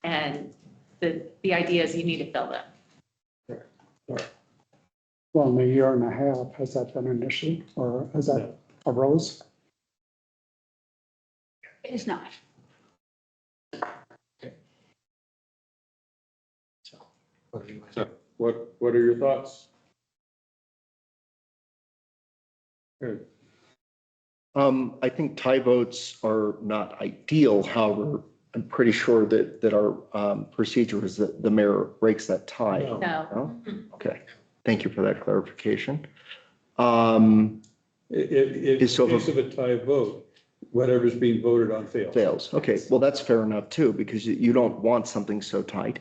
and the idea is you need to fill them. Well, in a year and a half, has that been an issue or has that arose? It is not. So what are your thoughts? Good. I think tie votes are not ideal. However, I'm pretty sure that our procedure is that the mayor breaks that tie. No. No? Okay, thank you for that clarification. In case of a tie vote, whatever's being voted on fails. Fails. Okay, well, that's fair enough too, because you don't want something so tight.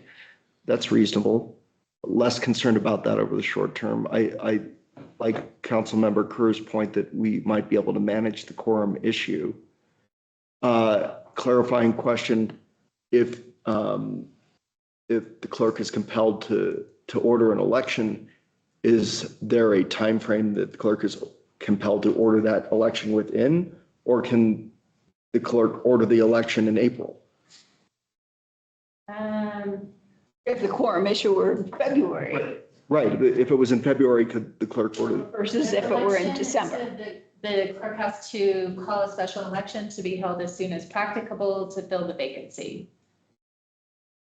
That's reasonable. Less concerned about that over the short term. I like Councilmember Kerr's point that we might be able to manage the quorum issue. Clarifying question, if the clerk is compelled to order an election, is there a time frame that the clerk is compelled to order that election within, or can the clerk order the election in April? If the quorum issue were in February Right, if it was in February, could the clerk order? versus if it were in December. The clerk has to call a special election to be held as soon as practicable to fill the vacancy.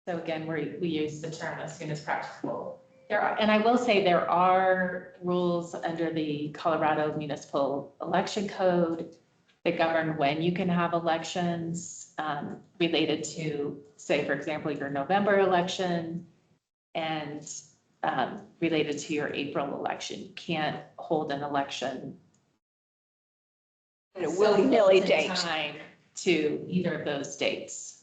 So again, we use the term as soon as practicable. And I will say there are rules under the Colorado Municipal Election Code that govern when you can have elections related to, say, for example, your November election and related to your April election. You can't hold an election At a willy-nilly date. time to either of those dates.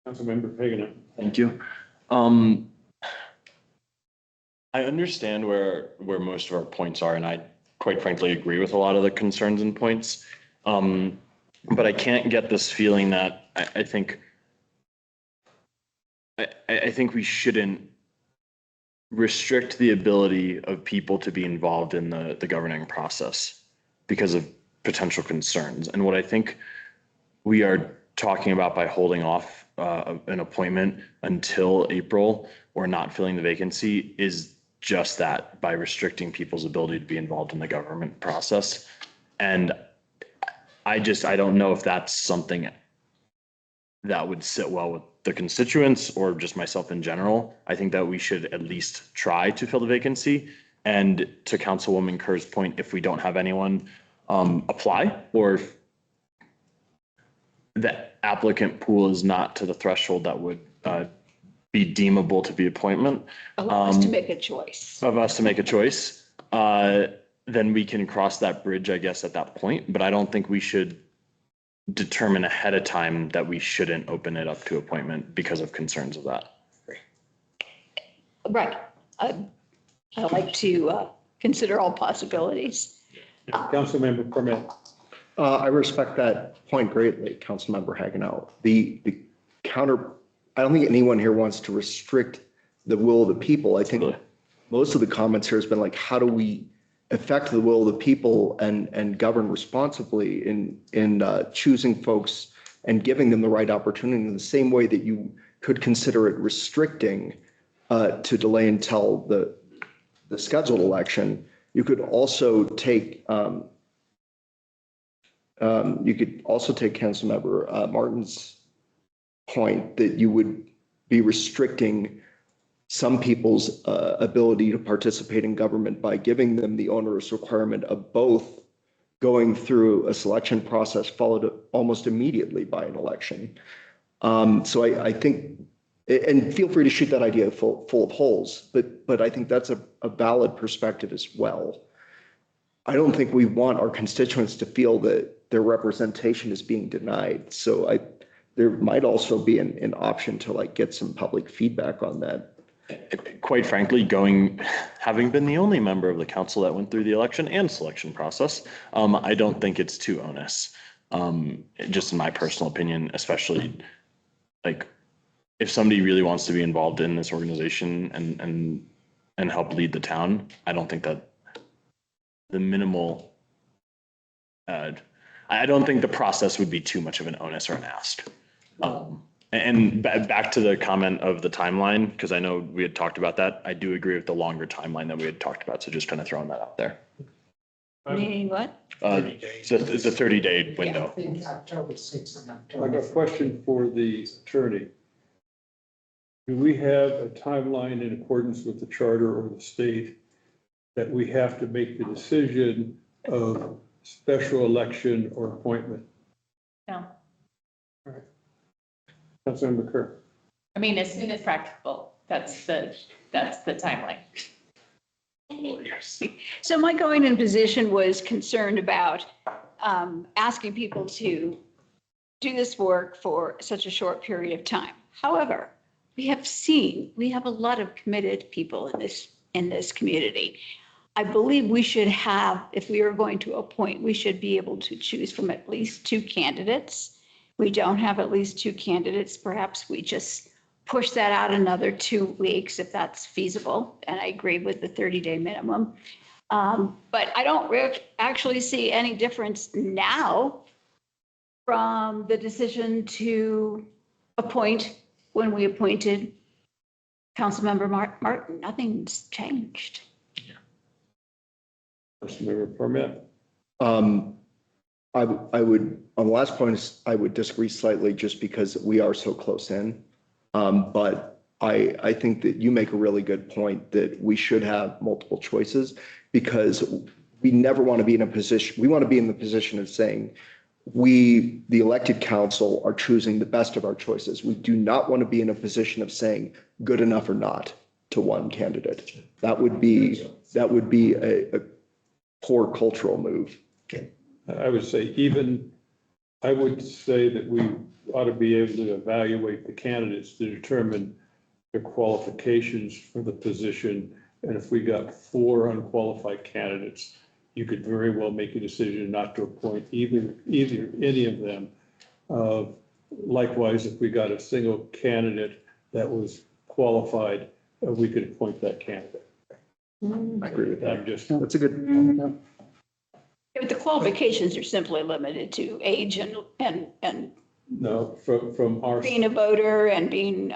Councilmember Hagan. Thank you. I understand where most of our points are, and I quite frankly agree with a lot of the concerns and points. But I can't get this feeling that I think we shouldn't restrict the ability of people to be involved in the governing process because of potential concerns. And what I think we are talking about by holding off an appointment until April or not filling the vacancy is just that, by restricting people's ability to be involved in the government process. And I don't know if that's something that would sit well with the constituents or just myself in general. I think that we should at least try to fill the vacancy. And to Councilwoman Kerr's point, if we don't have anyone apply, or if the applicant pool is not to the threshold that would be deemable to be appointment. Allow us to make a choice. Of us to make a choice, then we can cross that bridge, I guess, at that point. But I don't think we should determine ahead of time that we shouldn't open it up to appointment because of concerns of that. Right. I like to consider all possibilities. Councilmember Permit. I respect that point greatly, Councilmember Hagenel. The counter, I don't think anyone here wants to restrict the will of the people. I think most of the comments here has been like, how do we affect the will of the people and govern responsibly in choosing folks and giving them the right opportunity in the same way that you could consider it restricting to delay until the scheduled election. You could also take Councilmember Martin's point that you would be restricting some people's ability to participate in government by giving them the onerous requirement of both going through a selection process followed almost immediately by an election. So I think, and feel free to shoot that idea full of holes, but I think that's a valid perspective as well. I don't think we want our constituents to feel that their representation is being denied. So there might also be an option to like get some public feedback on that. Quite frankly, having been the only member of the council that went through the election and selection process, I don't think it's too onerous. Just in my personal opinion, especially like if somebody really wants to be involved in this organization and help lead the town, I don't think that the minimal, I don't think the process would be too much of an onus or an ask. And back to the comment of the timeline, because I know we had talked about that. I do agree with the longer timeline that we had talked about. So just kind of throwing that out there. Meaning what? It's a 30-day window. I think October 6th and I October. got a question for the attorney. Do we have a timeline in accordance with the charter or the state that we have to make the decision of special election or appointment? No, Councilmember Kerr. I mean, as soon as practicable, that's the timeline. So my going in position was concerned about asking people to do this work for such a short period of time. However, we have a lot of committed people in this community. I believe we should have, if we are going to appoint, we should be able to choose from at least 2 candidates. We don't have at least 2 candidates. Perhaps we just push that out another 2 weeks if that's feasible. And I agree with the 30-day minimum. But I don't actually see any difference now from the decision to appoint when we appointed Councilmember Martin. Nothing's changed. Councilmember Permit. I would, on the last point, I would disagree slightly just because we are so close in. But I think that you make a really good point that we should have multiple choices because we never want to be in a position, we want to be in the position of saying, we, the elected council, are choosing the best of our choices. We do not want to be in a position of saying good enough or not to one candidate. That would be a poor cultural move. I would say I would say that we ought to be able to evaluate the candidates to determine their qualifications for the position. And if we got 4 unqualified candidates, you could very well make a decision not to appoint either any of them. Likewise, if we got a single candidate that was qualified, we could appoint that candidate. I agree with that. That's a good. But the qualifications are simply limited to age and No, from our. being a voter and being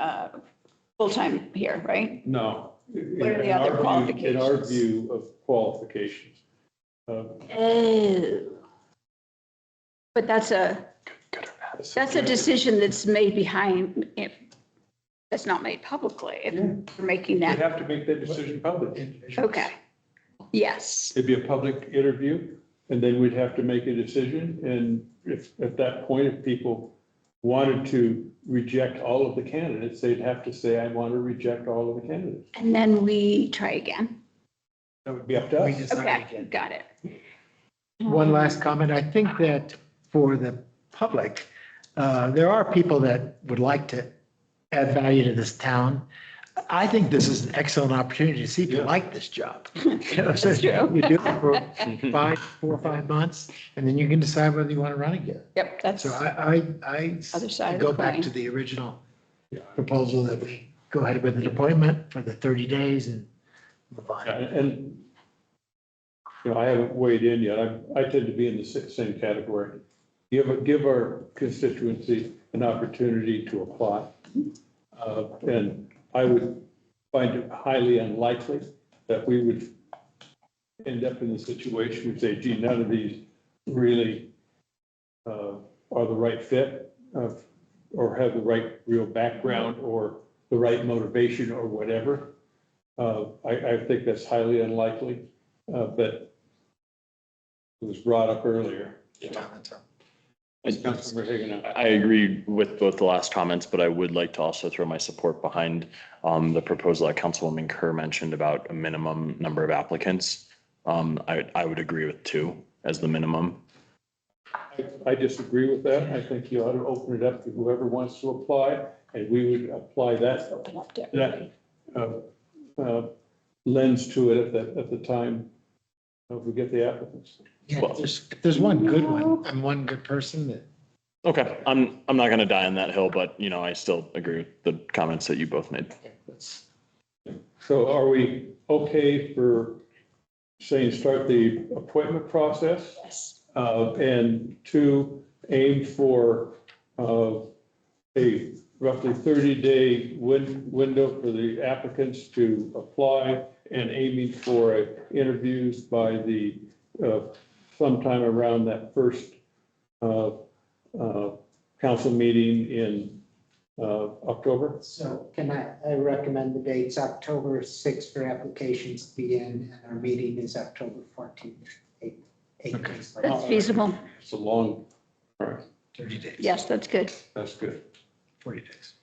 full-time here, right? No. What are the other In our qualifications? view of qualifications. Oh. But that's a decision that's made behind, that's not made publicly, if you're making You'd that. have to make that decision public. Okay. Yes. It'd be a public interview, and then we'd have to make a decision. And if, at that point, if people wanted to reject all of the candidates, they'd have to say, I want to reject all of the candidates. And then we try again. That would be up to us. Okay, got it. One last comment. I think that for the public, there are people that would like to add value to this town. I think this is an excellent opportunity to see if you like this job. You know, so That's true. You do it for 4 or 5 months, and then you can decide whether you want to run again. Yep, that's So I other side of the go back coin. to the original proposal that we go ahead with an appointment for the 30 days and move on. And, you know, I haven't weighed in yet. I tend to be in the same category. Give our constituency an opportunity to apply. And I would find it highly unlikely that we would end up in the situation and say, gee, none of these really are the right fit or have the right real background or the right motivation or whatever. I think that's highly unlikely, but it was brought up earlier. Councilmember Hagan. I agree with both the last comments, but I would like to also throw my support behind the proposal that Councilwoman Kerr mentioned about a minimum number of applicants. I would agree with 2 as the minimum. I disagree with that. I think you ought to open it up to whoever wants to apply, and we would apply that lens to it at the time if we get the applicants. Yeah, if there's one good one and one good person that. Okay, I'm not going to die on that hill, but you know, I still agree with the comments that you both made. So are we okay for saying start the appointment process? Yes. And 2, aim for a roughly 30-day window for the applicants to apply, and aiming for interviews by the sometime around that first council meeting in October. So can I recommend the dates, October 6th for applications to be in, and our meeting is October 14th, 8 days. That's feasible. It's a long, all right, 30 days. Yes, that's good. that's good. 40 days.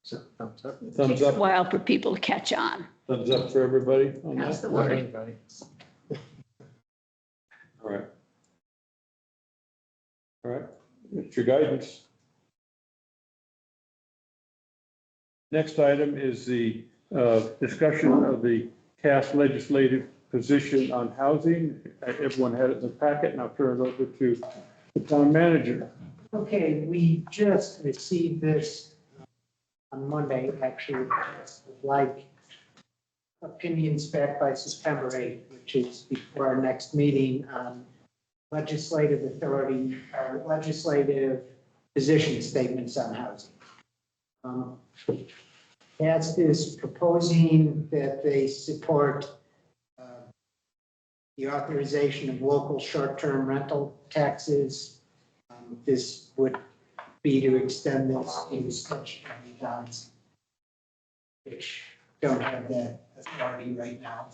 So thumbs up. Thumbs Takes a up, while for people to catch on. thumbs up for everybody on That's that? the word. Everybody. All right. All right, it's your guidance. Next item is the discussion of the CAS legislative position on housing. Everyone had it in the packet, and I'll turn it over to the town manager. Okay, we just received this on Monday, actually, like opinions back by September 8th, which is before our next meeting on legislative authority, or legislative position statements on housing. CAST is proposing that they support the authorization of local short-term rental taxes. This would be to extend this to statutory towns, which don't have that authority right now.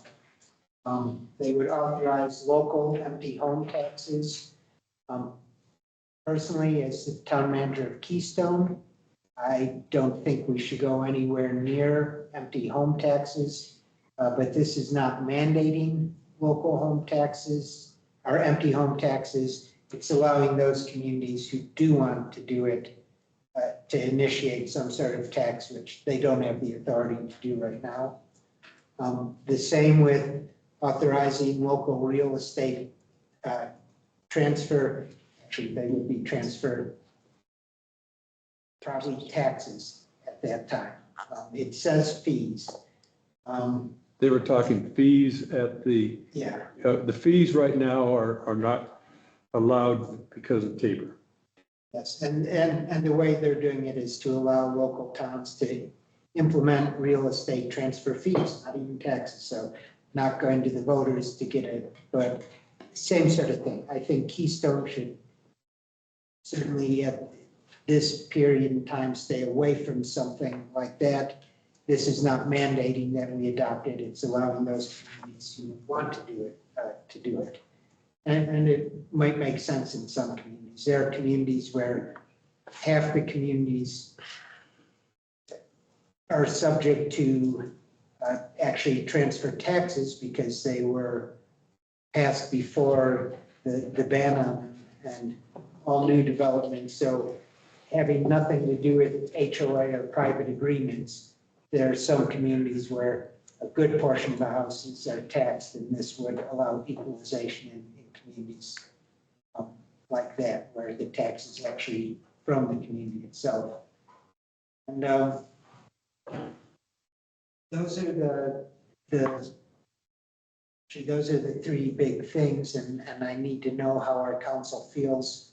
They would authorize local empty home taxes. Personally, as the town manager of Keystone, I don't think we should go anywhere near empty home taxes, but this is not mandating local home taxes. our empty home taxes. It's allowing those communities who do want to do it to initiate some sort of tax, which they don't have the authority to do right now. The same with authorizing local real estate transfer. Actually, they would be transferred probably taxes at that time. It says fees. They were talking fees at the, Yeah, the fees right now are not allowed because of Tabor. yes, and the way they're doing it is to allow local towns to implement real estate transfer fees, not even taxes, so not going to the voters to get it, but same sort of thing. I think Keystone should certainly at this period in time stay away from something like that. This is not mandating that we adopt it, it's allowing those communities who want to do it. And it might make sense in some communities. There are communities where half the communities are subject to actually transfer taxes because they were passed before the ban on them and all new developments. So having nothing to do with HOA or private agreements, there are some communities where a good portion of the houses are taxed, and this would allow equalization in communities like that, where the tax is actually from the community itself. And those are those are the three big things, and I need to know how our council feels.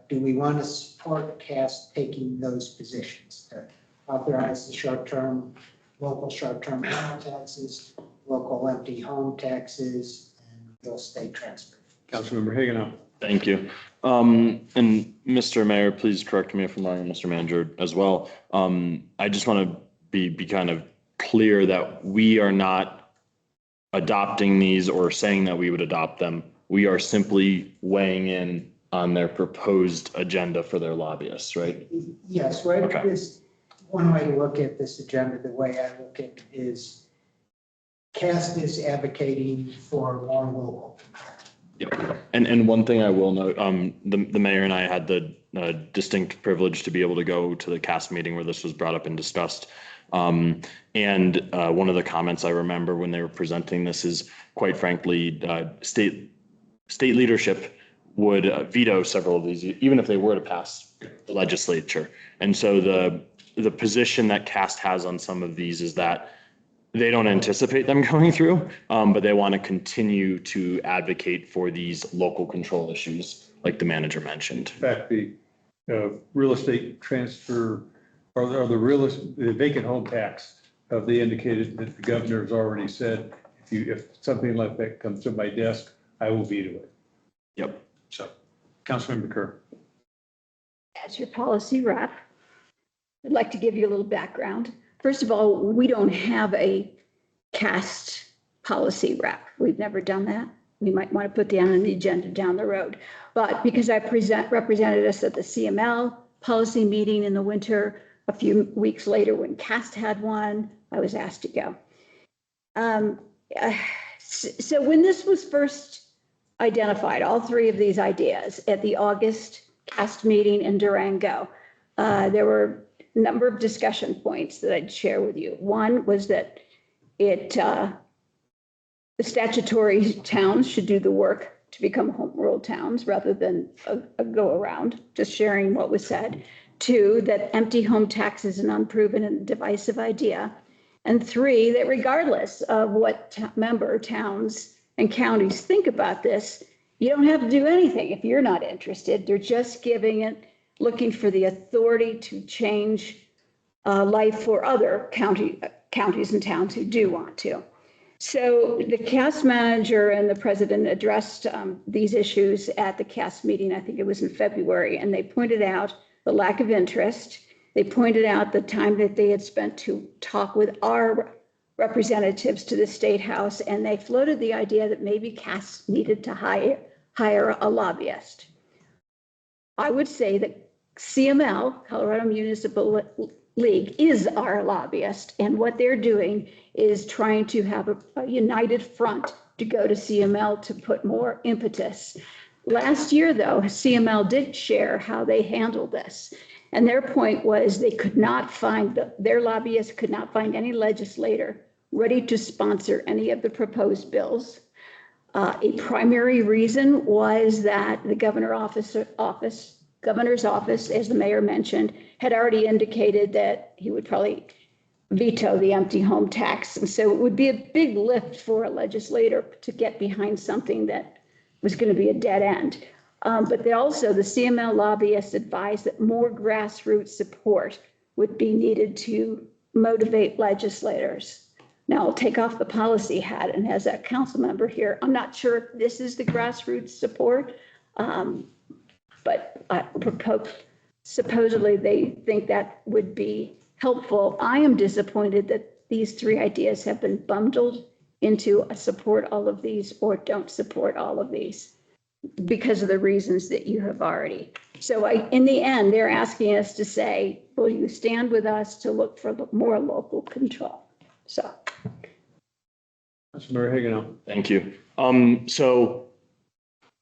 Do we want to support CAST taking those positions to authorize the local short-term taxes, local empty home taxes, and real estate transfer? Councilmember Hagan. Thank you. And Mr. Mayor, please correct me if I'm wrong, and Mr. Manager as well. I just want to be kind of clear that we are not adopting these or saying that we would adopt them. We are simply weighing in on their proposed agenda for their lobbyists, right? Yes, right. Okay. This one way to look at this agenda, the way I look at it is CAST is advocating for more local. Yep. And one thing I will note, the mayor and I had the distinct privilege to be able to go to the CAST meeting where this was brought up and discussed. And one of the comments I remember when they were presenting this is, quite frankly, state leadership would veto several of these, even if they were to pass the legislature. And so the position that CAST has on some of these is that they don't anticipate them going through, but they want to continue to advocate for these local control issues, like the manager mentioned. In fact, the real estate transfer or the vacant home tax, they indicated that the governor has already said, if something like that comes to my desk, I will veto it. Yep. So, Councilmember Kerr. As your policy rep, I'd like to give you a little background. First of all, we don't have a CAST policy rep. We've never done that. We might want to put that on the agenda down the road. But because I represented us at the CML policy meeting in the winter, a few weeks later when CAST had one, I was asked to go. So when this was first identified, all three of these ideas at the August CAST meeting in Durango, there were a number of discussion points that I'd share with you. One was that the statutory towns should do the work to become home rule towns rather than a go around, just sharing what was said. Two, that empty home tax is an unproven and divisive idea. And three, that regardless of what member towns and counties think about this, you don't have to do anything if you're not interested. They're just giving it, looking for the authority to change life for other counties and towns who do want to. So the CAST manager and the president addressed these issues at the CAST meeting, I think it was in February, and they pointed out the lack of interest. They pointed out the time that they had spent to talk with our representatives to the State House, and they floated the idea that maybe CAST needed to hire a lobbyist. I would say that CML, Colorado Municipal League, is our lobbyist, and what they're doing is trying to have a united front to go to CML to put more impetus. Last year, though, CML did share how they handled this. And their point was they could not find, their lobbyists could not find any legislator ready to sponsor any of the proposed bills. A primary reason was that the governor's office, as the mayor mentioned, had already indicated that he would probably veto the empty home tax. And so it would be a big lift for a legislator to get behind something that was going to be a dead end. But the CML lobbyists advised that more grassroots support would be needed to motivate legislators. Now I'll take off the policy hat, and as a council member here, I'm not sure if this is the grassroots support, but supposedly they think that would be helpful. I am disappointed that these three ideas have been bundled into a support all of these or don't support all of these because of the reasons that you have already. So in the end, they're asking us to say, will you stand with us to look for more local control? So. Councilmember Haganel. Thank you. So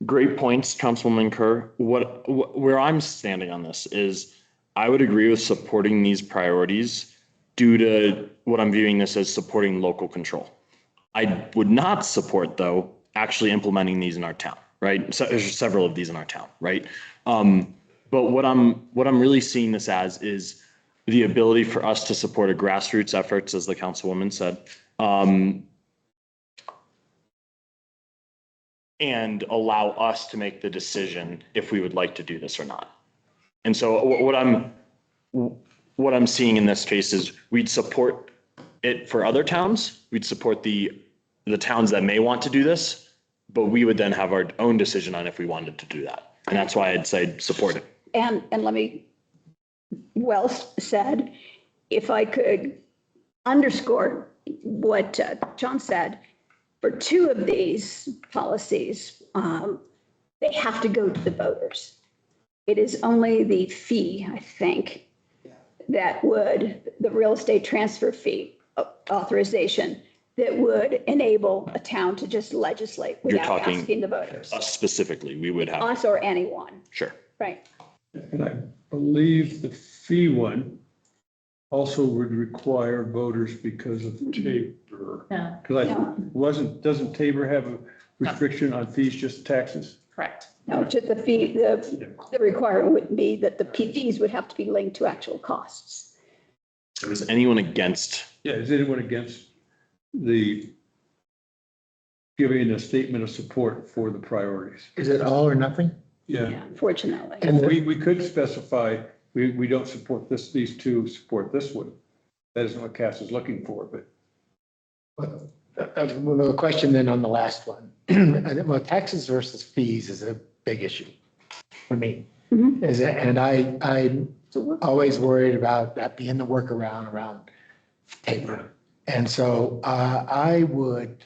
great points, Councilwoman Kerr. Where I'm standing on this is I would agree with supporting these priorities due to what I'm viewing this as supporting local control. I would not support, though, actually implementing these in our town, right? So there's several of these in our town, right? But what I'm really seeing this as is the ability for us to support a grassroots efforts, as the councilwoman said, and allow us to make the decision if we would like to do this or not. And so what I'm seeing in this case is we'd support it for other towns. We'd support the towns that may want to do this, but we would then have our own decision on if we wanted to do that. And that's why I'd say support it. And let me, well said, if I could underscore what John said, for two of these policies, they have to go to the voters. It is only the fee, I think, that would, the real estate transfer fee authorization, that would enable a town to just legislate without asking the voters. Us specifically, we would have. Us or anyone. Sure. Right. And I believe the fee one also would require voters because of Tabor. No. Because doesn't Tabor have a restriction on fees, just taxes? Correct. No, just the fee, the requirement would be that the fees would have to be linked to actual costs. So is anyone against? Yeah, is anyone against the giving a statement of support for the priorities? Is it all or nothing? Yeah. Unfortunately. And we could specify, we don't support this, these two support this one. That isn't what Cass is looking for, but. A question then on the last one. Well, taxes versus fees is a big issue for me. And I'm always worried about that being the workaround around Tabor. And so I would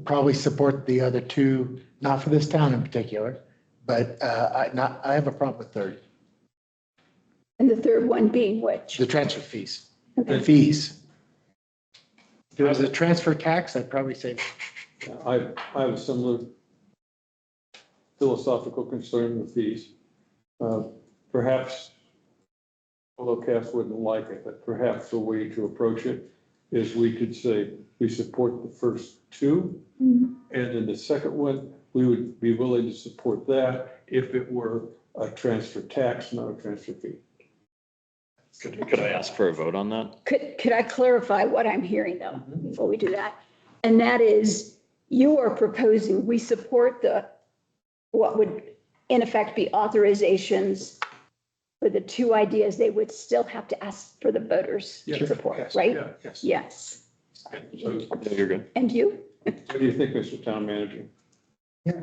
probably support the other two, not for this town in particular, but I have a problem with third. And the third one being which? The transfer fees, the fees. If it was a transfer tax, I'd probably say. I have a similar philosophical concern with fees. Perhaps, although Cass wouldn't like it, but perhaps the way to approach it is we could say we support the first two. And then the second one, we would be willing to support that if it were a transfer tax, not a transfer fee. Could I ask for a vote on that? Could I clarify what I'm hearing though, before we do that? And that is, you are proposing, we support what would in effect be authorizations for the two ideas. They would still have to ask for the voters to support, right? Yeah, yes. Yes. You're good. And you? What do you think, Mr. Town Manager? Yeah,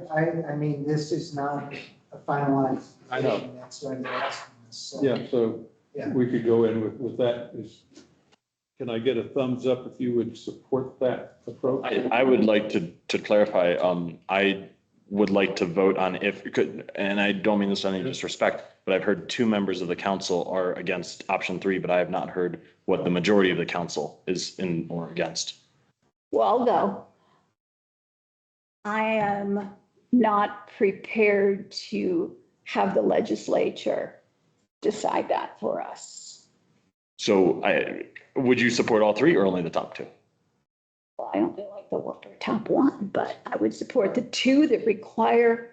I mean, this is not a finalized. I know. That's why they're asking us. So, Yeah, so yeah. we could go in with that. Can I get a thumbs up if you would support that approach? I would like to clarify, I would like to vote on if it could, and I don't mean this with any disrespect, but I've heard two members of the council are against option 3, but I have not heard what the majority of the council is in or against. Well, though, I am not prepared to have the legislature decide that for us. So would you support all three or only the top two? Well, I don't really like the top one, but I would support the two that require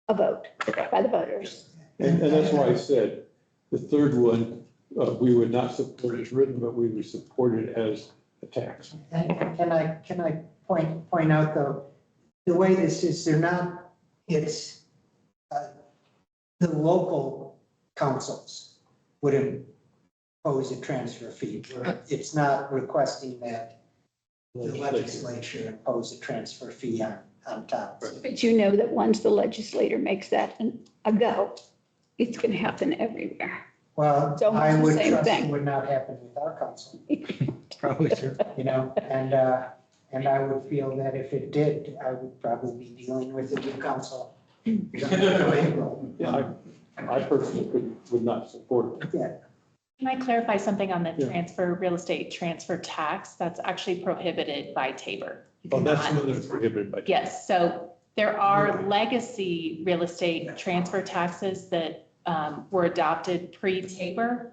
a vote by the voters. And that's why I said the third one, we would not support as written, but we would support it as a tax. And can I point out though, the way this is, it's the local councils would impose a transfer fee. It's not requesting that the legislature impose a transfer fee on top. But you know that once the legislator makes that a go, it's going to happen everywhere. Well, It's almost I the would same trust thing. it would not happen with our council, Probably true. you know, and I would feel that if it did, I would probably be dealing with the new council. Yeah, I personally would not support it. Yeah. Can I clarify something on the Yeah. real estate transfer tax? That's actually prohibited by Tabor. Well, that's one that's prohibited by. Yes, so there are legacy real estate transfer taxes that were adopted pre-Tabor,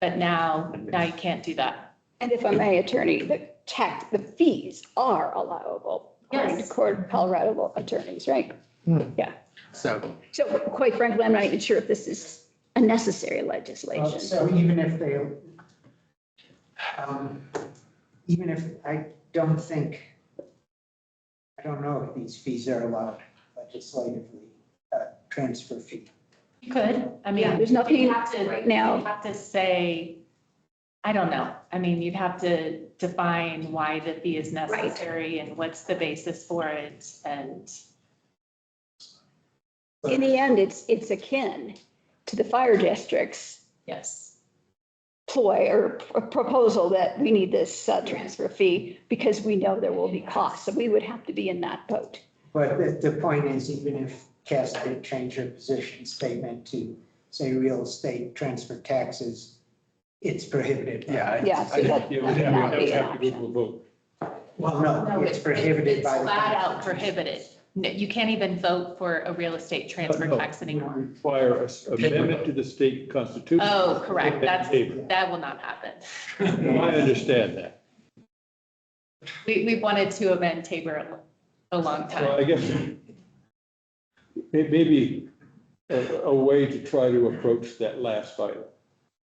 but now you can't do that. And if I may, attorney, the fees are allowable according to Yes. Colorado attorneys, right? Yeah. So So quite frankly, I'm not even sure if this is a necessary legislation. So even if I don't know if these fees are allowed legislatively, transfer fee. You could, I mean. Yeah, there's nothing you'd have to- right now. You'd have to say, I don't know. I mean, you'd have to define why the fee is necessary and what's the basis for it and. In the end, it's akin to the fire district's Yes. ploy or proposal that we need this transfer fee because we know there will be costs. So we would have to be in that boat. But the point is, even if Cass did change her position statement to say real estate transfer taxes, it's prohibited. Yeah, so that Yeah, would we not be an have to go to option. a vote. Well, no, it's prohibited by. It's the flat out Constitution. prohibited. No, you can't even vote for a real estate transfer No, tax anymore. we Require an amendment to the state constitution. Oh, correct. Tabor. That will not happen. I understand that. We wanted to amend Tabor a long So I time. guess it may be a way to try to approach that last item.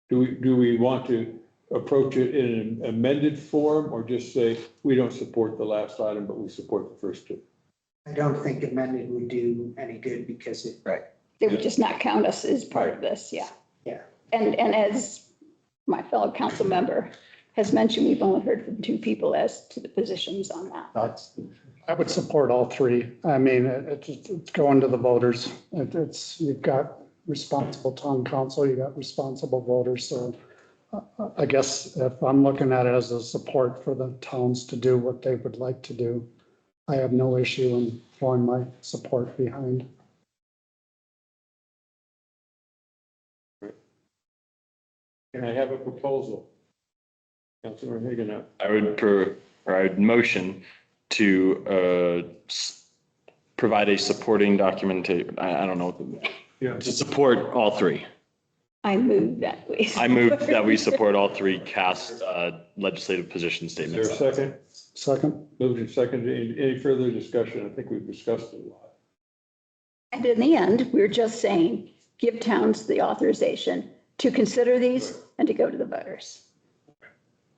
Do we want to approach it in an amended form or just say, we don't support the last item, but we support the first two? I don't think amended would do any good because it. Right. They would just not count us as part of this, yeah. Yeah. And as my fellow council member has mentioned, we've only heard from two people as to the positions on that. I would support all three. I mean, it's going to the voters. You've got responsible town council, you got responsible voters. So I guess if I'm looking at it as a support for the towns to do what they would like to do, I have no issue in throwing my support behind. Can I have a proposal? Councilor Hagan. I would motion to provide a supporting documentation. I don't know. To support all three. I move that we. I move that we support all three cast legislative position Is there statements. a second? Second. Moved and seconded. Any further discussion? I think we've discussed it a lot. And in the end, we're just saying, give towns the authorization to consider these and to go to the voters.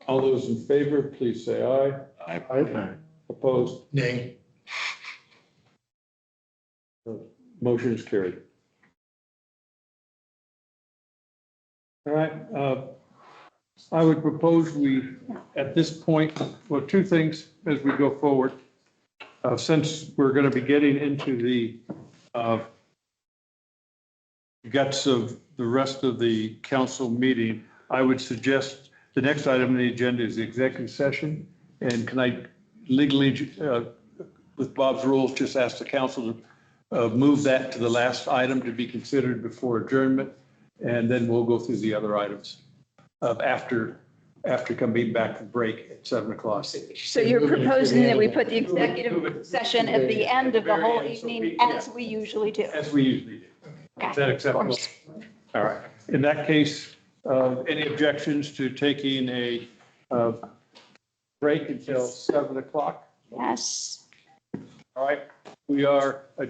All those in favor, please say aye. Aye. Opposed? nay. Motion is carried. All right, I would propose we, at this point, well, two things as we go forward. Since we're going to be getting into the guts of the rest of the council meeting, I would suggest the next item on the agenda is the executive session. And can I legally, with Bob's rules, just ask the council to move that to the last item to be considered before adjournment? And then we'll go through the other items after after coming back from break at 7 o'clock. So you're proposing that we put the executive session at the end of the whole evening, as we usually do? As we usually do. Is that acceptable? All right. In that case, any objections to taking a break until 7 o'clock? Yes. All right, we are adjourned.